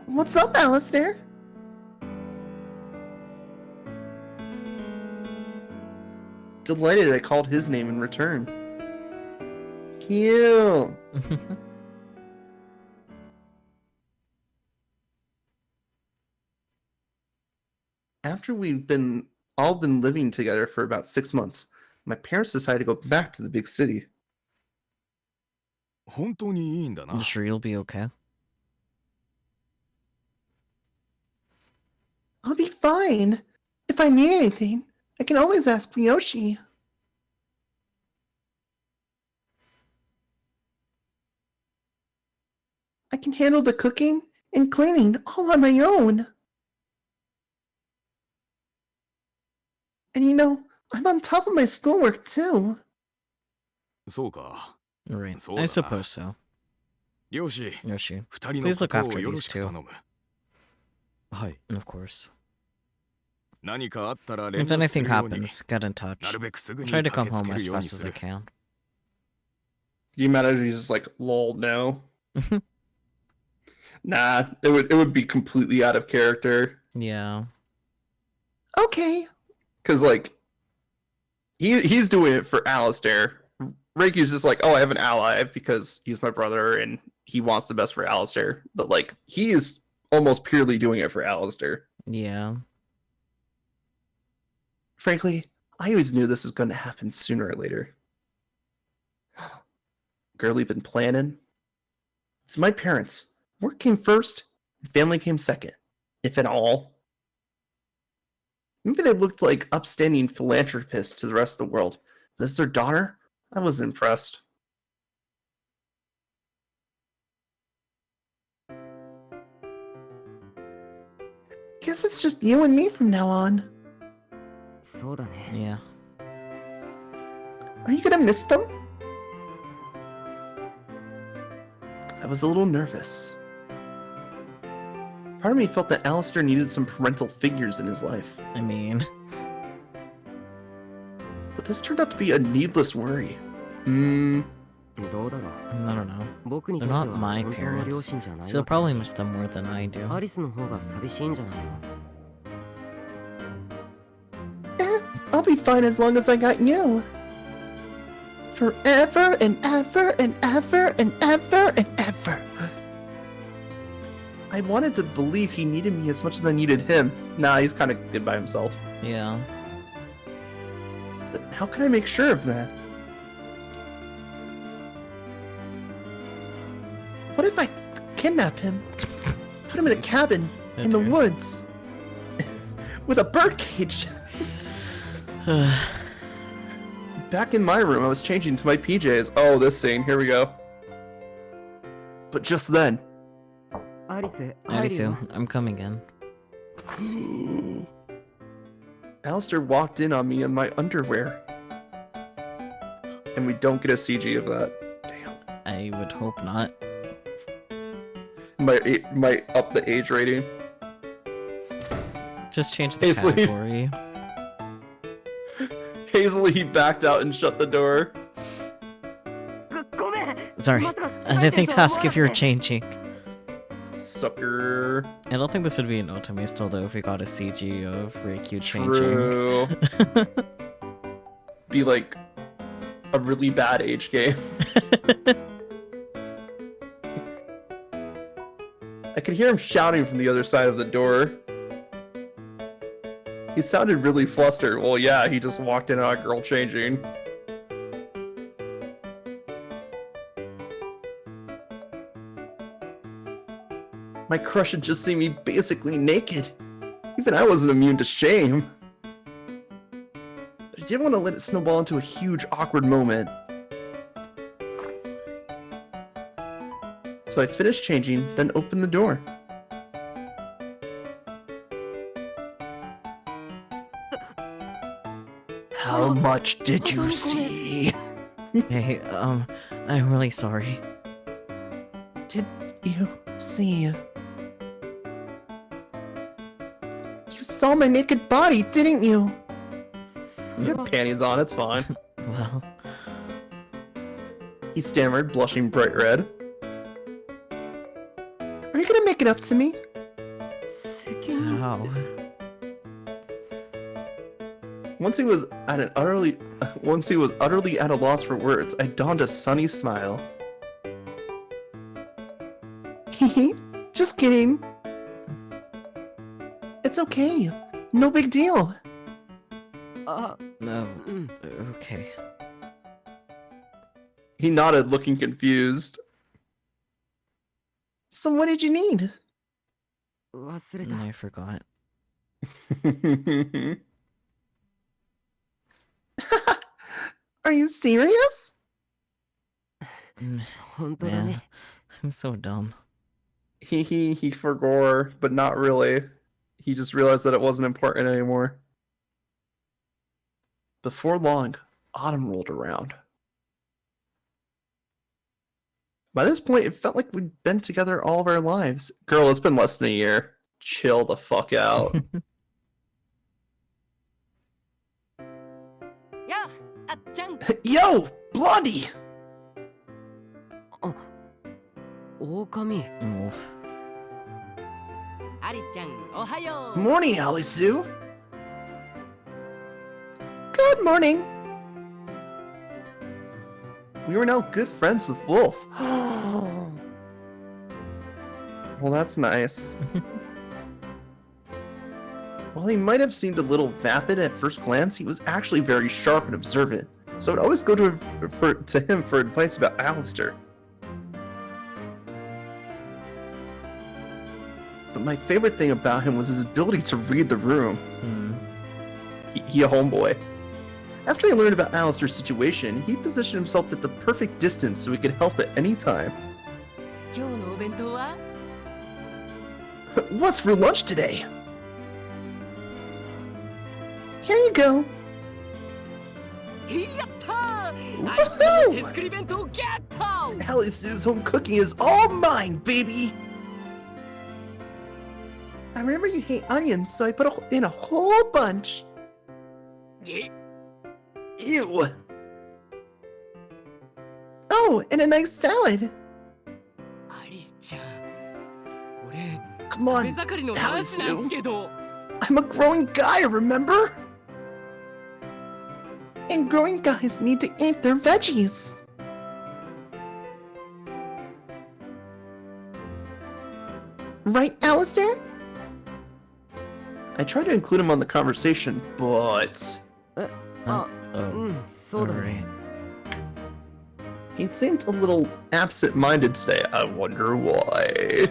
What's up, Alistair? Delighted I called his name in return. Cute. After we've all been living together for about 6 months, my parents decided to go back to the big city. You sure you'll be okay? I'll be fine. If I need anything, I can always ask Ryoshi. I can handle the cooking and cleaning all on my own. And you know, I'm on top of my schoolwork too. そうか。 Right. So, I suppose so. 漁師、 Yoshi. 二人の Please こ look とを after よろ these しく two. 頼む。はい。 Of course. 何かあったら連 If 絡す anything るように。 happens, get in touch. なるべくすぐに Try to 駆 come けつ home け as るように fast す as I る。 can. Do you imagine he's just like, lol, no? Nah, it would be completely out of character. Yeah. Okay. Because, like, he's doing it for Alistair. Reiki's just like, oh, I have an ally because he's my brother and he wants the best for Alistair. But, like, he is almost purely doing it for Alistair. Yeah. Frankly, I always knew this was going to happen sooner or later. Girly been planning. It's my parents. Work came first, family came second, if at all. Maybe they looked like upstanding philanthropists to the rest of the world. But as their daughter, I was impressed. Guess it's just you and me from now on. そうだね。 Yeah. Are you gonna miss them? I was a little nervous. Part of me felt that Alistair needed some parental figures in his life. I mean, But this turned out to be a needless worry. どうだろう。 I don't know. 僕に They're とって not は my 本当の両 parents, 親じゃない so わ they'll けだ probably し miss them more than I do. アリスの方が寂しいんじゃないの。 I'll be fine as long as I got you. Forever and ever and ever and ever and ever. I wanted to believe he needed me as much as I needed him. Nah, he's kind of good by himself. Yeah. But how can I make sure of that? What if I kidnap him? Put him in a cabin in the Okay. woods with a bird cage.Back in my room, I was changing to my PJs. Oh, this scene. Here we go. But just then, アリス、帰るよ。 Alice, I'm coming in. Alistair walked in on me in my underwear. And we don't get a CG of that. Damn. I would hope not. Might up the age rating. Just change the Paisley. category. Hazily, he backed out and shut the door. ごめん。 Sorry, まさか I didn't think to ask if you were changing. Sucker. I don't think this would be an Otome still though if we got a CG of Reikyu changing. True. Be like a really bad age game. I could hear him shouting from the other side of the door. He sounded really flustered. Well, yeah, he just walked in on a girl changing. My crush had just seen me basically naked. Even I wasn't immune to shame. But I didn't want to let it snowball into a huge, awkward moment. So I finished changing, then opened the door. How much did you see? Hey, I'm really sorry. Did you see? You saw my naked body, didn't you? そ You れ have は panties on, it's fine. Well, He stammered, blushing bright red. Are you gonna make it up to me? 責任 how? Once he was utterly at a loss for words, I donned a sunny smile. Hehe, just kidding. It's okay. No big deal. あ、 No. うん。 Okay. He nodded, looking confused. So what did you need? 忘れた。 I forgot. Are you serious? Mm, 本当だ Man, ね。 I'm so dumb. He forgore, but not really. He just realized that it wasn't important anymore. Before long, autumn rolled around. By this point, it felt like we'd been together all of our lives. Girl, it's been less than a year. Chill the fuck out. やあ、あっちゃん。 Yo, Blondie! 狼。 Oof. アリスちゃん、おはよう。 Morning, Alice Vod. Good morning. We were now good friends with Wolf. Well, that's nice. While he might have seemed a little vapid at first glance, he was actually very sharp and observant, so I'd always go to him for advice about Alistair. But my favorite thing about him was his ability to read the room. He a homeboy. After he learned about Alistair's situation, he positioned himself at the perfect distance so he could help at any time. 今日のお弁当は？ What's for lunch today? Here you go. やったー！アリスちゃんの手作り弁当ゲット！ Alice Vod's home cooking is all mine, baby. I remember you hate onions, so I put in a whole bunch. え Ew. Oh, and a nice salad. アリスちゃん、俺 Come 手 on, 盛りの話なんすけど。 I'm a growing guy, remember? And growing guys need to eat their veggies. Right, Alistair? I tried to include him on the conversation, but あ、 Oh. うん、そうだね。 he seemed a little absent-minded today. I wonder why.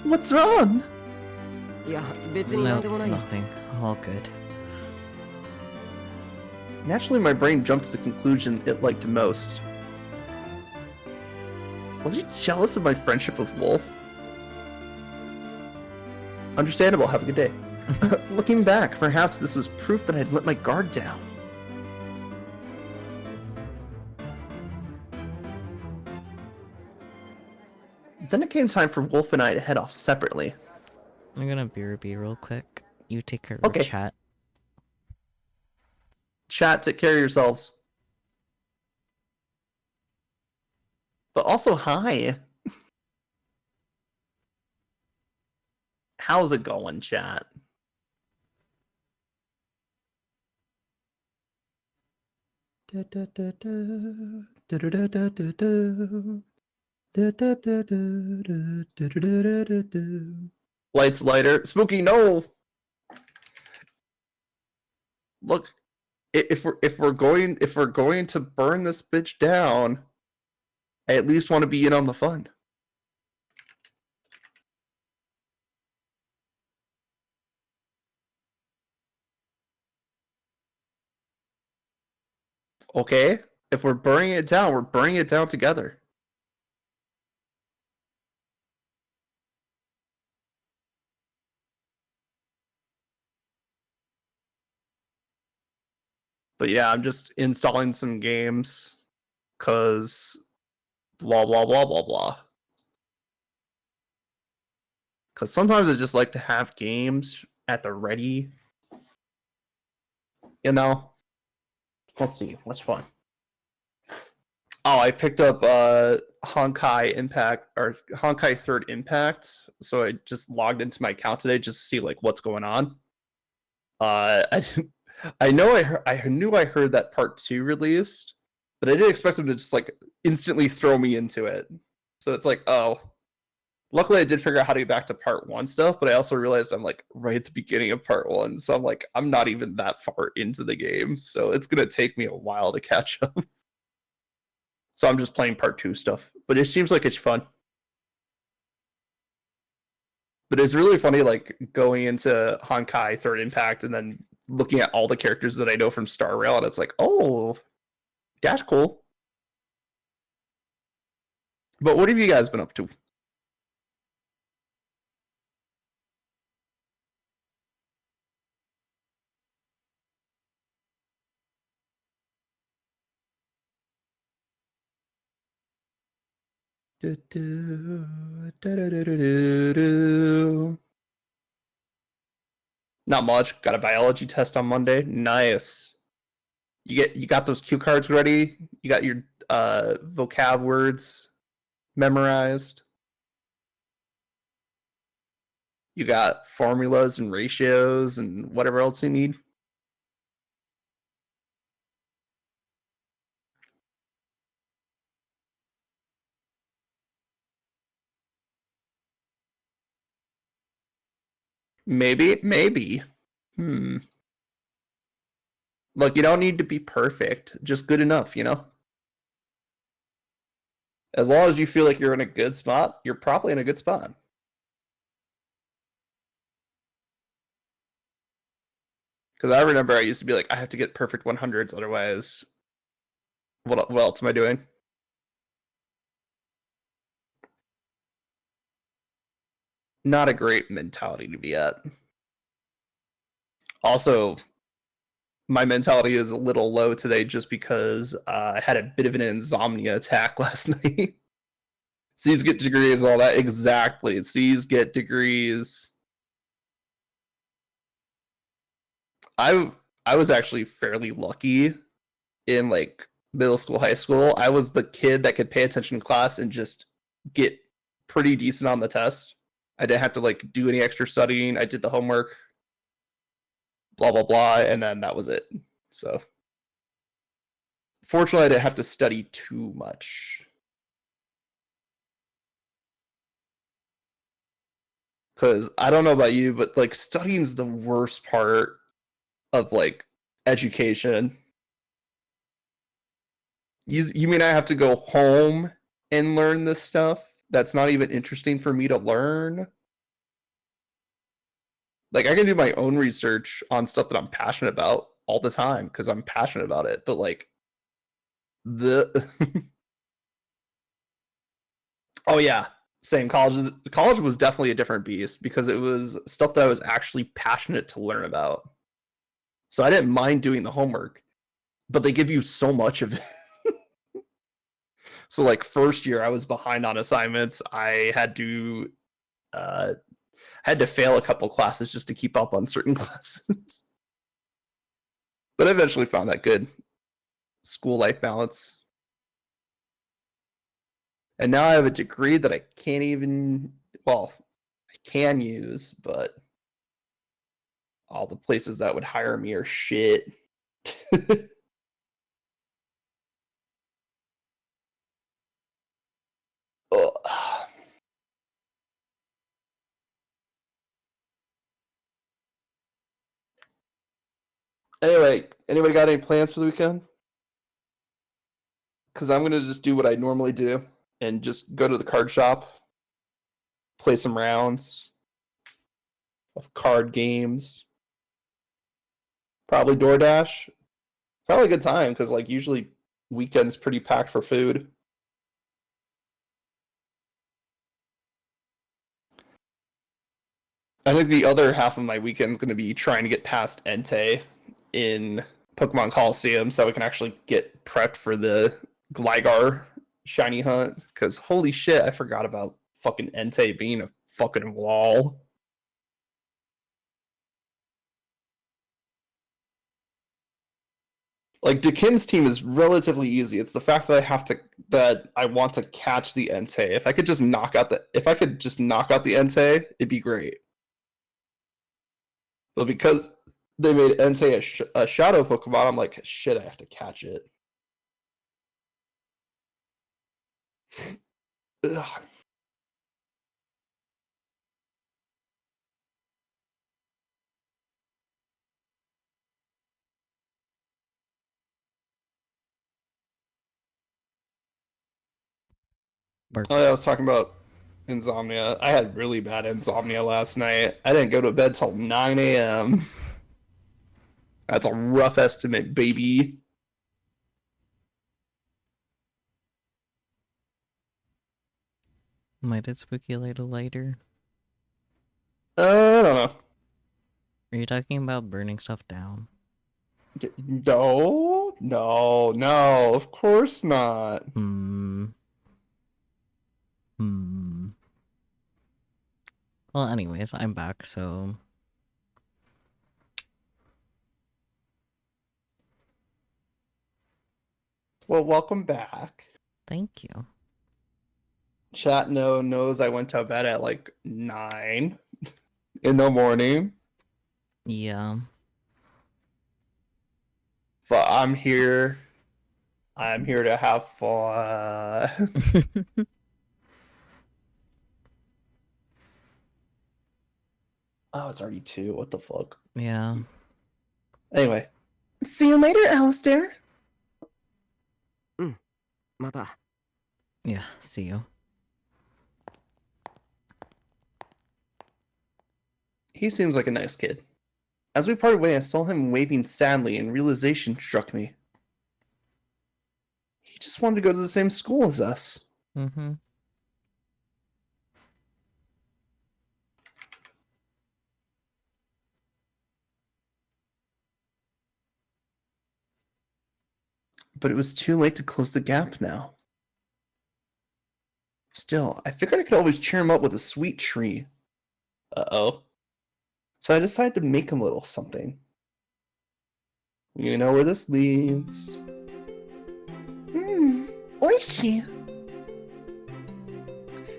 What's wrong? いや、別にな No, んでもないよ。 nothing. All good. Naturally, my brain jumped to the conclusion it liked most. Was he jealous of my friendship with Wolf? Understandable, have a good day. Looking back, perhaps this was proof that I'd let my guard down. Then it came time for Wolf and I to head off separately. I'm gonna BRB real quick. You take care of Okay. chat. Chat, take care of yourselves. But also, hi. How's it going, chat? Lights lighter. Spooky, no. Look, if we're going to burn this bitch down, I at least want to be in on the fun. Okay? If we're burning it down, we're burning it down together. But yeah, I'm just installing some games cause blah blah blah blah blah. Cause sometimes I just like to have games at the ready. You know? Let's see, what's fun? Oh, I picked up Honkai Impact or Honkai Third Impact, so I just logged into my account today just to see like what's going on. I knew I heard that part 2 released, but I didn't expect them to just like instantly throw me into it. So it's like, oh. Luckily I did figure out how to get back to part 1 stuff, but I also realized I'm like right at the beginning of part 1, so I'm like, I'm not even that far into the game, so it's gonna take me a while to catch up. So I'm just playing part 2 stuff, but it seems like it's fun. But it's really funny, like, going into Honkai Third Impact and then looking at all the characters that I know from Star Rail, and it's like, oh, that's cool. But what have you guys been up to? Not much. Got a biology test on Monday. Nice. You got those cue cards ready? You got your vocab words memorized? You got formulas and ratios and whatever else you need? Maybe. Look, you don't need to be perfect, just good enough, you know? As long as you feel like you're in a good spot, you're probably in a good spot. Because I remember I used to be like, I have to get perfect 100s, otherwise, what else am I doing? Not a great mentality to be at. Also, my mentality is a little low today just because I had a bit of an insomnia attack last night. C's get degrees, all that. Exactly. C's get degrees. I was actually fairly lucky in like middle school, high school. I was the kid that could pay attention in class and just get pretty decent on the test. I didn't have to like do any extra studying. I did the homework, blah blah blah, and then that was it. So fortunately I didn't have to study too much. Because I don't know about you, but like studying's the worst part of like education. You mean I have to go home and learn this stuff that's not even interesting for me to learn? Like I can do my own research on stuff that I'm passionate about all the time because I'm passionate about it, but like the oh yeah, same. College was definitely a different beast because it was stuff that I was actually passionate to learn about. So I didn't mind doing the homework, but they give you so much of it. So like first year I was behind on assignments. I had to fail a couple classes just to keep up on certain classes. But I eventually found that good school life balance. And now I have a degree that I can't even, well, I can use, but all the places that would hire me are shit. Ugh. Anyway, anybody got any plans for the weekend? Because I'm going to just do what I normally do and just go to the card shop, play some rounds of card games. Probably DoorDash. Probably a good time because like usually weekends pretty packed for food. I think the other half of my weekend is going to be trying to get past Entei in Pokemon Coliseum so we can actually get prepped for the Gligar shiny hunt. Because holy shit, I forgot about fucking Entei being a fucking wall. Like Dekim's team is relatively easy. It's the fact that I want to catch the Entei. If I could just knock out the Entei, it'd be great. But because they made Entei a shadow Pokemon, I'm like, shit, I have to catch it. Ugh. Bark. Oh yeah, I was talking about insomnia. I had really bad insomnia last night. I didn't go to bed till 9 a.m. That's a rough estimate, baby. Might it spooky a little later? I don't know. Are you talking about burning stuff down? No, no, no, of course not. Hmm. Well, anyways, I'm back, so... Well, welcome back. Thank you. Chat knows I went to bed at like 9 in the morning. Yeah. But I'm here. I'm here to have fun. Oh, it's already 2. What the fuck? Yeah. Anyway. See you later, Alistair. また Yeah, see you. He seems like a nice kid. As we parted ways, I saw him waving sadly, and realization struck me. He just wanted to go to the same school as us. Mm-hmm. But it was too late to close the gap now. Still, I figured I could always cheer him up with a sweet tree. Uh-oh. So I decided to make him a little something. You know where this leads. Oishi!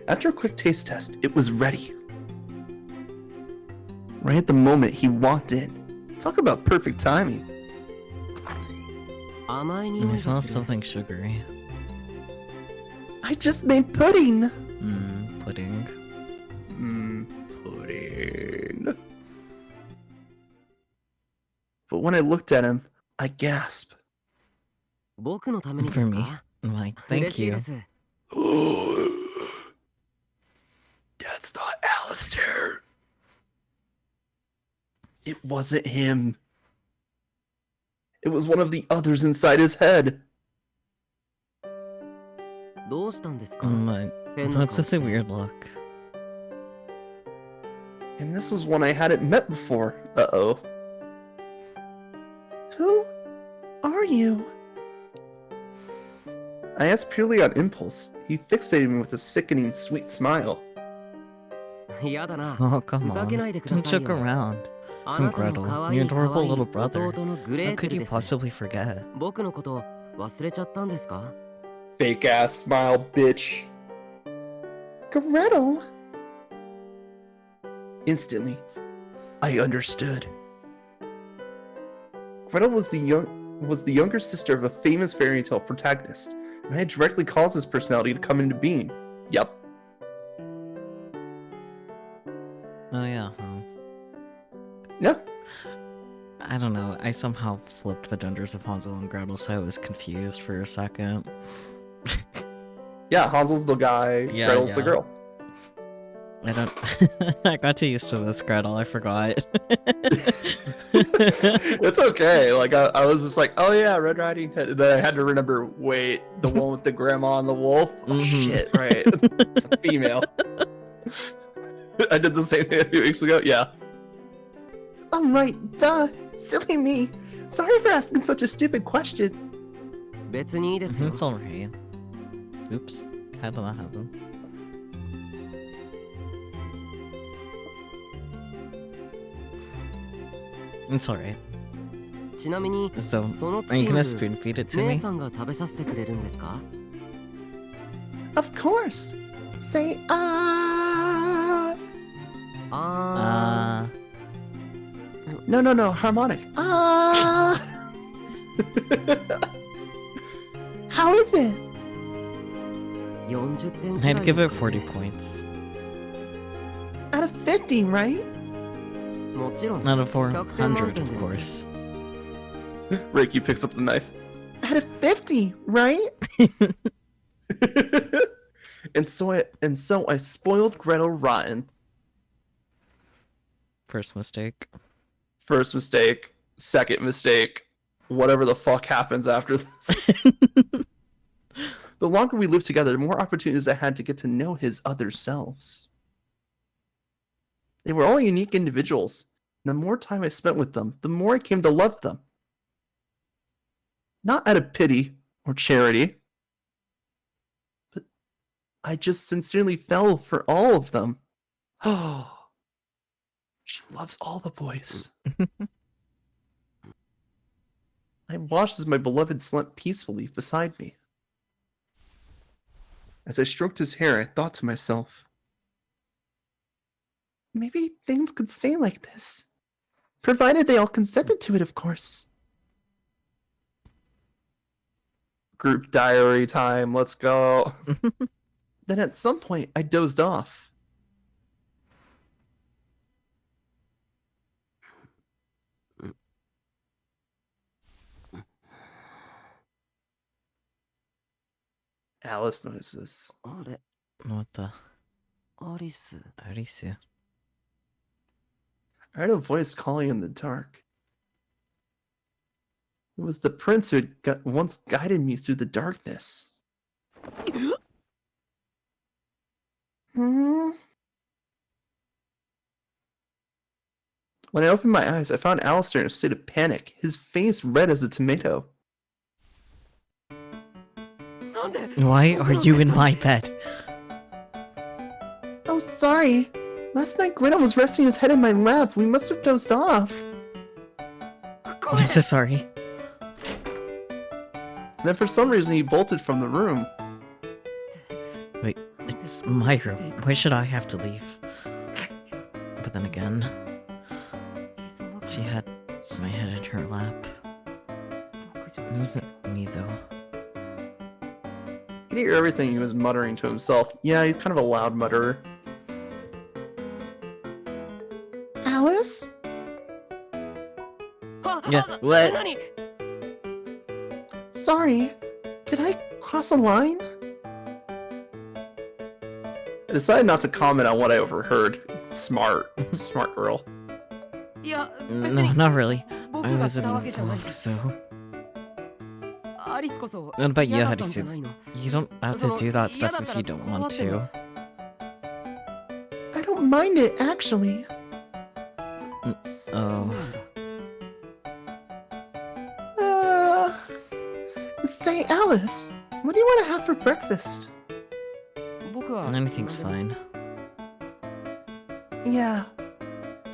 After a quick taste test, it was ready. Right at the moment he walked in. Talk about perfect timing. 甘い And 匂 it い smells がする something sugary. I just made pudding! Pudding. Pudding. But when I looked at him, I gasped. 僕のためにで For す me. か I'm like, 嬉 thank しい you. です That's not Alistair. It wasn't him. It was one of the others inside his head. どうしたんですか But what's with the weird look? And this was one I hadn't met before. Uh-oh. Who are you? I asked purely on impulse. He fixated me with a sickening sweet smile. 嫌だな Oh, come ふざけ on. ないでくだ Don't さい joke よ around. あ I'm なたの Gretel, 可愛 your い可 adorable 愛い little brother. 弟のグレ How ーテ could ル you です possibly forget? 僕のこと忘れちゃったんですか Fake ass smile, bitch. Gretel? Instantly, I understood. Gretel was the younger sister of a famous fairy tale protagonist, and I had directly caused his personality to come into being. Yep. Oh yeah, huh? Yeah. I don't know. I somehow flipped the genders of Hansel and Gretel, so I was confused for a second. Yeah, Hansel's the guy, Yeah, Gretel's the yeah. girl. I don't. I got too used to this, Gretel. I forgot. It's okay. Like I was just like, oh yeah, Red Riding Hood. And then I had to remember, wait, the one with the grandma and the wolf. Oh Mhm. shit, right? It's a female. I did the same thing a few weeks ago. Yeah. Oh right, duh. Silly me. Sorry for asking such a stupid question. 別にいいですよ It's alright. Oops. How did that happen? It's alright. ちなみに So, そのプ are you ディン gonna グ spoon feed it to 姉 me? さんが食べさせてくれるんですか Of course. Say ah. あ No, harmonic. Ah. How is it? ー40点くらい I'd give で it すかね 40 points. Out of 50, right? もちろん Out of 400, 100 of course. Ricky picks up the knife. Out of 50, right? and so I spoiled Gretel rotten. First mistake. First mistake, second mistake, whatever the fuck happens after this. The longer we lived together, the more opportunities I had to get to know his other selves. They were all unique individuals. And the more time I spent with them, the more I came to love them. Not out of pity or charity, but I just sincerely fell for all of them. Oh, she loves all the boys. I watched as my beloved slept peacefully beside me. As I stroked his hair, I thought to myself, maybe things could stay like this. Provided they all consented to it, of course. Group diary time, let's go. Then at some point, I dozed off. Alice noises. あれ What the? アリス Alice. I heard a voice calling in the dark. It was the prince who had once guided me through the darkness. When I opened my eyes, I found Alistair in a state of panic, his face red as a tomato. Why are you in my bed? Oh, sorry. Last night Gretel was resting his head in my lap. We must have dozed off. I'm so sorry. Then for some reason he bolted from the room. Wait, it's my room. Why should I have to leave? But then again, she had my head in her lap. It wasn't me though. I could hear everything he was muttering to himself. Yeah, he's kind of a loud mutterer. Alice? Yeah, what? Sorry, did I cross a line? I decided not to comment on what I overheard. Smart. Smart girl. No, not really. I wasn't involved, so... What about you, Harisu? You don't have to do that stuff if you don't want to. I don't mind it, actually. Oh. Say, Alice, what do you want to have for breakfast? Anything's fine. Yeah.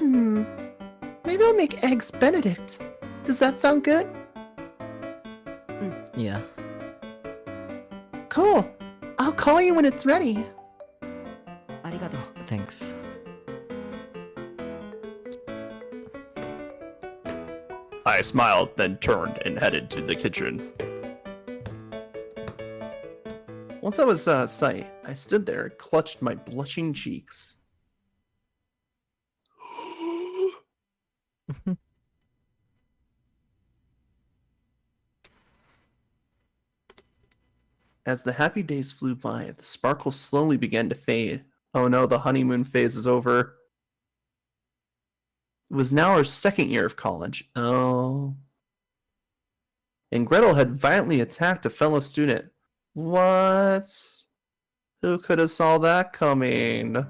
Maybe I'll make eggs Benedict. Does that sound good? Yeah. Cool. I'll call you when it's ready. Thanks. I smiled, then turned and headed to the kitchen. Once I was out of sight, I stood there and clutched my blushing cheeks. As the happy days flew by, the sparkle slowly began to fade. Oh no, the honeymoon phase is over. It was now our second year of college. Oh. And Gretel had violently attacked a fellow student. What? Who could have saw that coming?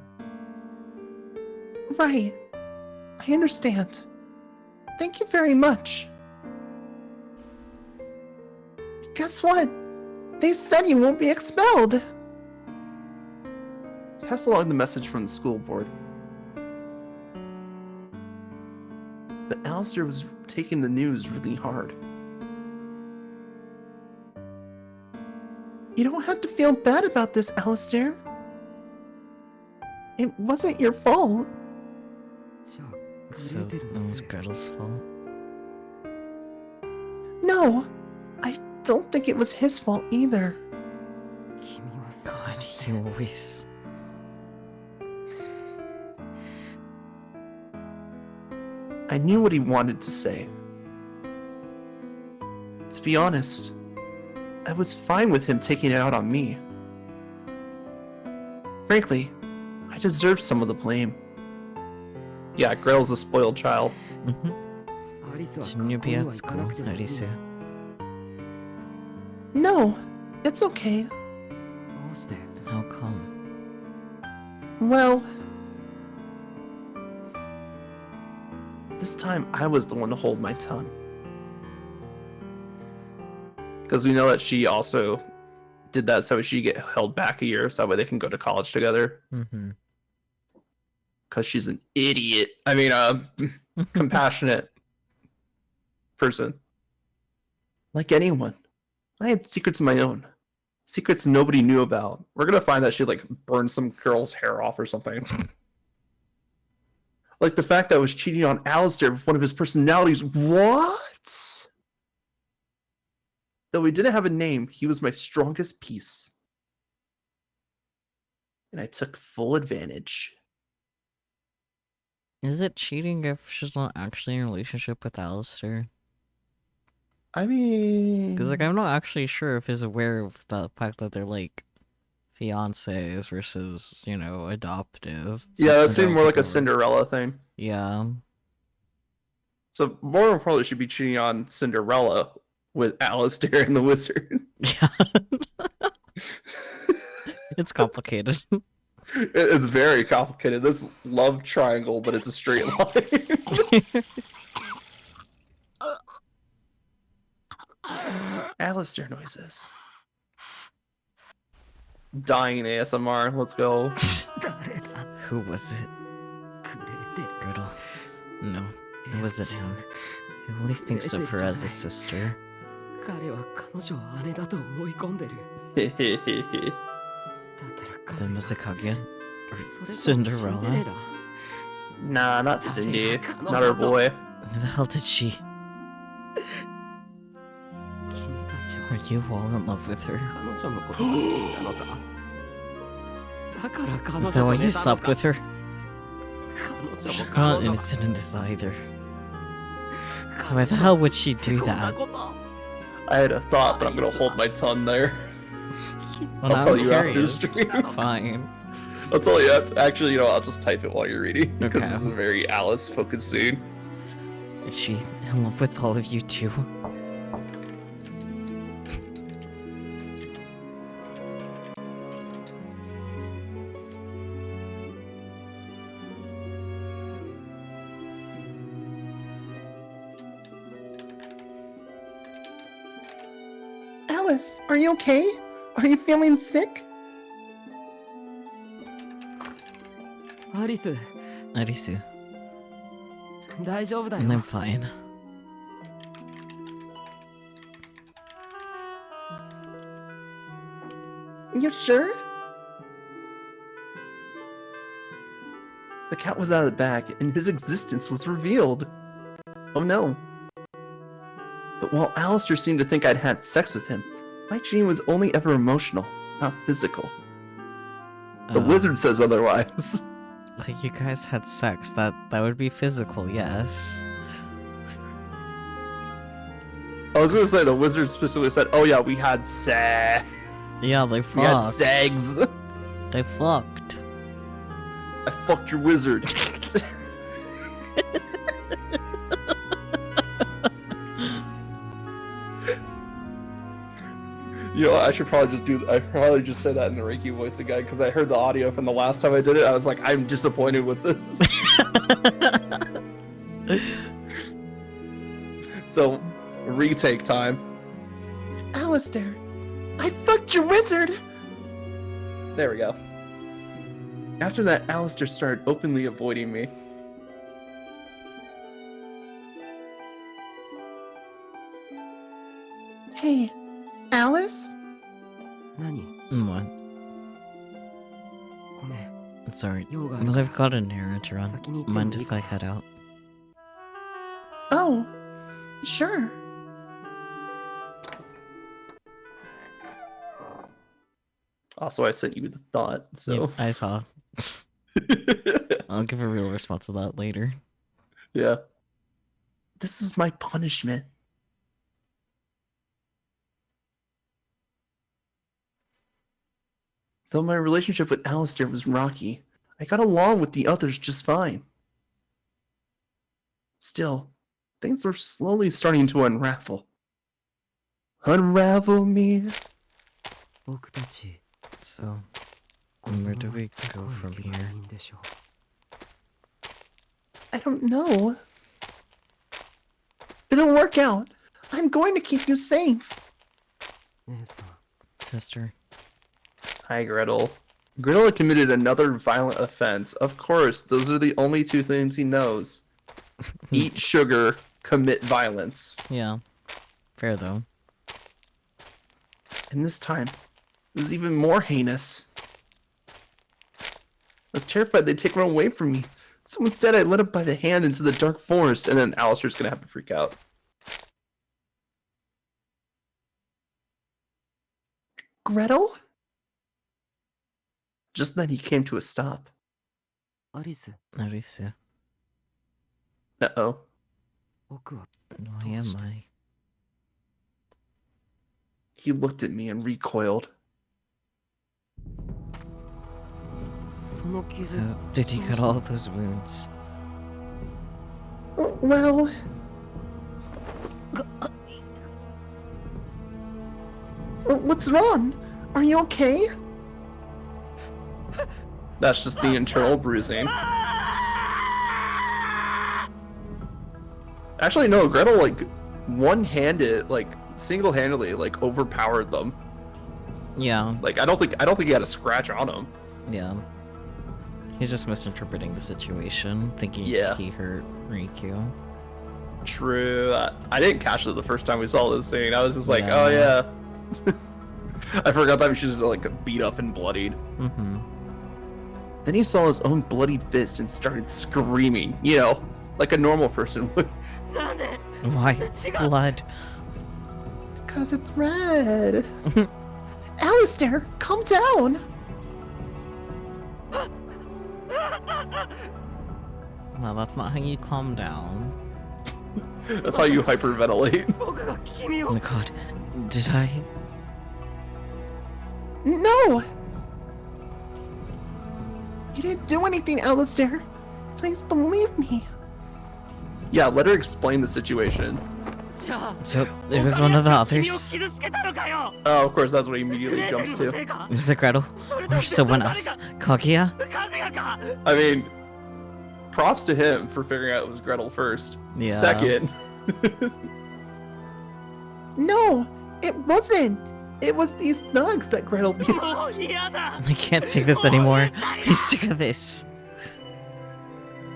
Right. I understand. Thank you very much. Guess what? They said you won't be expelled. Pass along the message from the school board. But Alistair was taking the news really hard. You don't have to feel bad about this, Alistair. It wasn't your fault. So, it was Gretel's fault? No, I don't think it was his fault either. God, he always... I knew what he wanted to say. To be honest, I was fine with him taking it out on me. Frankly, I deserved some of the blame. Yeah, Gretel's a spoiled child. Shouldn't you be at school, Harisu? No, it's okay. うして How come? Well, this time I was the one to hold my tongue. Because we know that she also did that so she get held back a year so that way they can go to college together. Mm-hmm. Because she's an idiot. I mean, compassionate person. Like anyone. I had secrets of my own. Secrets nobody knew about. We're gonna find that she like burned some girl's hair off or something. Like the fact that I was cheating on Alistair with one of his personalities. What? Though we didn't have a name, he was my strongest piece. And I took full advantage. Is it cheating if she's not actually in a relationship with Alistair? I mean... Because, like, I'm not actually sure if he's aware of the fact that they're, like, fiancés versus, you know, adoptive. Yeah, that Since seemed more like a Cinderella Cinderella thing. Yeah. So, more importantly, should be cheating on Cinderella with Alistair and the Wizard. Yeah. It's complicated. It's very complicated. This love triangle, but it's a straight line. Alistair noises. Dying ASMR. Let's go. Who was it? Girdle. No, it wasn't him. He only thinks of her as a sister. 彼は彼女を姉だと思い込んでる The Mizukage? Or それとも Cinderella? Nah, not Cindy. Not her boy. Who the hell did she? 君たちは Are you all in love with her? 彼女のことが好きなのかだから彼 Is 女 that と why 寝 you たの slept か with her? 彼女も She's 彼 not 女 innocent in this either. Why the hell would she do that? I had a thought, but I'm gonna hold my tongue there. Well, I'll tell I'm you after the curious. stream. Fine. I'll tell you after. Actually, you know, I'll just type it while you're reading. Because Okay. this is a very Alice-focused scene. Is she in love with all of you too? Alice, are you okay? Are you feeling sick? アリス Arisu. 大丈夫だよ And I'm fine. You sure? The cat was out of the bag, and his existence was revealed. Oh no. But while Alistair seemed to think I'd had sex with him, my dream was only ever emotional, not physical. The wizard says otherwise. Like, you guys had sex. That would be physical, yes. I was gonna say the wizard specifically said, "Oh yeah, we had sex. Yeah, they We had fucked. sex. They fucked. I fucked your wizard." You know, I should probably just say that in the Reiki voice again because I heard the audio from the last time I did it. I was like, I'm disappointed with this. So, retake time. Alistair, I fucked your wizard. There we go. After that, Alistair started openly avoiding me. Hey, Alice? 何 What? ごめん It's alright. 用がある Well, か I've got an errand to ら run. 先に行っても Mind いい if か I head out? Oh, sure. Also, I sent you the thought, so. Yep, I saw. I'll give a real response to that later. Yeah. This is my punishment. Though my relationship with Alistair was rocky, I got along with the others just fine. Still, things were slowly starting to unravel. Unravel me. 僕たち So, where do we go from here? I don't know. It'll work out. I'm going to keep you safe. Sister. Hi, Gretel. Gretel had committed another violent offense. Of course, those are the only two things he knows. Eat sugar, commit violence. Yeah. Fair though. And this time, it was even more heinous. I was terrified they'd take one away from me. So instead, I led him by the hand into the dark forest, and then Alistair's gonna have to freak out. Gretel? Just then he came to a stop. Alicia. Uh-oh. Why am I? He looked at me and recoiled. How did he get all those wounds? Well... What's wrong? Are you okay? That's just the internal bruising. Actually, no, Gretel, like, one-handed, like, single-handedly, like, overpowered them. Yeah. Like, I don't think he had a scratch on him. Yeah. He's just misinterpreting the situation, thinking Yeah. he hurt Riku. True. I didn't catch it the first time we saw this scene. I was just like, Yeah. oh yeah. I forgot that she was like beat up and bloodied. Mm-hmm. Then he saw his own bloodied fist and started screaming, you know, like a normal person would. Why blood? Because it's red. Alistair, calm down. Well, that's not how you calm down. That's how you hyperventilate. Oh my god. Did I? No! You didn't do anything, Alistair. Please believe me. Yeah, let her explain the situation. So, it was one of the others? Oh, of course, that's what he immediately jumps to. Was it Gretel? Or someone else? Kaguya? I mean, props to him for figuring out it was Gretel first. Yeah. Second. No, it wasn't. It was these thugs that Gretel beat. I can't take this anymore. I'm sick of this.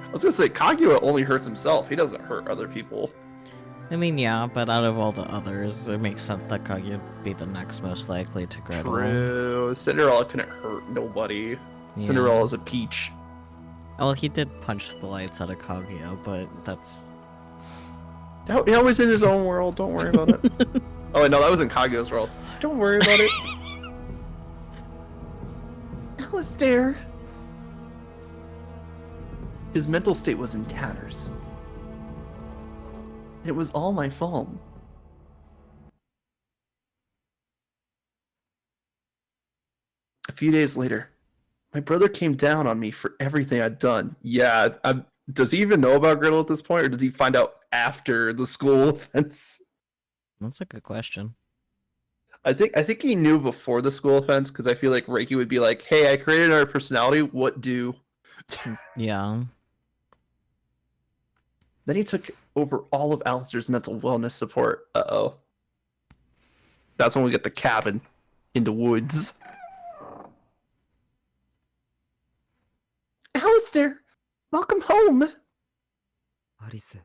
I was gonna say, Kaguya only hurts himself. He doesn't hurt other people. I mean, yeah, but out of all the others, it makes sense that Kaguya would be the next most likely to Gretel. True. Cinderella couldn't hurt nobody. Yeah. Cinderella's a peach. Well, he did punch the lights out of Kaguya, but that's... He was in his own world. Don't worry about it. Oh, wait, no, that was in Kaguya's world. Don't worry about it. Alistair. His mental state was in tatters. And it was all my fault. A few days later, my brother came down on me for everything I'd done. Yeah, does he even know about Gretel at this point, or does he find out after the school offense? That's a good question. I think he knew before the school offense, because I feel like Reiki would be like, "Hey, I created our personality. What do?" Yeah. Then he took over all of Alistair's mental wellness support. Uh-oh. That's when we get the cabin in the woods. Alistair, welcome home. Alicia.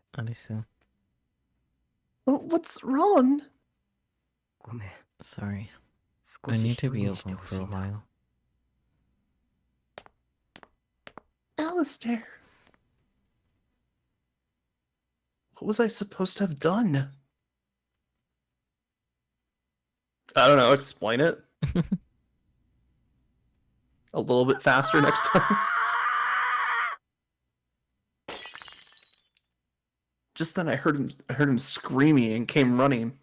What's wrong? Sorry. I need to be alone for a while. Alistair. What was I supposed to have done? I don't know, explain it. A little bit faster next time. Just then I heard him screaming and came running.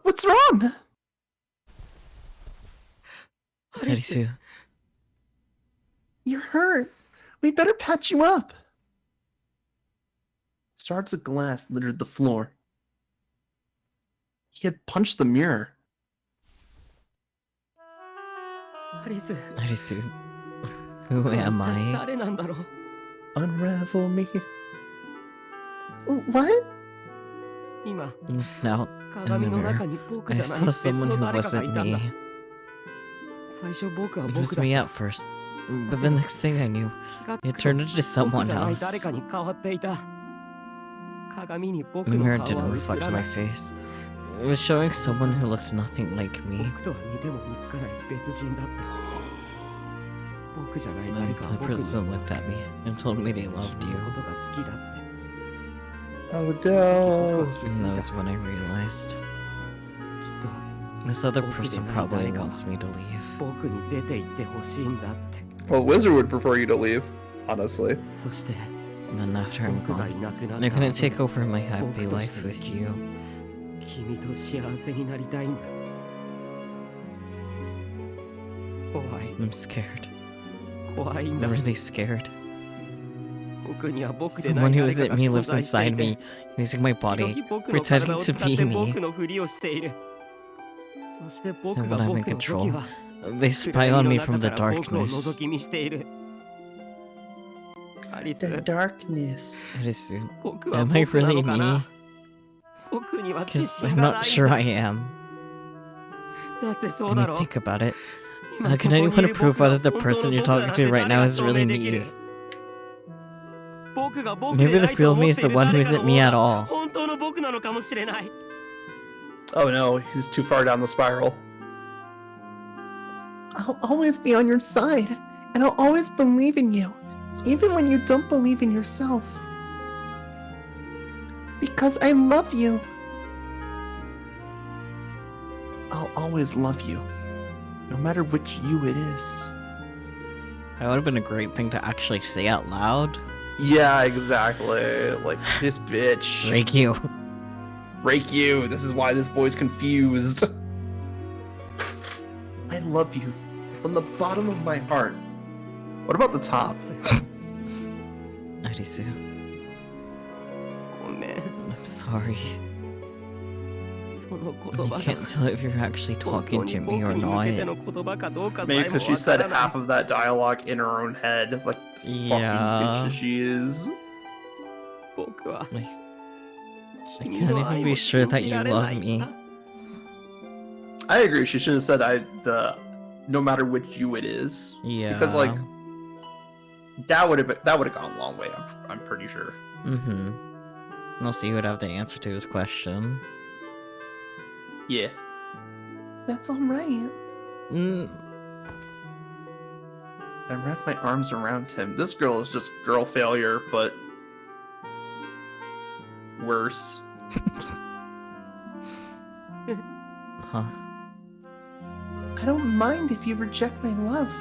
What's wrong? Arisu. You're hurt. We better patch you up. Shards of glass littered the floor. He had punched the mirror. アリス、 Arisu, who am 一体 I? 誰なんだろう。 Unravel me. What? 今、 Just now, 鏡の中に僕じ I ゃない saw 別 someone の who 誰かがい wasn't たんだ。 me. 最初僕は It 僕 was だ me っ at first, but the next thing I knew, た。気が it つくと turned into 僕 someone じゃない誰 else. かに変わっていた。鏡に僕 The の mirror 顔 didn't は映 reflect ら my ない。 face. It was showing someone who looked nothing like me. 僕とは似ても似つかない別人だった。僕じゃない And 誰かは the 僕に person looked at me and told me they 君 loved の you. ことが好きだって。 Oh その時僕 no. は気 And づ that い was た。 when I realized きっと this other 僕で person ない probably 誰かは wants me to leave. 僕に出て行ってほしいんだって。 Well, Wizard would prefer you to leave, honestly. そして And then after I'm 僕がい gone, なくなっ I た couldn't 後 take over my happy 僕と life して with you. 君と幸せになりたいんだ。怖い、 I'm scared. 怖いんだ。 I'm really scared. 僕には僕でない Someone who 誰か isn't が me 存 lives 在してい inside て me, using my 時 body, 々僕の pretending 体を使 to って be me. 僕のふりをしている。そして僕 And が when I'm in 僕の時 control, は they 暗 spy 闇 on の me 中 from か the ら僕を darkness. 覗き見している。アリス、 The darkness. Arisu, 僕は am I 僕な really のか me? な。僕には自 Because 信 I'm が not ないん sure だ。 I am. だってそう I だ mean, ろう。 think about it. 今 How こ can こにい anyone る prove 僕が whether the 本当 person の you're 僕だ talking なんて to right 誰 now が is 証明 really できる。 me? 僕が僕で Maybe the ないと real 思 me っ is て the いる one who 誰かの isn't me 方 at が all. 本当の僕なのかもしれない。 Oh no, he's too far down the spiral. I'll always be on your side, and I'll always believe in you, even when you don't believe in yourself. Because I love you. I'll always love you, no matter which you it is. That would have been a great thing to actually say out loud. Yeah, exactly. Like, this bitch. Rake you. Rake you. This is why this boy's confused. I love you from the bottom of my heart. What about the top? Arisu, ごめん。 I'm sorry. その I 言葉 can't が tell if you're actually 本当 talking に to 僕 me or に向けて not. の言葉かどうかさ Maybe えも because she わか said らない。 half of that dialogue in her own head, like the Yeah. fucking bitch she is. 僕は I 君 can't の even 愛 be を sure 信 that じ you られな love い me. んだ。 I agree. She should have said no matter which you it is. Yeah. Because like that would have gone a long way. I'm pretty sure. Mm-hmm. Also, you would have the answer to his question. Yeah. That's all right. Mm. I wrapped my arms around him. This girl is just girl failure, but worse. Huh. I don't mind if you reject my love.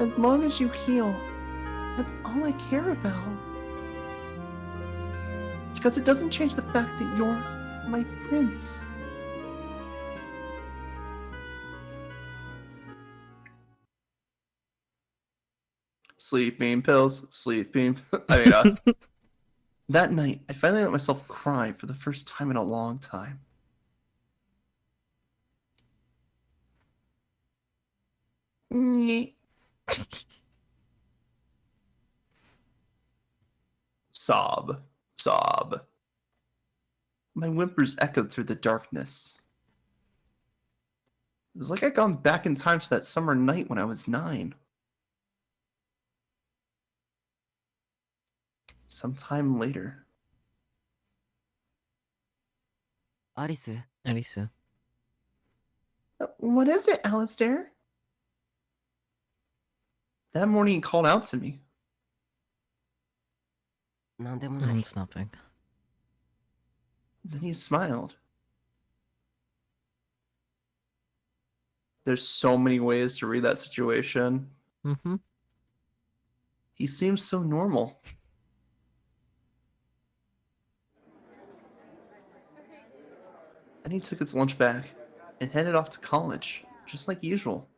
As long as you heal, that's all I care about. Because it doesn't change the fact that you're my prince. Sleeping pills, sleeping. That night, I finally let myself cry for the first time in a long time. Sob, sob. My whimpers echoed through the darkness. It was like I'd gone back in time to that summer night when I was 9. Sometime later. アリス、 Arisu. What is it, Alistair? That morning he called out to me. なんでもない。 It's nothing. Then he smiled. There's so many ways to read that situation. Mm-hmm. He seems so normal. Then he took his lunch back and headed off to college, just like usual.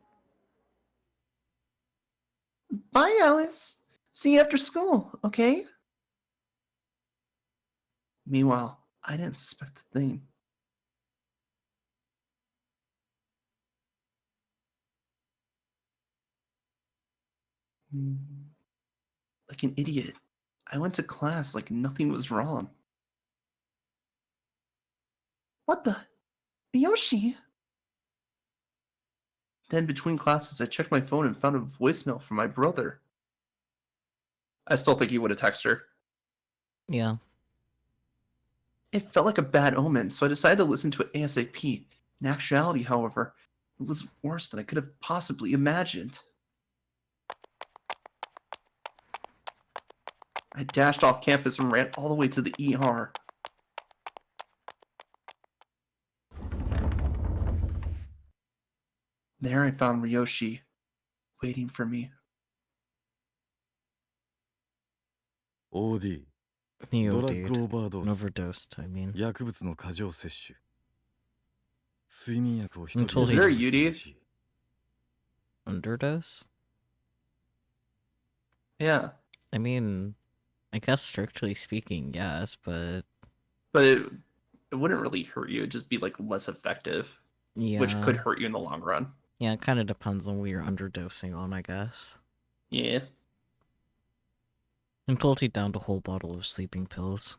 Bye, Alice. See you after school, okay? Meanwhile, I didn't suspect a thing. Like an idiot. I went to class like nothing was wrong. What the? Yoshi? Then between classes, I checked my phone and found a voicemail from my brother. I still think he would have texted her. Yeah. It felt like a bad omen, so I decided to listen to it ASAP. In actuality, however, it was worse than I could have possibly imagined. I dashed off campus and ran all the way to the ER. There I found Ryoshi, waiting for me. OD He ドラッ OD'd. グオーバードース Overdosed, I mean. 薬物の過剰摂取睡眠薬を一 I'm 人 totally- Is there a して UD? ほしい Underdose? Yeah, I mean, I guess strictly speaking, yes, but but it wouldn't really hurt you. It'd just be like less effective, yeah. which could hurt you in the long run. Yeah, it kind of depends on what you're underdosing on, I guess. Yeah. I'm totally down to a whole bottle of sleeping pills.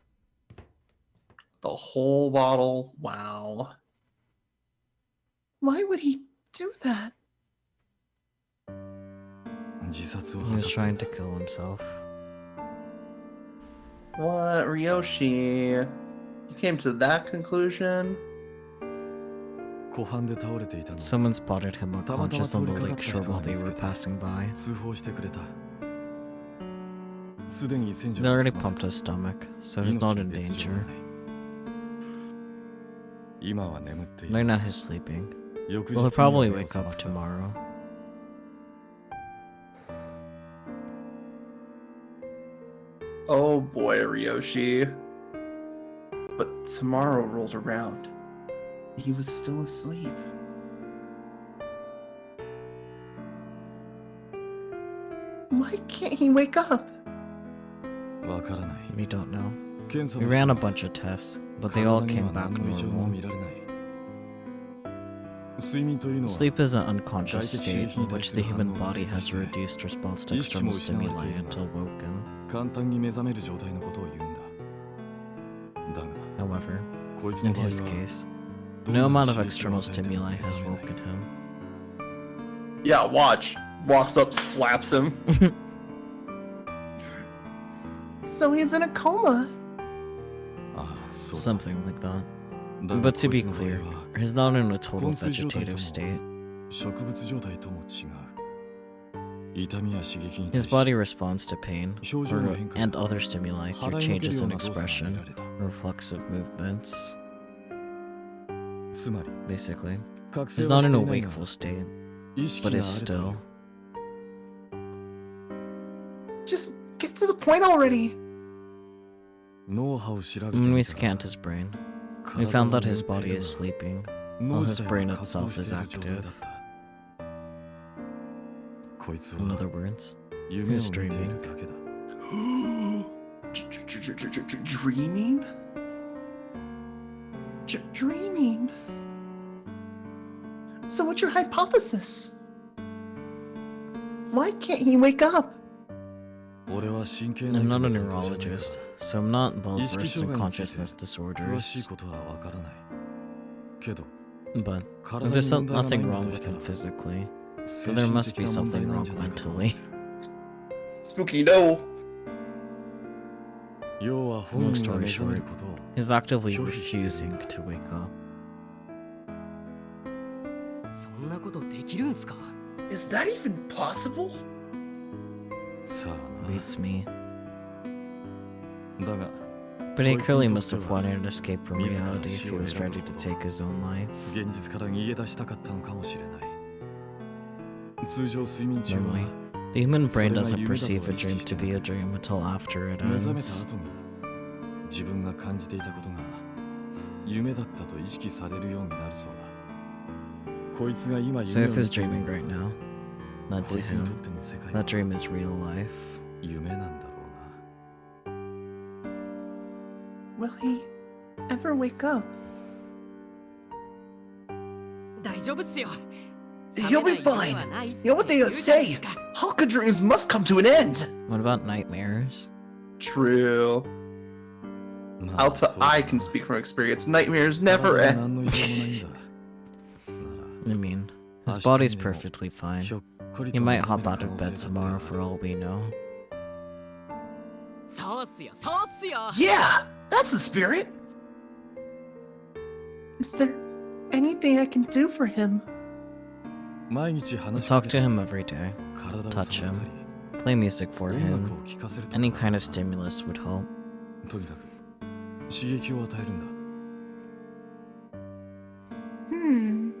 The whole bottle? Wow. Why would he do that? 自殺を He 図 was った trying to kill himself. What, Ryoshi? You came to that conclusion? 湖畔で倒れていたのを Someone spotted him たまたま unconscious 通 on り the かかった lakeshore 人 while が they 見つ were けて passing by. 通報してくれたすでに戦場 They に already 済ませ pumped た his stomach, so he's not 命 in に別状 danger. はない今は眠ってい Right る now he's sleeping. 翌日 Well, he'll には probably 目を wake 覚ま up すだ tomorrow. Oh boy, Ryoshi. But tomorrow rolled around. He was still asleep. Why can't he wake up? わからない We don't know. 検査 We もした ran a が bunch of tests, but they all 体に came は back 何の異常も normal. 見られない睡眠というのは Sleep is an unconscious外的 state 刺激に in 対 which す the る human 反応が body 激 has し a く reduced response to 意識も external 失われてい stimuli るが until woken. 簡単に目覚める状態のことを言うんだだが However, こいつの in 場合 his は case, どんな no に amount of 刺激を external 与えても stimuli 目 has 覚めない woken him. Yeah, watch. Walks up, slaps him. So he's in a coma. ああそうだ Something like that. だが But to こい be つの場合 clear, は he's not in a total 昏睡状態と vegetative も state. 植物状態とも違う痛みや刺激に対 His し body responds to pain 表情の or, 変化 and other stimuli 払 through いのける changes よう in な動作が見 expression, られた reflexive movements. つまり Basically, 覚醒 he's は not し in て a いないが wakeful state, 意識 but が is あるという still. Just get to the point already. 脳波を調べて When we みたら scanned his brain, we found that his body is 体 sleeping, は while 脳 his 自体 brain は活動 itself して is いる状態 active. だったこいつ In は other words, 夢を he's 見てい dreaming. るだけだ Dreaming? Dreaming? So what's your hypothesis? Why can't he wake up? 俺は神経内 I'm 科 not の a 担当じゃないから neurologist, so I'm not well 意識 versed 障 in 害について consciousness 詳しい disorders, ことはわからないけど but 体 there's に問題がない nothing んだ wrong と with した him ら physically, 精 so there 神 must 的 be な問題 something なん wrong じゃないかと mentally. Spooky, no. 要は本 Long 人が story 目覚める short, ことを he's actively 拒否している refusing to wake up. そんなことできるんすか Is that even possible? さあ Beats me. なだが But he こいつに clearly とっ must て have は wanted to escape from 自ら reality if 死 he を was 選ぶ ready ほ to ど take his own life. 現実から逃げ出したかったのかもしれない通常睡眠中は Normally, the human brain それが doesn't 夢だと perceive a 意識 dream して to be a なく dream until after it 目覚めた ends. 後に自分が感じていたことが夢だったと意識されるようになるそうだこいつが今 So 夢 if を見 he's ている dreaming right now, that こ to いつにと him, っての世界は that dream is real life. 夢なんだろうな Will he ever wake up? 大丈夫っすよ He'll be fine. You know what they say? Hulk dreams must come to an end. What about nightmares? True. まあそう I can speak from experience. Nightmares never 体は end. 何の異常もないんだ I mean, his 明日 body's にでも perfectly fine. ひょっこり He と might 目覚 hop める out of 可能 bed 性だって tomorrow for all we know. そうっすよそうっすよ Yeah, that's the spirit. Is there anything I can do for him? 毎日話しか Talk け to him every day. 体を touch 触った him. Play music for り音楽 him. を聴かせると Any kind of stimulus would help. とにかく刺激を与えるんだ Hmm.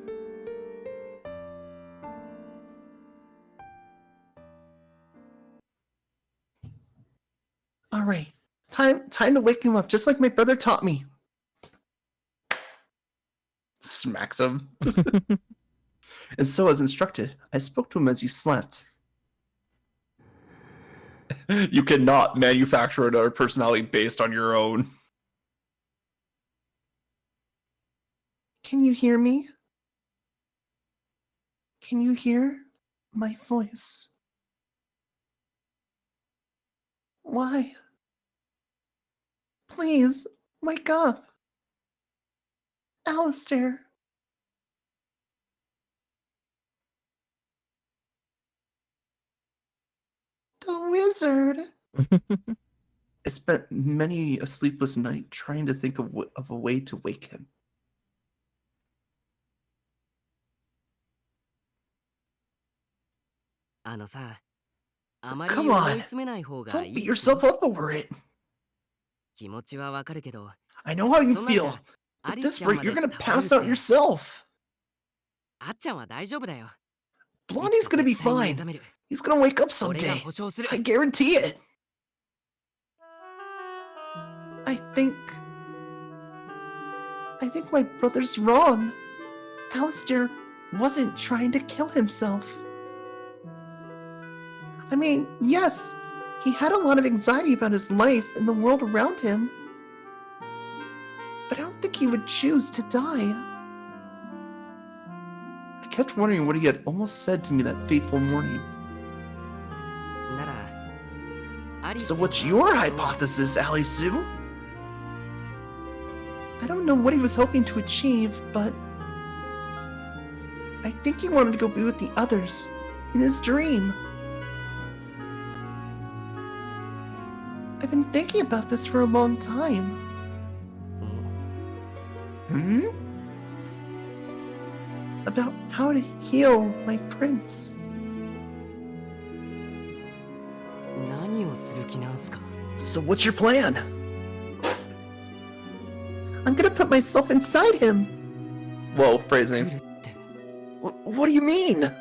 All right. Time to wake him up, just like my brother taught me. Smacks him. And so, as instructed, I spoke to him as he slept. You cannot manufacture another personality based on your own. Can you hear me? Can you hear my voice? Why? Please, wake up. Alistair. The wizard. I spent many a sleepless night trying to think of a way to wake him. あのさあまり Come on. 思い詰めない方が Don't い beat いっすよ yourself up over it. 気持ちはわかるけど I know how you そんなんじゃ feel. ア At リ this スちゃん rate, まで you're gonna 倒れる pass out って yourself. あっちゃんは大丈夫だよ Blondie's gonna be いつか絶対に目 fine. 覚める He's gonna wake up 俺が someday. 保証する I guarantee it. I think my brother's wrong. Alistair wasn't trying to kill himself. I mean, yes, he had a lot of anxiety about his life and the world around him. But I don't think he would choose to die. I kept wondering what he had almost said to me that fateful morning. ならアリス So ちゃん what's は your hypothesis, Alice Vod? I don't know what he was hoping to achieve, but I think he wanted to go be with the others in his dream. I've been thinking about this for a long time. うん Hmm? About how to heal my prince. 何をする気なんすか So what's your plan? I'm gonna put myself inside him. Whoa, 作るって What do you mean?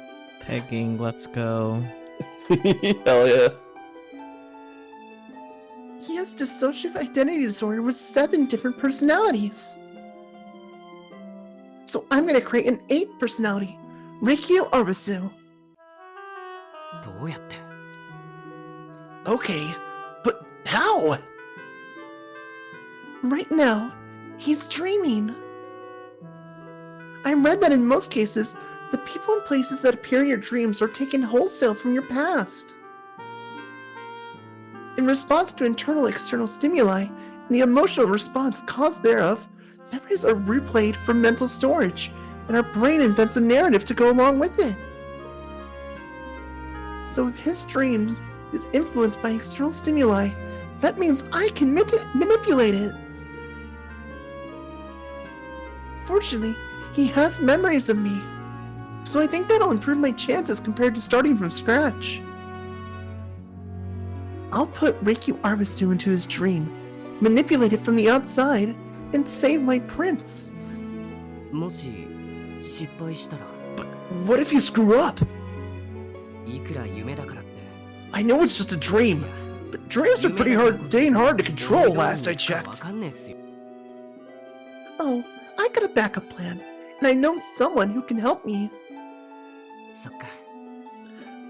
Pegging, let's go. Hell yeah. He has dissociative identity disorder with 7 different personalities. So I'm gonna create an 8th personality, Rikyu Arbasu. どうやって Okay, but how? Right now, he's dreaming. I read that in most cases, the people and places that appear in your dreams are taken wholesale from your past. In response to internal and external stimuli, and the emotional response caused thereof, memories are replayed for mental storage, and our brain invents a narrative to go along with it. So if his dream is influenced by external stimuli, that means I can manipulate it. Fortunately, he has memories of me, so I think that'll improve my chances compared to starting from scratch. I'll put Reiki Arbasu into his dream, manipulate it from the outside, and save my prince. もし失敗したら But what if you screw up? いくら夢だからって I know it's just a dream, but dreams are pretty dang hard to control last I checked. わかんねえっすよ Oh, I got a backup plan, and I know someone who can help me. そっか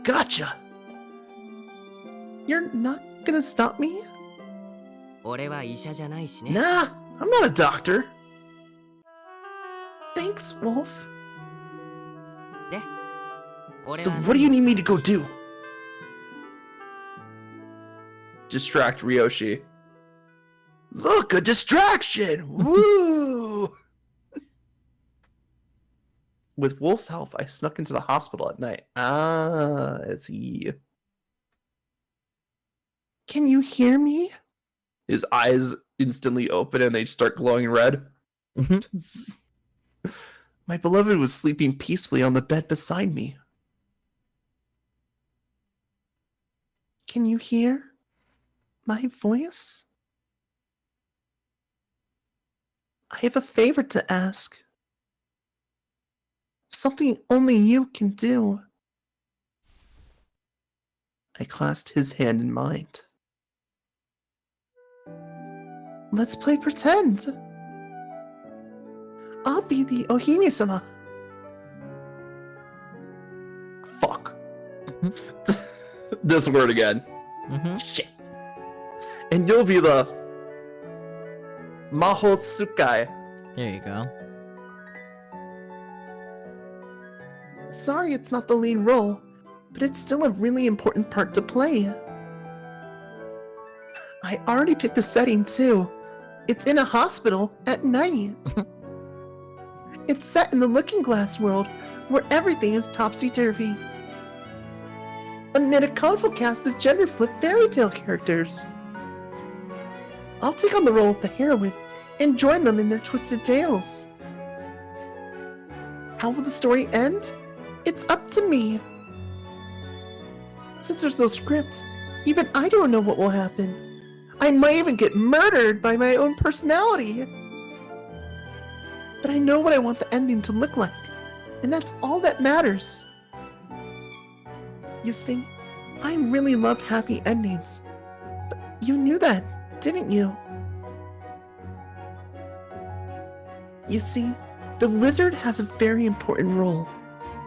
Gotcha! You're not gonna stop me? 俺は医者じゃないしね Nah, I'm not a doctor. Thanks, Wolf. で So what do you need me to go do? Distract Ryoshi. Look, a distraction! Woo! With Wolf's help, I snuck into the hospital at night. Ah, I see. Can you hear me? His eyes instantly open and they start glowing red. My beloved was sleeping peacefully on the bed beside me. Can you hear my voice? I have a favor to ask. Something only you can do. I clasped his hand in mine. Let's play pretend. I'll be the Ohime-sama. Fuck. This word again. Shit. And you'll be the Maho Tsukai. There you go. Sorry it's not the lead role, but it's still a really important part to play. I already picked the setting too. It's in a hospital at night. It's set in the Looking Glass world, where everything is topsy-turvy. Amid a colorful cast of gender-flip fairy tale characters. I'll take on the role of the heroine and join them in their twisted tales. How will the story end? It's up to me. Since there's no script, even I don't know what will happen. I might even get murdered by my own personality. But I know what I want the ending to look like, and that's all that matters. You see, I really love happy endings. But you knew that, didn't you? You see, the wizard has a very important role.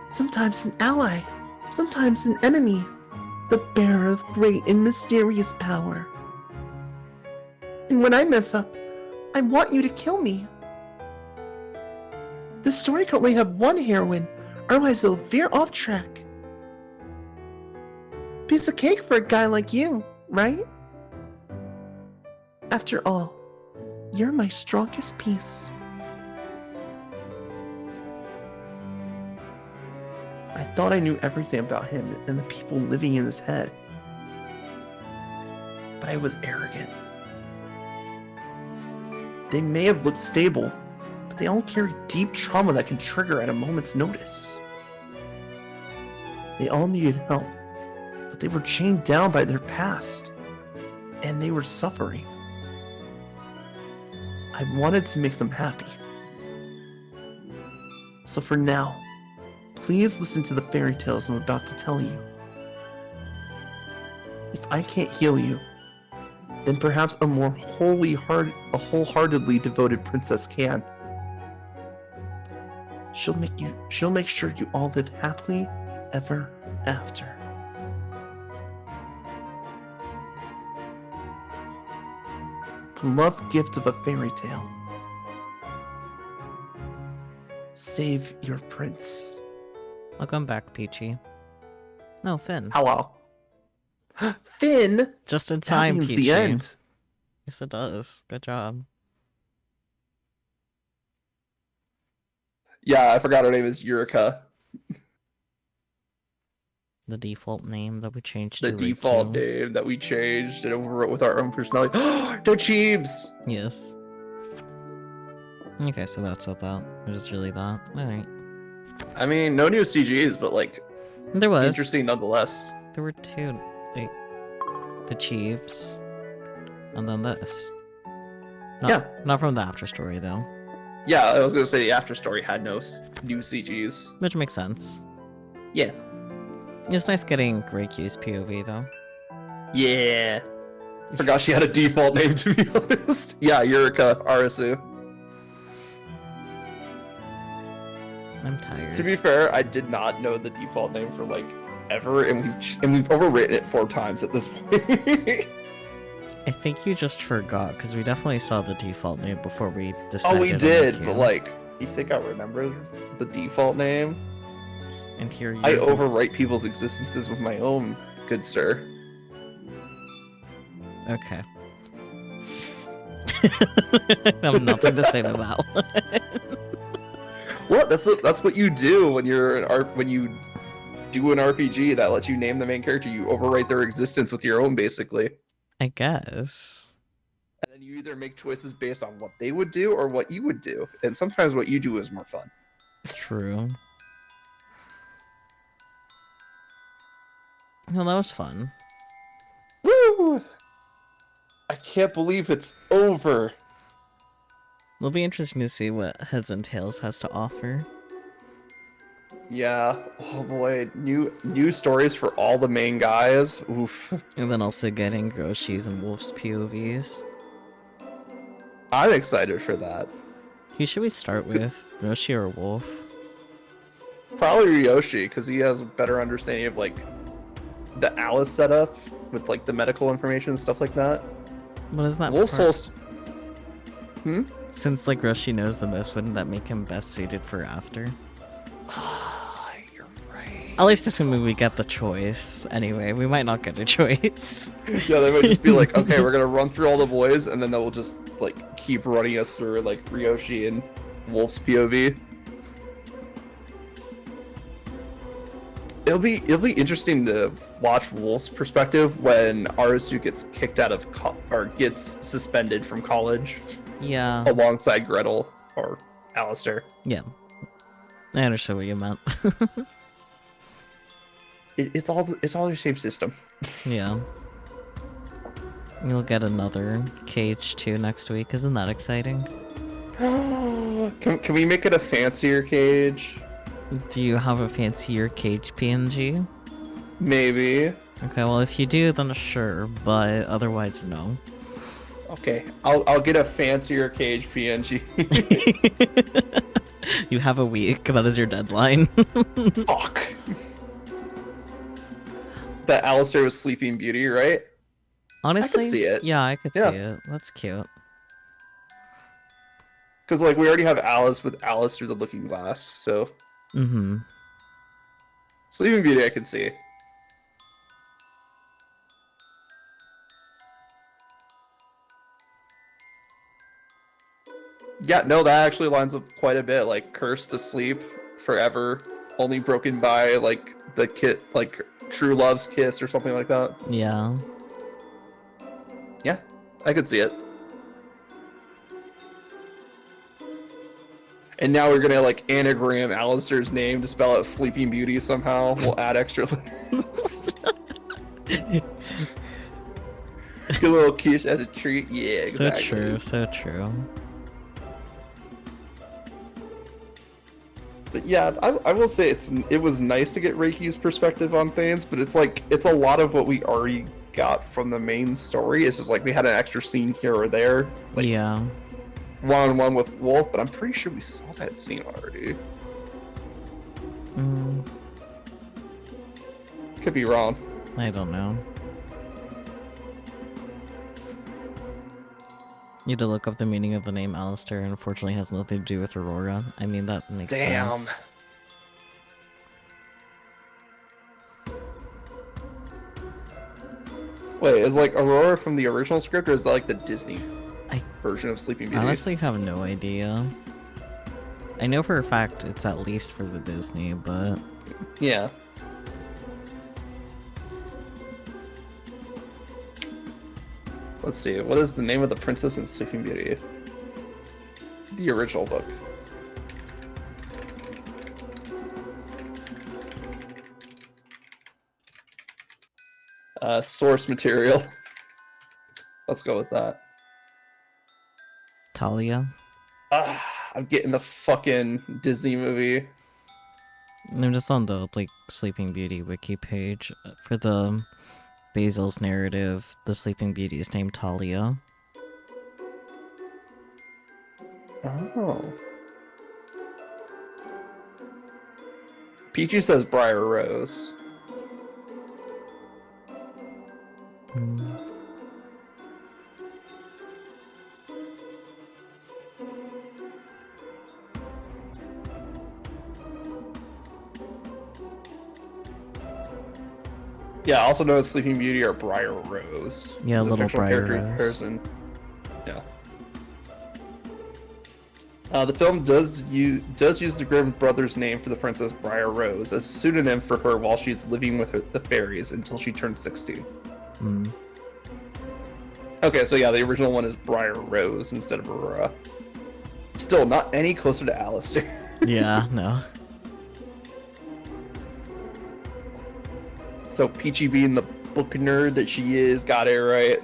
Sometimes an ally, sometimes an enemy, the bearer of great and mysterious power. And when I mess up, I want you to kill me. The story can only have one heroine, otherwise it'll veer off track. Piece of cake for a guy like you, right? After all, you're my strongest piece. I thought I knew everything about him and the people living in his head. But I was arrogant. They may have looked stable, but they all carry deep trauma that can trigger at a moment's notice. They all needed help, but they were chained down by their past, and they were suffering. I wanted to make them happy. So for now, please listen to the fairy tales I'm about to tell you. If I can't heal you, then perhaps a more wholeheartedly devoted princess can. She'll make sure you all live happily ever after. The love gift of a fairy tale. Save your prince. Welcome back, Peachy. No, Finn. Hello. Finn! Just in That time, means Peachy. the end. Yes, it does. Good job. Yeah, I forgot her name is Yurika. The default name that we changed The to default Riku. name that we changed and overwrote with our own personality. No Cheebs! Yes. Okay, so that's what that. It was really that. Alright. I mean, no new CGs, but like, There was. interesting nonetheless. There were two. Like, the Chiefs. And then this. Yeah. Not from the after story, though. Yeah, I was gonna say the after story had no new CGs. Which makes sense. Yeah. It's nice getting Riku's POV, though. Yeah. Forgot she had a default name, to be honest. Yeah, Yurika Arasu. I'm tired. To be fair, I did not know the default name for like ever, and we've overwritten it 4 times at this point. I think you just forgot, because we definitely saw the default name before we decided Oh, we on did, Riku. but like, you think I remember the default name? And here you I overwrite people's existences with my own, good sir. Okay. I have nothing to say to that one. What? That's what you do when when you do an RPG that lets you name the main character. You overwrite their existence with your own, basically. I guess. And then you either make choices based on what they would do or what you would do. And sometimes what you do is more fun. True. Well, that was fun. Woo! I can't believe it's over. It'll be interesting to see what Heads and Tails has to offer. Yeah. Oh boy, new stories for all the main guys. Oof. And then also getting Roshi's and Wolf's POVs. I'm excited for that. Who should we start with? Roshi or Wolf? Probably Ryoshi, because he has a better understanding of like the Alice setup with like the medical information and stuff like that. What is that? Wolf's part? whole Since like Roshi knows the most, wouldn't that make him best suited for after? You're right. At least assuming we get the choice. Anyway, we might not get a choice. Yeah, they might just be like, okay, we're gonna run through all the boys, and then they'll just like keep running us through like Ryoshi and Wolf's POV. It'll be interesting to watch Wolf's perspective when Arisu gets kicked out of or gets suspended from college Yeah. alongside Gretel or Alistair. Yeah. I understood what you meant. It's all the same system. Yeah. You'll get another KH2 next week. Isn't that exciting? Can we make it a fancier cage? Do you have a fancier cage PNG? Maybe. Okay, well if you do, then sure, but otherwise no. Okay, I'll get a fancier cage PNG. You have a week. That is your deadline. Fuck. That Alistair was Sleeping Beauty, right? Honestly, I could see it. Yeah, I could Yeah. see it. That's cute. Because like we already have Alice with Alice through the Looking Glass, so Mm-hmm. Sleeping Beauty I could see. Yeah, no, that actually lines up quite a bit. Like cursed to sleep forever, only broken by like the like true love's kiss or something like that. Yeah. Yeah, I could see it. And now we're gonna like anagram Alistair's name to spell out Sleeping Beauty somehow. We'll add extra letters. Get a little kiss as a treat. Yeah, exactly. So true, so true. But yeah, I will say it was nice to get Reiki's perspective on things, but it's like it's a lot of what we already got from the main story. It's just like we had an extra scene here or there. Like, Yeah. one-on-one with Wolf, but I'm pretty sure we saw that scene already. Could be wrong. I don't know. Need to look up the meaning of the name Alistair, and unfortunately has nothing to do with Aurora. I mean, that makes sense. Wait, is like Aurora from the original script, or is that like the Disney I version of Sleeping Beauty? honestly have no idea. I know for a fact it's at least for the Disney, but Yeah. Let's see, what is the name of the princess in Sleeping Beauty? The original book. Source material. Let's go with that. Talia. I'm getting the fucking Disney movie. I'm just on the like Sleeping Beauty wiki page for the Basil's narrative. The Sleeping Beauty is named Talia. Oh. Peachy says Briar Rose. Yeah, also known as Sleeping Beauty or Briar Rose. Yeah, It's a little fictional Briar character Rose. person. Yeah. The film does use the Grimm brothers' name for the Princess Briar Rose as a pseudonym for her while she's living with the fairies until she turns 16. Hmm. Okay, so yeah, the original one is Briar Rose instead of Aurora. Still not any closer to Alistair. Yeah, no. So Peachy being the book nerd that she is, got it right.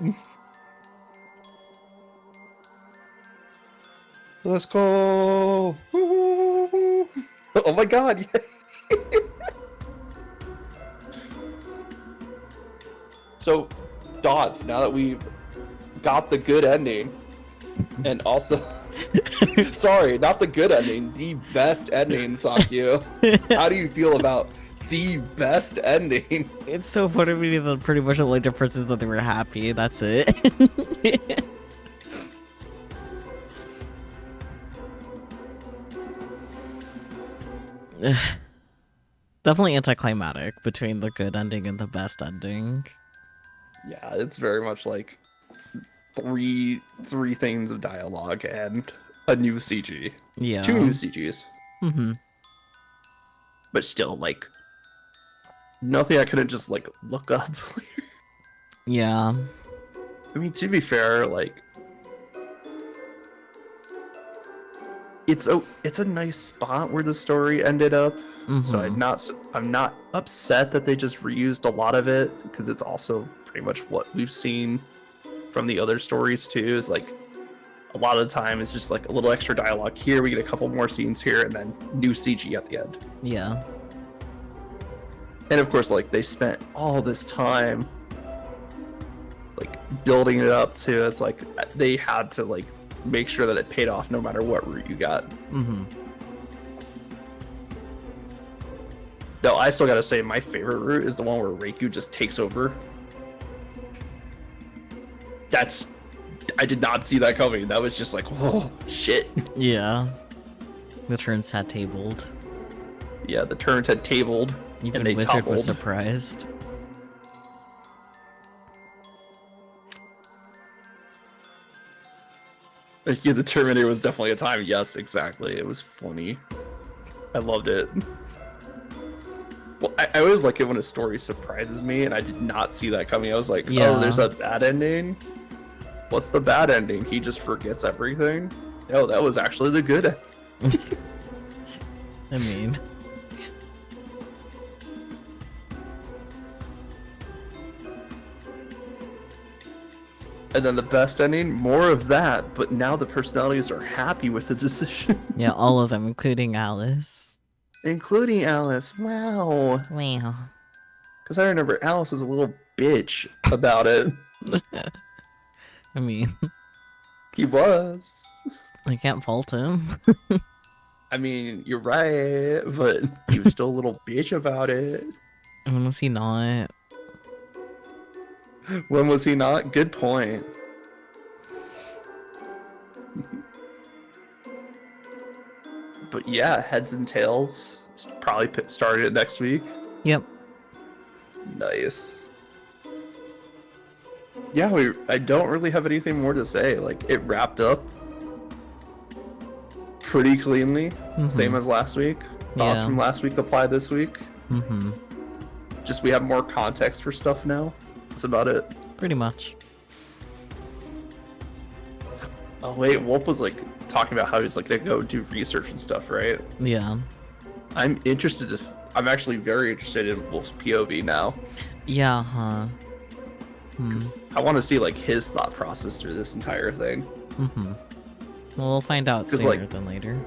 Let's go! Woo! Oh my god! So, Dots, now that we've got the good ending, and also... Sorry, not the good ending, the best ending, Sakyu. How do you feel about the best ending? It's so funny to me that pretty much the only difference is that they were happy. That's it. Definitely anticlimactic between the good ending and the best ending. Yeah, it's very much like three things of dialogue and a new CG. Yeah. 2 new CGs. Mm-hmm. But still, like, nothing I couldn't just, like, look up. Yeah. I mean, to be fair, like, it's a nice spot where the story ended up. So I'm not upset that they just reused a lot of it, because it's also pretty much what we've seen from the other stories too. Is like a lot of the time it's just like a little extra dialogue here, we get a couple more scenes here, and then new CG at the end. Yeah. And of course, like, they spent all this time like building it up to, it's like they had to like make sure that it paid off no matter what route you got. Mm-hmm. Though I still gotta say my favorite route is the one where Reiku just takes over. I did not see that coming. That was just like, whoa, shit. Yeah. The turns had tabled. Yeah, the turns had tabled. Even and they Wizard toppled. was surprised. Yeah, the Terminator was definitely a time. Yes, exactly. It was funny. I loved it. Well, I always like it when a story surprises me, and I did not see that coming. I was like, Yeah. oh, there's a bad ending? What's the bad ending? He just forgets everything? No, that was actually the good ending. I mean... And then the best ending, more of that, but now the personalities are happy with the decision. Yeah, all of them, including Alice. Including Alice. Wow. Wow. Because I remember Alice was a little bitch about it. I mean... He was. I can't fault him. I mean, you're right, but he was still a little bitch about it. When was he not? When was he not? Good point. But yeah, Heads and Tails probably started it next week. Yep. Nice. Yeah, I don't really have anything more to say. Like, it wrapped up pretty cleanly, same as last week. Thoughts Yeah. from last week apply this week. Mm-hmm. Just we have more context for stuff now. That's about it. Pretty much. Oh wait, Wolf was like talking about how he's like gonna go do research and stuff, right? Yeah. I'm interested. I'm actually very interested in Wolf's POV now. Yeah, huh. I want to see like his thought process through this entire thing. Mm-hmm. Well, we'll find out 'Cause, sooner like- than later.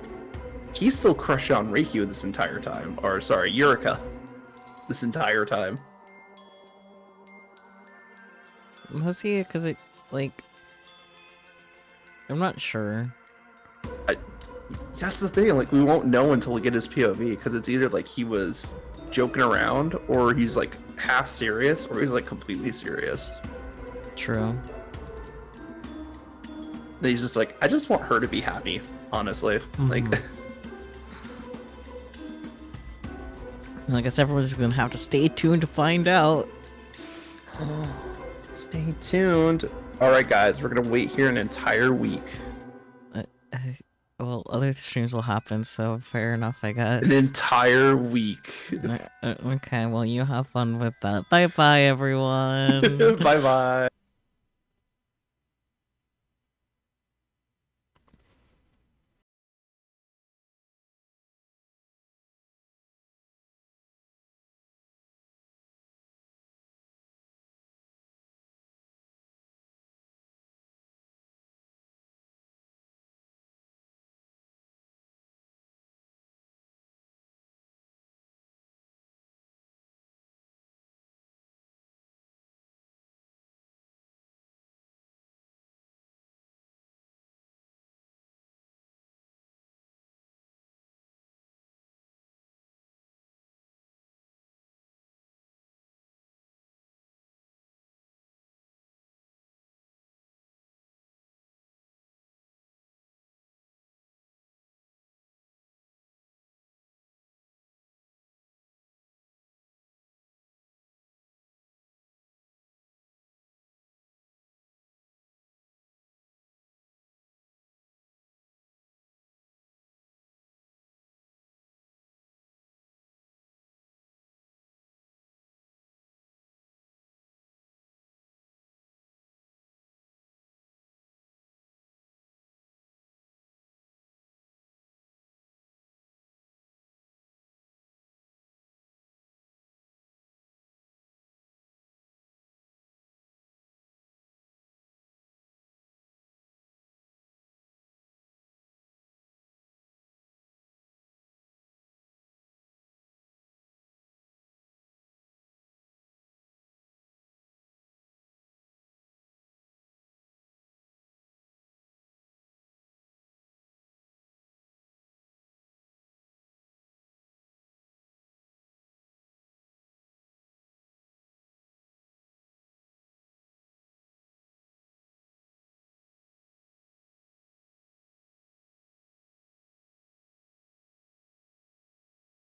He's still crushed on Reiki this entire time, or sorry, Yurika, this entire time. Was he? Because it, like... I'm not sure. That's the thing. Like, we won't know until we get his POV, because it's either like he was joking around, or he's like half serious, or he's like completely serious. True. And he's just like, I just want her to be happy, honestly. Like, I guess everyone's just gonna have to stay tuned to find out. Stay tuned. All right, guys, we're gonna wait here an entire week. Well, other streams will happen, so fair enough, I An guess. entire week. Okay, well, you have fun with that. Bye bye, everyone. Bye bye.